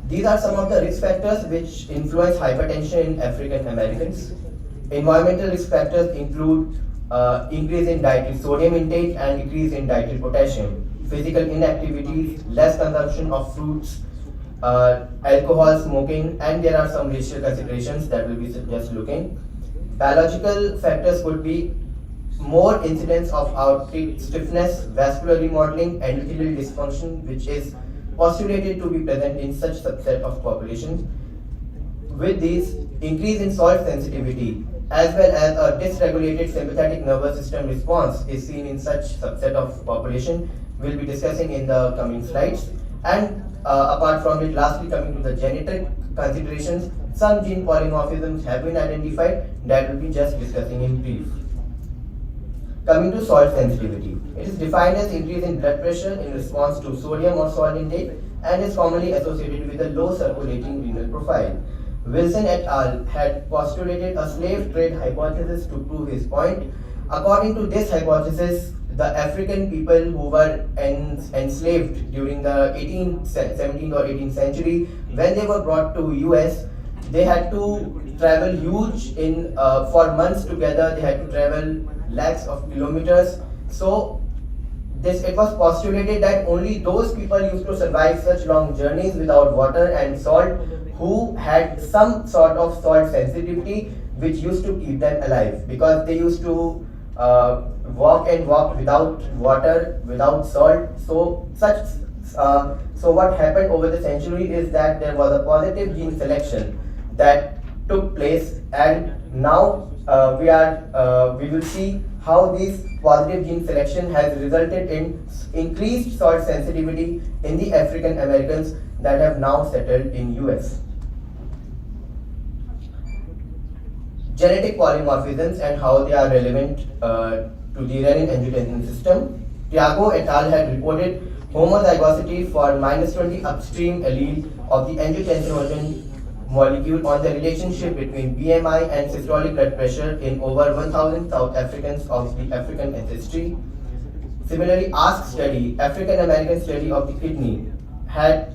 these are some of the risk factors which influence hypertension in African Americans. Environmental risk factors include increase in dietary sodium intake and decrease in dietary potassium, physical inactivity, less consumption of fruits, alcohol, smoking, and there are some racial considerations that will be just looking. Biological factors could be more incidence of outlet stiffness, vascular remodeling, endothelial dysfunction, which is postulated to be present in such subset of population. With these, increase in salt sensitivity as well as a dysregulated sympathetic nervous system response is seen in such subset of population. We'll be discussing in the coming slides. And apart from it, lastly coming to the genetic considerations, some gene polymorphisms have been identified that we'll be just discussing in brief. Coming to salt sensitivity, it is defined as increase in blood pressure in response to sodium or salt intake and is commonly associated with a low circulating renal profile. Wilson et al. Had postulated a slave trade hypothesis to prove his point. According to this hypothesis, the African people who were enslaved during the 17th or 18th century, when they were brought to US, they had to travel for months together. They had to travel lakhs of kilometers. So it was postulated that only those people used to survive such long journeys without water and salt who had some sort of salt sensitivity which used to keep them alive, because they used to walk without water, without salt. So what happened over the century is that there was a positive gene selection that took place, and now we will see how this positive gene selection has resulted in increased salt sensitivity in the African Americans that have now settled in US. Genetic polymorphisms and how they are relevant to the renin-angiotensin system. Tiago et al. Had reported homozygosity for -20 upstream allele of the angiotensin molecule on the relationship between BMI and systolic blood pressure in over 1,000 South Africans of the African ancestry. Similarly, ASK study, African American study of the kidney, had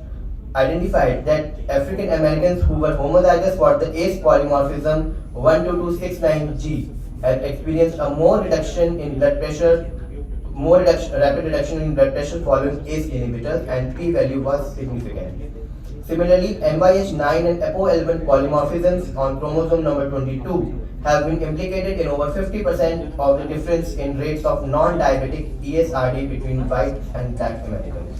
identified that African Americans who were homozygous for the ACE polymorphism 12269G had experienced a rapid reduction in blood pressure following ACE inhibitors, and p-value was significant. Similarly, MYH9 and ApoL1 polymorphisms on chromosome number 22 have been implicated in over 50% of the difference in rates of non-diabetic ESRD between white and black Americans.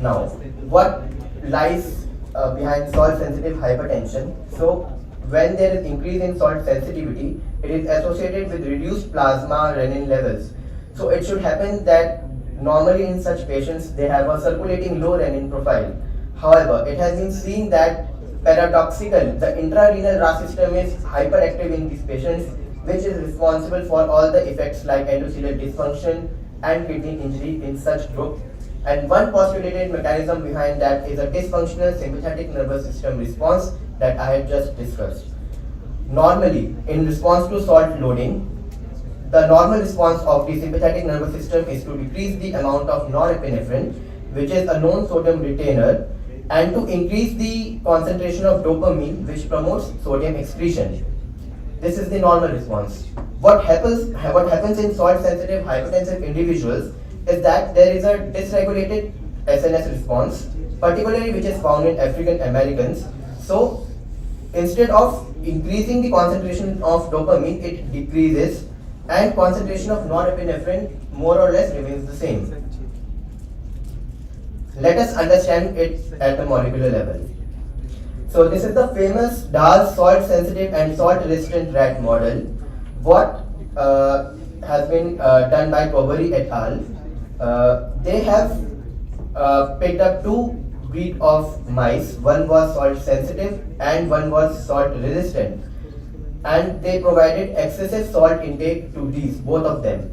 Now, what lies behind salt-sensitive hypertension? So, when there is increase in salt sensitivity, it is associated with reduced plasma renin levels. So, it should happen that normally in such patients they have a circulating low renin profile. However, it has been seen that paradoxical, the intrarenal RAS system is hyperactive in these patients, which is responsible for all the effects like endothelial dysfunction and kidney injury in such group. And one postulated mechanism behind that is a dysfunctional sympathetic nervous system response that I have just discussed. Normally, in response to salt loading, the normal response of the sympathetic nervous system is to decrease the amount of norepinephrine, which is a known sodium retainer, and to increase the concentration of dopamine, which promotes sodium excretion. This is the normal response. What happens in salt-sensitive hypertensive individuals is that there is a dysregulated SNS response, particularly which is found in African Americans. So, instead of increasing the concentration of dopamine, it decreases, and concentration of norepinephrine more or less remains the same. Let us understand it at the molecular level. So this is the famous DAS salt-sensitive and salt-resistant rat model. What has been done by Kobori et al. They have picked up two breed of mice. One was salt-sensitive and one was salt-resistant. And they provided excessive salt intake to these, both of them.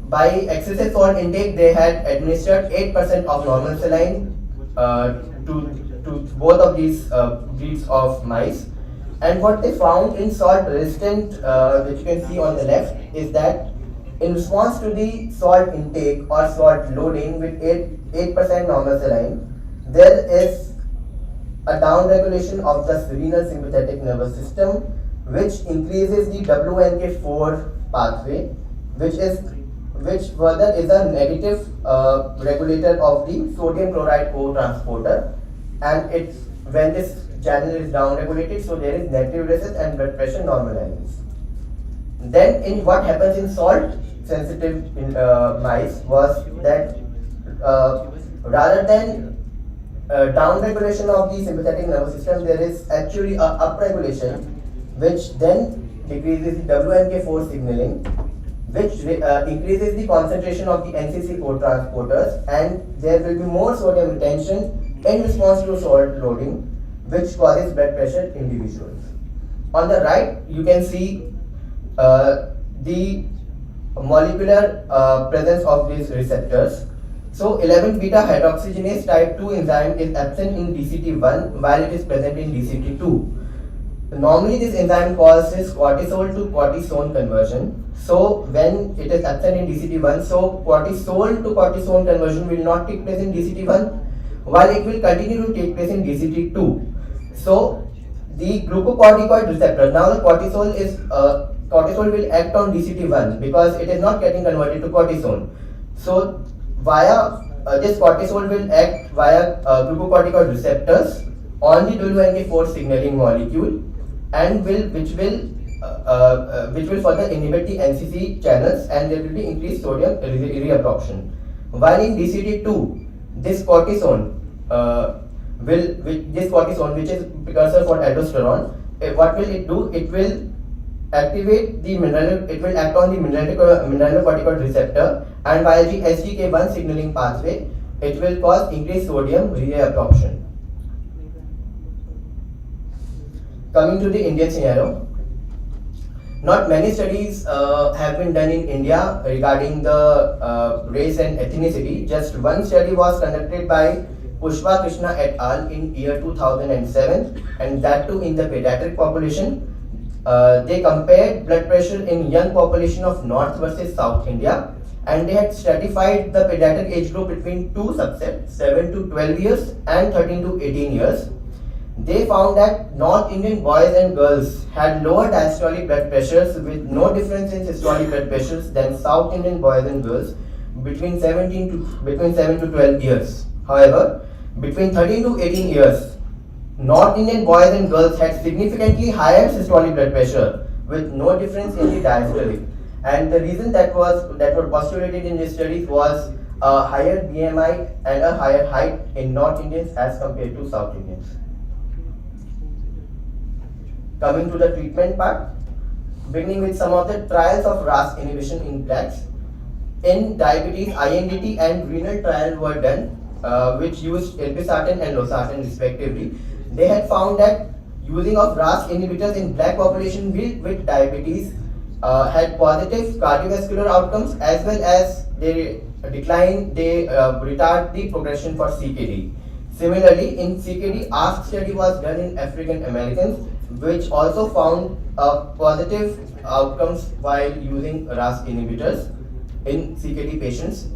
By excessive salt intake, they had administered 8% of normal saline to both of these breeds of mice. And what they found in salt-resistant, which you can see on the left, is that in response to the salt intake or salt loading with 8% normal saline, there is a downregulation of the renal sympathetic nervous system, which increases the WNK4 pathway, which further is a negative regulator of the sodium chloride co-transporter, and when this channel is downregulated, so there is natriuresis and blood pressure normalizes. Then, in what happens in salt-sensitive mice was that rather than downregulation of the sympathetic nervous system, there is actually a upregulation, which then decreases the WNK4 signaling, which increases the concentration of the NCC co-transporters, and there will be more sodium retention in response to salt loading, which causes blood pressure in individuals. On the right, you can see the molecular presence of these receptors. So 11 beta hydroxygenase type 2 enzyme is absent in DCT1 while it is present in DCT2. Normally this enzyme causes cortisol to cortisone conversion. So when it is absent in DCT1, so cortisol to cortisone conversion will not take place in DCT1 while it will continue to take place in DCT2. So the glucocorticoid receptor, now the cortisol will act on DCT1 because it is not getting converted to cortisone. So via this cortisol will act via glucocorticoid receptors on the WNK4 signaling molecule and which will further inhibit the NCC channels and there will be increased sodium reabsorption. While in DCT2, this cortisone which is precursor for aldosterone, what will it do? It will activate the it will act on the mineralocorticoid receptor and via the SGK1 signaling pathway, it will cause increased sodium reabsorption. Coming to the Indian scenario, not many studies have been done in India regarding the race and ethnicity. Just one study was conducted by Pushpa Krishna et al. In year 2007 and that too in the pediatric population. They compared blood pressure in young population of North versus South India and they had stratified the pediatric age group between two subsets, 7 to 12 years and 13 to 18 years. They found that North Indian boys and girls had lower diastolic blood pressures with no difference in systolic blood pressures than South Indian boys and girls between 7 to 12 years. However, between 13 to 18 years, North Indian boys and girls had significantly higher systolic blood pressure with no difference in the diastolic. And the reason that were postulated in this study was a higher BMI and a higher height in North Indians as compared to South Indians. Coming to the treatment part, beginning with some of the trials of RAS inhibition in blacks. In diabetes, INDT and renal trial were done, which used irbesartan and losartan respectively. They had found that using of RAS inhibitors in black population with diabetes had positive cardiovascular outcomes as well as they retard the progression for CKD. Similarly, in CKD, ASK study was done in African Americans, which also found positive outcomes while using RAS inhibitors in CKD patients.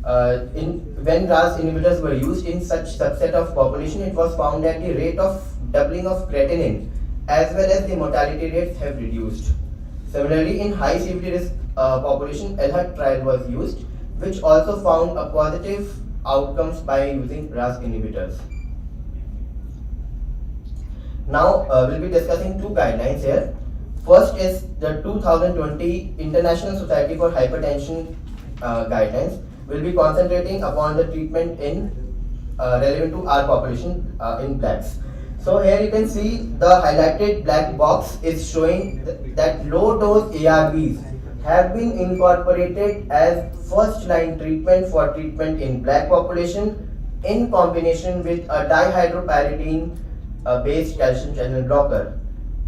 When RAS inhibitors were used in such subset of population, it was found that the rate of doubling of creatinine as well as the mortality rates have reduced. Similarly, in high severity risk population, LHAT trial was used, which also found a positive outcomes by using RAS inhibitors. Now we'll be discussing two guidelines here. First is the 2020 International Society for Hypertension guidelines. We'll be concentrating upon the treatment in relevant to our population in blacks. So here you can see the highlighted black box is showing that low dose ARVs have been incorporated as first line treatment for treatment in black population in combination with a dihydropyridine based calcium channel blocker.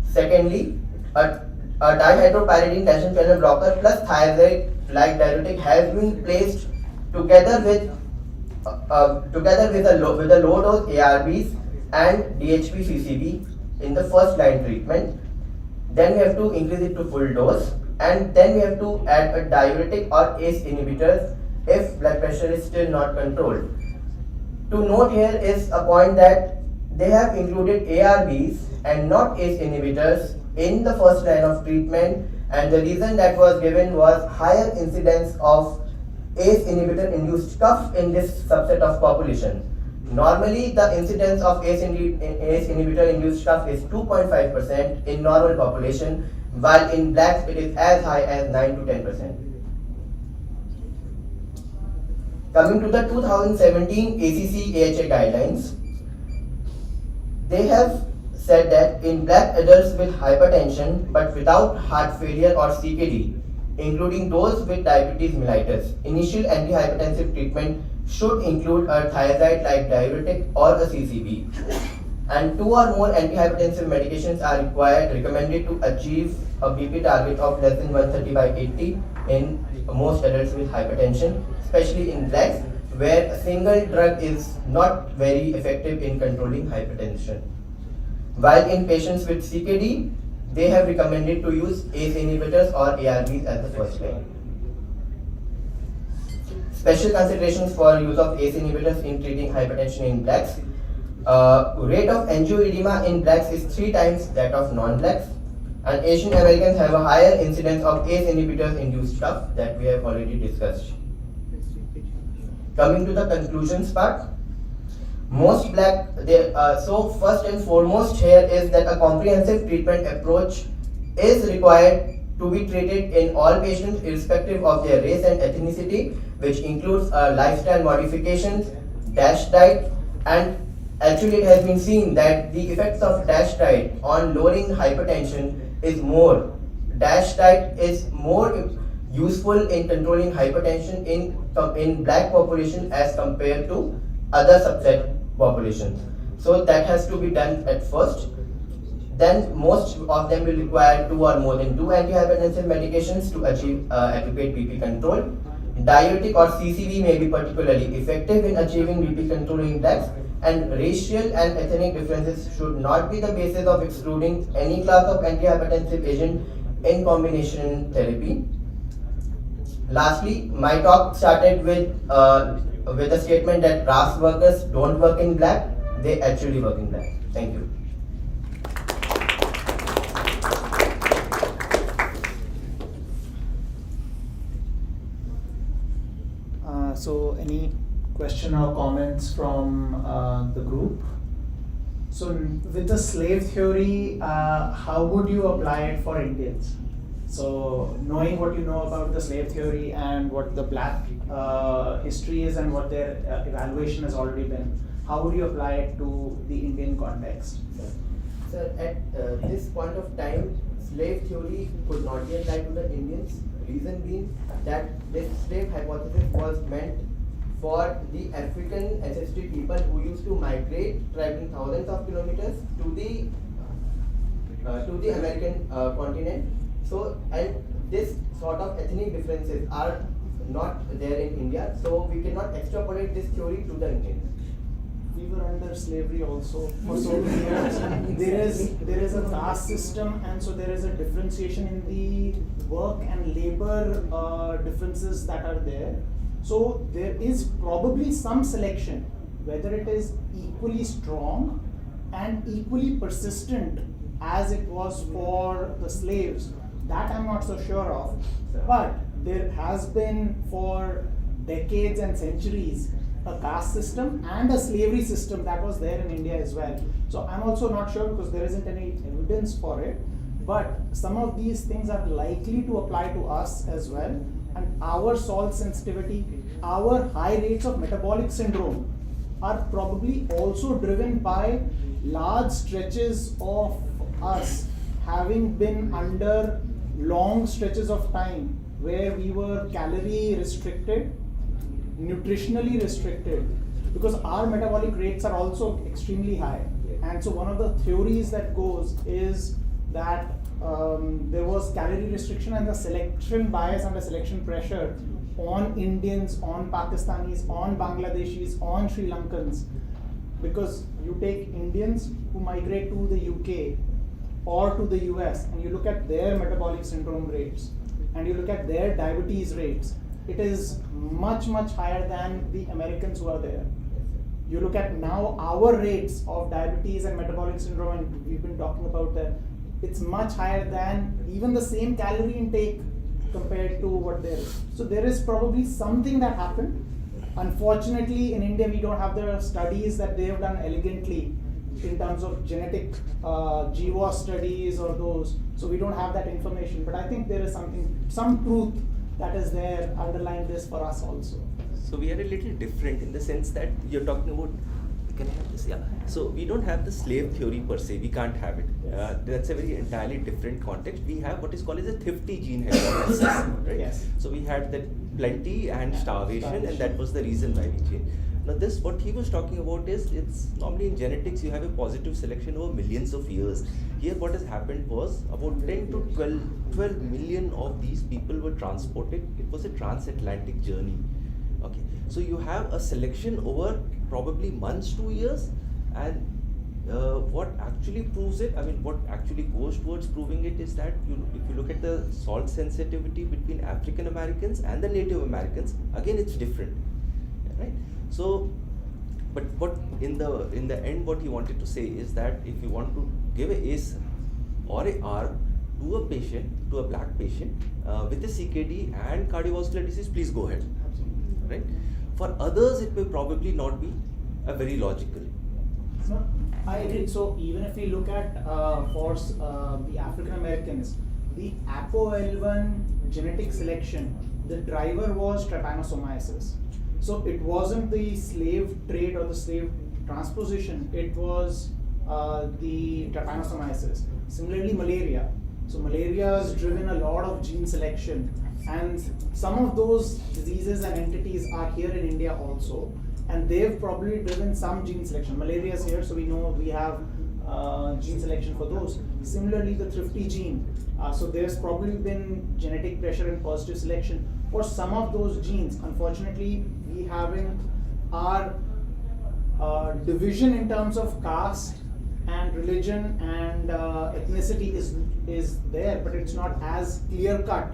Secondly, a dihydropyridine calcium channel blocker plus thiazide like diuretic has been placed together with the low dose ARBs and DHP CCB in the first line treatment. Then we have to increase it to full dose and then we have to add a diuretic or ACE inhibitor if blood pressure is still not controlled. To note here is a point that they have included ARBs and not ACE inhibitors in the first line of treatment, and the reason that was given was higher incidence of ACE inhibitor induced cough in this subset of population. Normally the incidence of ACE inhibitor induced cough is 2.5% in normal population, while in blacks it is as high as 9 to 10%. Coming to the 2017 ACC AHA guidelines, they have said that in black adults with hypertension but without heart failure or CKD, including those with diabetes mellitus, initial antihypertensive treatment should include a thiazide like diuretic or a CCB. And 2 or more antihypertensive medications are recommended to achieve a BP target of less than 130/80 in most adults with hypertension, especially in blacks, where a single drug is not very effective in controlling hypertension. While in patients with CKD, they have recommended to use ACE inhibitors or ARBs as the first line. Special considerations for use of ACE inhibitors in treating hypertension in blacks. Rate of angioedema in blacks is 3 times that of non-blacks, and Asian Americans have a higher incidence of ACE inhibitors induced cough that we have already discussed. Coming to the conclusions part, so first and foremost here is that a comprehensive treatment approach is required to be treated in all patients irrespective of their race and ethnicity, which includes lifestyle modifications, DASH diet, and actually it has been seen that the effects of DASH diet on lowering hypertension is more. DASH diet is more useful in controlling hypertension in black population as compared to other subset populations. So that has to be done at first. Then most of them will require 2 or more than 2 antihypertensive medications to achieve adequate BP control. Diuretic or CCB may be particularly effective in achieving BP control in blacks, and racial and ethnic differences should not be the basis of excluding any class of antihypertensive agent in combination therapy. Lastly, my talk started with a statement that RAS workers don't work in black, they actually work in black. Thank you.
So any question or comments from the group? So with the slave theory, how would you apply it for Indians? So knowing what you know about the slave theory and what the black history is and what their evaluation has already been, how would you apply it to the Indian context?
Sir, at this point of time, slave theory could not be applied to the Indians. Reason being that this slave hypothesis was meant for the African ancestry people who used to migrate, traveling thousands of kilometers to the American continent. So, and this sort of ethnic differences are not there in India, so we cannot extrapolate this theory to the Indians.
We were under slavery also for so many years. There is a caste system, and so there is a differentiation in the work and labor differences that are there. So there is probably some selection, whether it is equally strong and equally persistent as it was for the slaves, that I'm not so sure of. But there has been for decades and centuries a caste system and a slavery system that was there in India as well. So I'm also not sure because there isn't any evidence for it. But some of these things are likely to apply to us as well. And our salt sensitivity, our high rates of metabolic syndrome are probably also driven by large stretches of us having been under long stretches of time where we were calorie restricted, nutritionally restricted, because our metabolic rates are also extremely high. And so one of the theories that goes is that there was calorie restriction and the selection bias and the selection pressure on Indians, on Pakistanis, on Bangladeshis, on Sri Lankans, because you take Indians who migrate to the UK or to the US and you look at their metabolic syndrome rates and you look at their diabetes rates, it is much higher than the Americans who are there. You look at now our rates of diabetes and metabolic syndrome, and we've been talking about that, it's much higher than even the same calorie intake compared to what there is. So there is probably something that happened. Unfortunately, in India, we don't have the studies that they have done elegantly in terms of genetic GWAS studies or those. So we don't have that information. But I think there is some truth that is there underlying this for us also.
So we are a little different in the sense that you're talking about, can I have this? Yeah. So we don't have the slave theory per se, we can't have it. That's a very entirely different context. We have what is called as a thrifty gene hypothesis, right?
Yes.
So we had that plenty and starvation, and that was the reason why we changed. Now this, what he was talking about is, it's normally in genetics you have a positive selection over millions of years. Here what has happened was about 10 to 12 million of these people were transported. It was a transatlantic journey. Okay, so you have a selection over probably months to years, and what actually proves it, I mean, what actually goes towards proving it is that if you look at the salt sensitivity between African Americans and the Native Americans, again it's different, right? So, but what in the end, what he wanted to say is that if you want to give a ACE or a ARB to a patient, to a black patient with a CKD and cardiovascular disease, please go ahead, right? For others, it may probably not be a very logical.
So, I agree. So even if we look at the African Americans, the APOL1 genetic selection, the driver was trypanosomiasis. So it wasn't the slave trait or the slave transposition, it was the trypanosomiasis. Similarly, malaria. So malaria has driven a lot of gene selection, and some of those diseases and entities are here in India also, and they've probably driven some gene selection. Malaria is here, so we know we have gene selection for those. Similarly, the thrifty gene. So there's probably been genetic pressure and positive selection for some of those genes. Unfortunately, we haven't our division in terms of caste and religion and ethnicity is there, but it's not as clear cut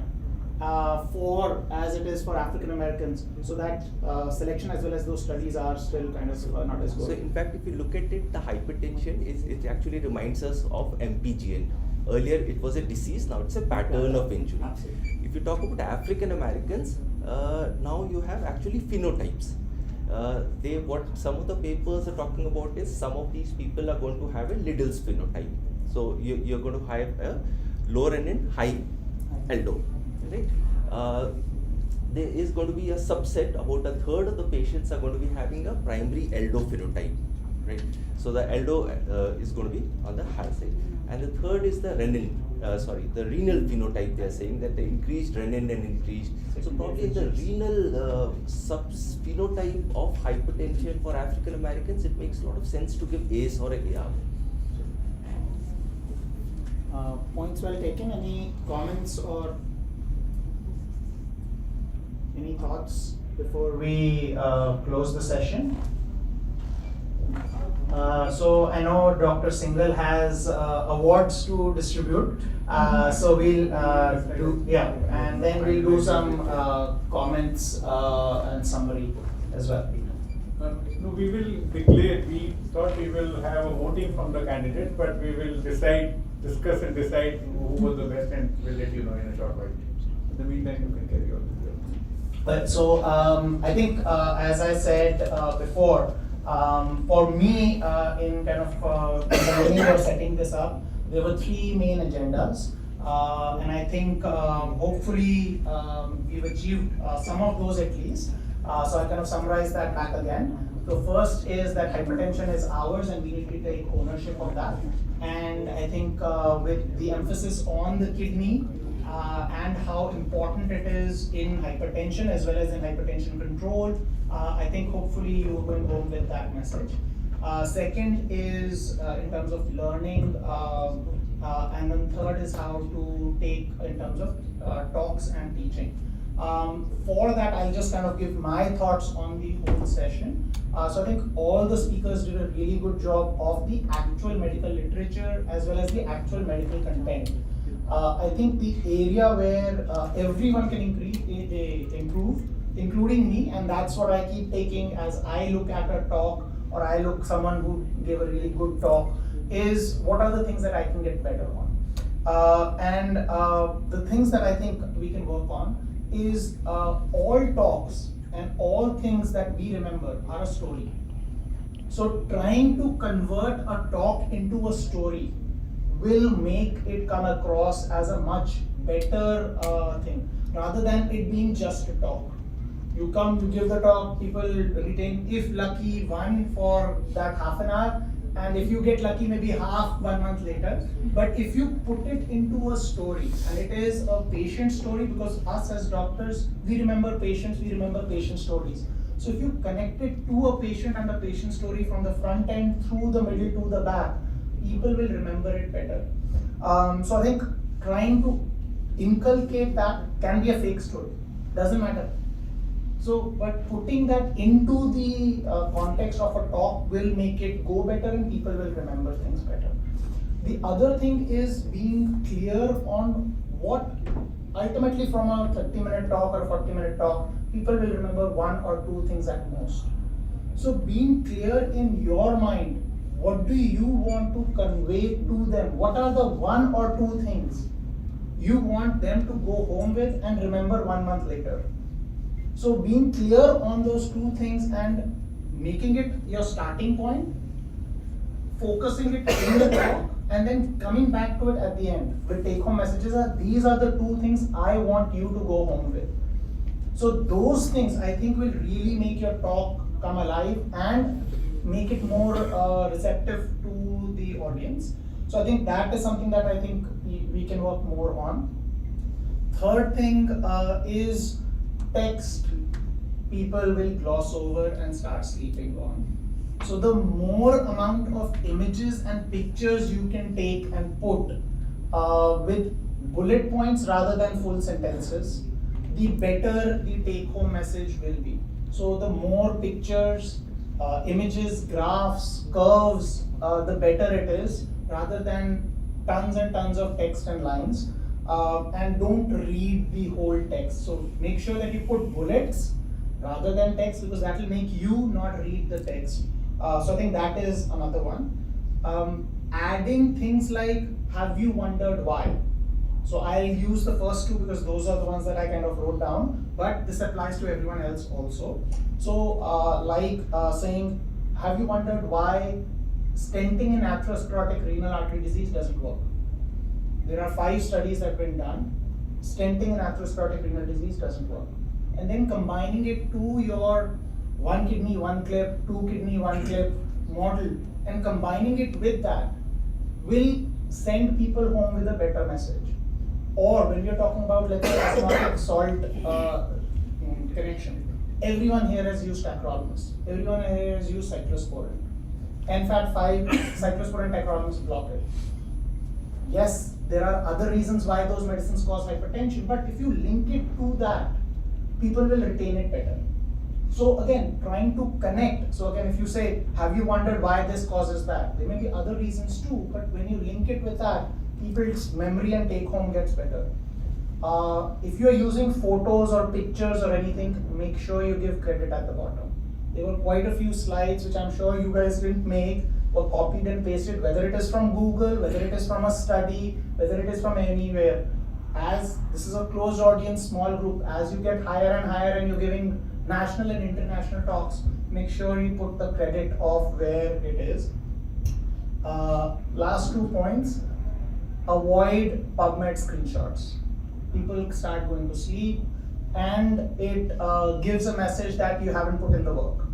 as it is for African Americans. So that selection as well as those studies are still kind of not as good.
So in fact, if you look at it, the hypertension it actually reminds us of MPGN. Earlier it was a disease, now it's a pattern of injury.
Absolutely.
If you talk about African Americans, now you have actually phenotypes. What some of the papers are talking about is some of these people are going to have a Liddell's phenotype. So you're going to have a low renin, high aldo, right? There is going to be a subset, about a third of the patients are going to be having a primary aldo phenotype, right? So the aldo is going to be on the high side, and the third is the renin. The renal phenotype. They are saying that the increased renin and increased. So probably in the renal phenotype of hypertension for African Americans, it makes a lot of sense to give ACE or a ARB.
Points well taken. Any comments or any thoughts before we close the session? So I know Dr. Singhal has awards to distribute. So we'll and then we'll do some comments and summary as well.
No, we will declare. We thought we will have a voting from the candidates, but we will discuss and decide who was the best, and we'll let you know in a short while. In the meantime, you can carry on.
But so I think as I said before, for me in kind of when we were setting this up, there were three main agendas, and I think hopefully we've achieved some of those at least. So I kind of summarize that back again. The first is that hypertension is ours and we need to take ownership of that. And I think with the emphasis on the kidney and how important it is in hypertension as well as in hypertension control, I think hopefully you're going home with that message. Second is in terms of learning, and then third is how to take in terms of talks and teaching. For that, I'll just kind of give my thoughts on the whole session. So I think all the speakers did a really good job of the actual medical literature as well as the actual medical content. I think the area where everyone can improve, including me, and that's what I keep taking as I look at a talk or I look someone who gave a really good talk, is what are the things that I can get better on. And the things that I think we can work on is all talks and all things that we remember are a story. So trying to convert a talk into a story will make it come across as a much better thing, rather than it being just a talk. You come, you give the talk, people retain, if lucky, one for that half an hour, and if you get lucky, maybe half 1 month later. But if you put it into a story, and it is a patient story, because us as doctors, we remember patients stories. So if you connect it to a patient and a patient story from the front end through the middle to the back, people will remember it better. So I think trying to inculcate that can be a fake story, doesn't matter. So, but putting that into the context of a talk will make it go better and people will remember things better. The other thing is being clear on what, ultimately from a 30-minute talk or a 40-minute talk, people will remember 1 or 2 things at most. So being clear in your mind, what do you want to convey to them? What are the 1 or 2 things you want them to go home with and remember 1 month later? So being clear on those 2 things and making it your starting point, focusing it in the talk, and then coming back to it at the end. The take-home messages are, these are the 2 things I want you to go home with. So those things I think will really make your talk come alive and make it more receptive to the audience. So I think that is something that I think we can work more on. Third thing is text. People will gloss over and start sleeping on. So the more amount of images and pictures you can take and put with bullet points rather than full sentences, the better the take-home message will be. So the more pictures, images, graphs, curves, the better it is, rather than tons and tons of text and lines. And don't read the whole text. So make sure that you put bullets rather than text, because that will make you not read the text. So I think that is another one. Adding things like, have you wondered why? So I'll use the first 2 because those are the ones that I kind of wrote down, but this applies to everyone else also. So saying, have you wondered why stenting in atherosclerotic renal artery disease doesn't work? There are 5 studies that have been done. Stenting in atherosclerotic renal disease doesn't work. And then combining it to your 1 kidney, 1 clip, 2 kidney, 1 clip model, and combining it with that will send people home with a better message. Or when you're talking about, let's say, osmotic salt connection, everyone here has used tacrolimus. Everyone here has used cyclosporin. NFAT5, cyclosporin tacrolimus block it. Yes, there are other reasons why those medicines cause hypertension, but if you link it to that, people will retain it better. So again, trying to connect. So again, if you say, have you wondered why this causes that? There may be other reasons too, but when you link it with that, people's memory and take home gets better. If you're using photos or pictures or anything, make sure you give credit at the bottom. There were quite a few slides which I'm sure you guys didn't make, or copied and pasted, whether it is from Google, whether it is from a study, whether it is from anywhere. As this is a closed audience, small group, as you get higher and higher and you're giving national and international talks, make sure you put the credit of where it is. Last 2 points, avoid PubMed screenshots. People start going to sleep and it gives a message that you haven't put in the work.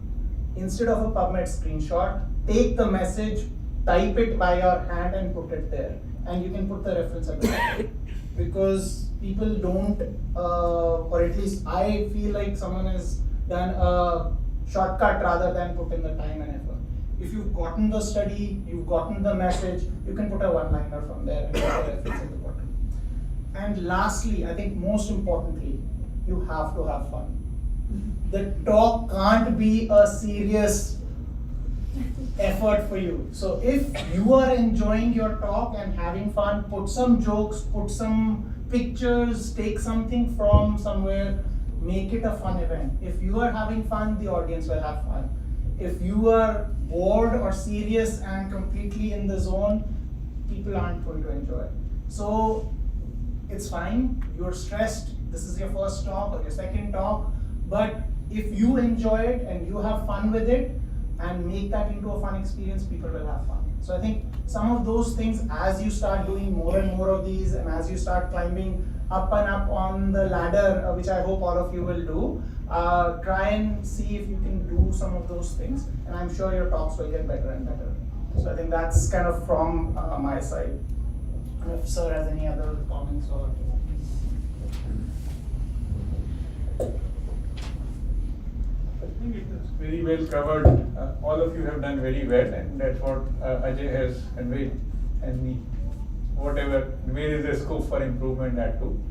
Instead of a PubMed screenshot, take the message, type it by your hand and put it there. And you can put the reference at the bottom. Because people don't, or at least I feel like someone has done a shortcut rather than put in the time and effort. If you've gotten the study, you've gotten the message, you can put a 1-liner from there and put the reference at the bottom. And lastly, I think most importantly, you have to have fun. The talk can't be a serious effort for you. So if you are enjoying your talk and having fun, put some jokes, put some pictures, take something from somewhere, make it a fun event. If you are having fun, the audience will have fun. If you are bored or serious and completely in the zone, people aren't going to enjoy. So it's fine, you're stressed, this is your first talk or your second talk, but if you enjoy it and you have fun with it and make that into a fun experience, people will have fun. So I think some of those things, as you start doing more and more of these and as you start climbing up and up on the ladder, which I hope all of you will do, try and see if you can do some of those things, and I'm sure your talks will get better and better. So I think that's kind of from my side. If sir has any other comments or...
I think it is very well covered. All of you have done very well, and that's what Ajay has conveyed. And whatever, where is the scope for improvement, that too.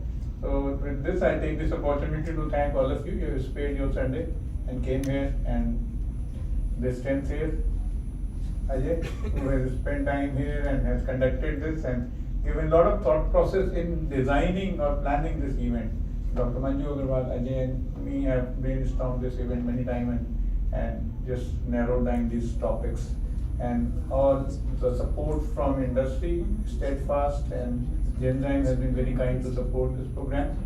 So with this, I take this opportunity to thank all of you. You have spared your Sunday and came here, and the strength here, Ajay, who has spent time here and has conducted this and given a lot of thought process in designing or planning this event. Dr. Manju, Aggarwal, Ajay and me have brainstormed this event many times and just narrowed down these topics. And all the support from industry, steadfast, and Genzyme has been very kind to support this program.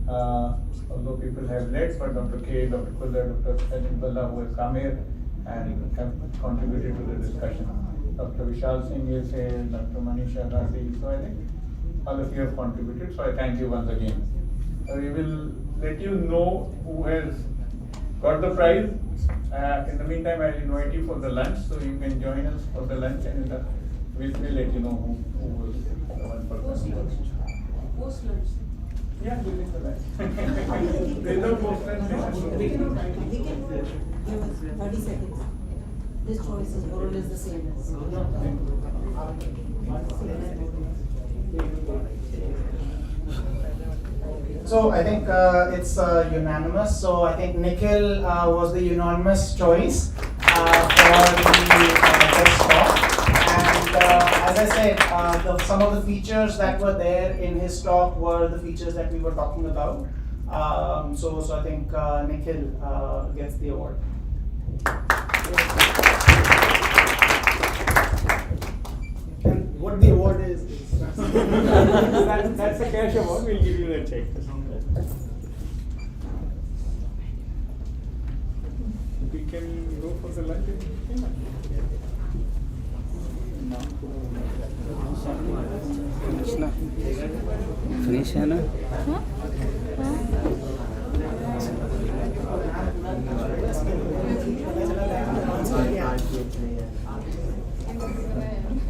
Although people have led, but Dr. K, Dr. Kulla, Dr. Singhal, who has come here and have contributed to the discussion. Dr. Vishal Singh is here, Dr. Manisha Ghazi, so I think all of you have contributed, so I thank you once again. We will let you know who has got the prize. In the meantime, I will invite you for the lunch, so you can join us for the lunch, and we will let you know who was the one person.
Post lunch.
Yeah, during the lunch. There's no post lunch.
They can give us 30 seconds. This choice is more or less the same.
So I think it's unanimous. So I think Nikhil was the unanimous choice for the best talk. And as I said, some of the features that were there in his talk were the features that we were talking about. So I think Nikhil gets the award. And what the award is
that's a cash award. We'll give you the check. We can go for the lunch.
Finish है ना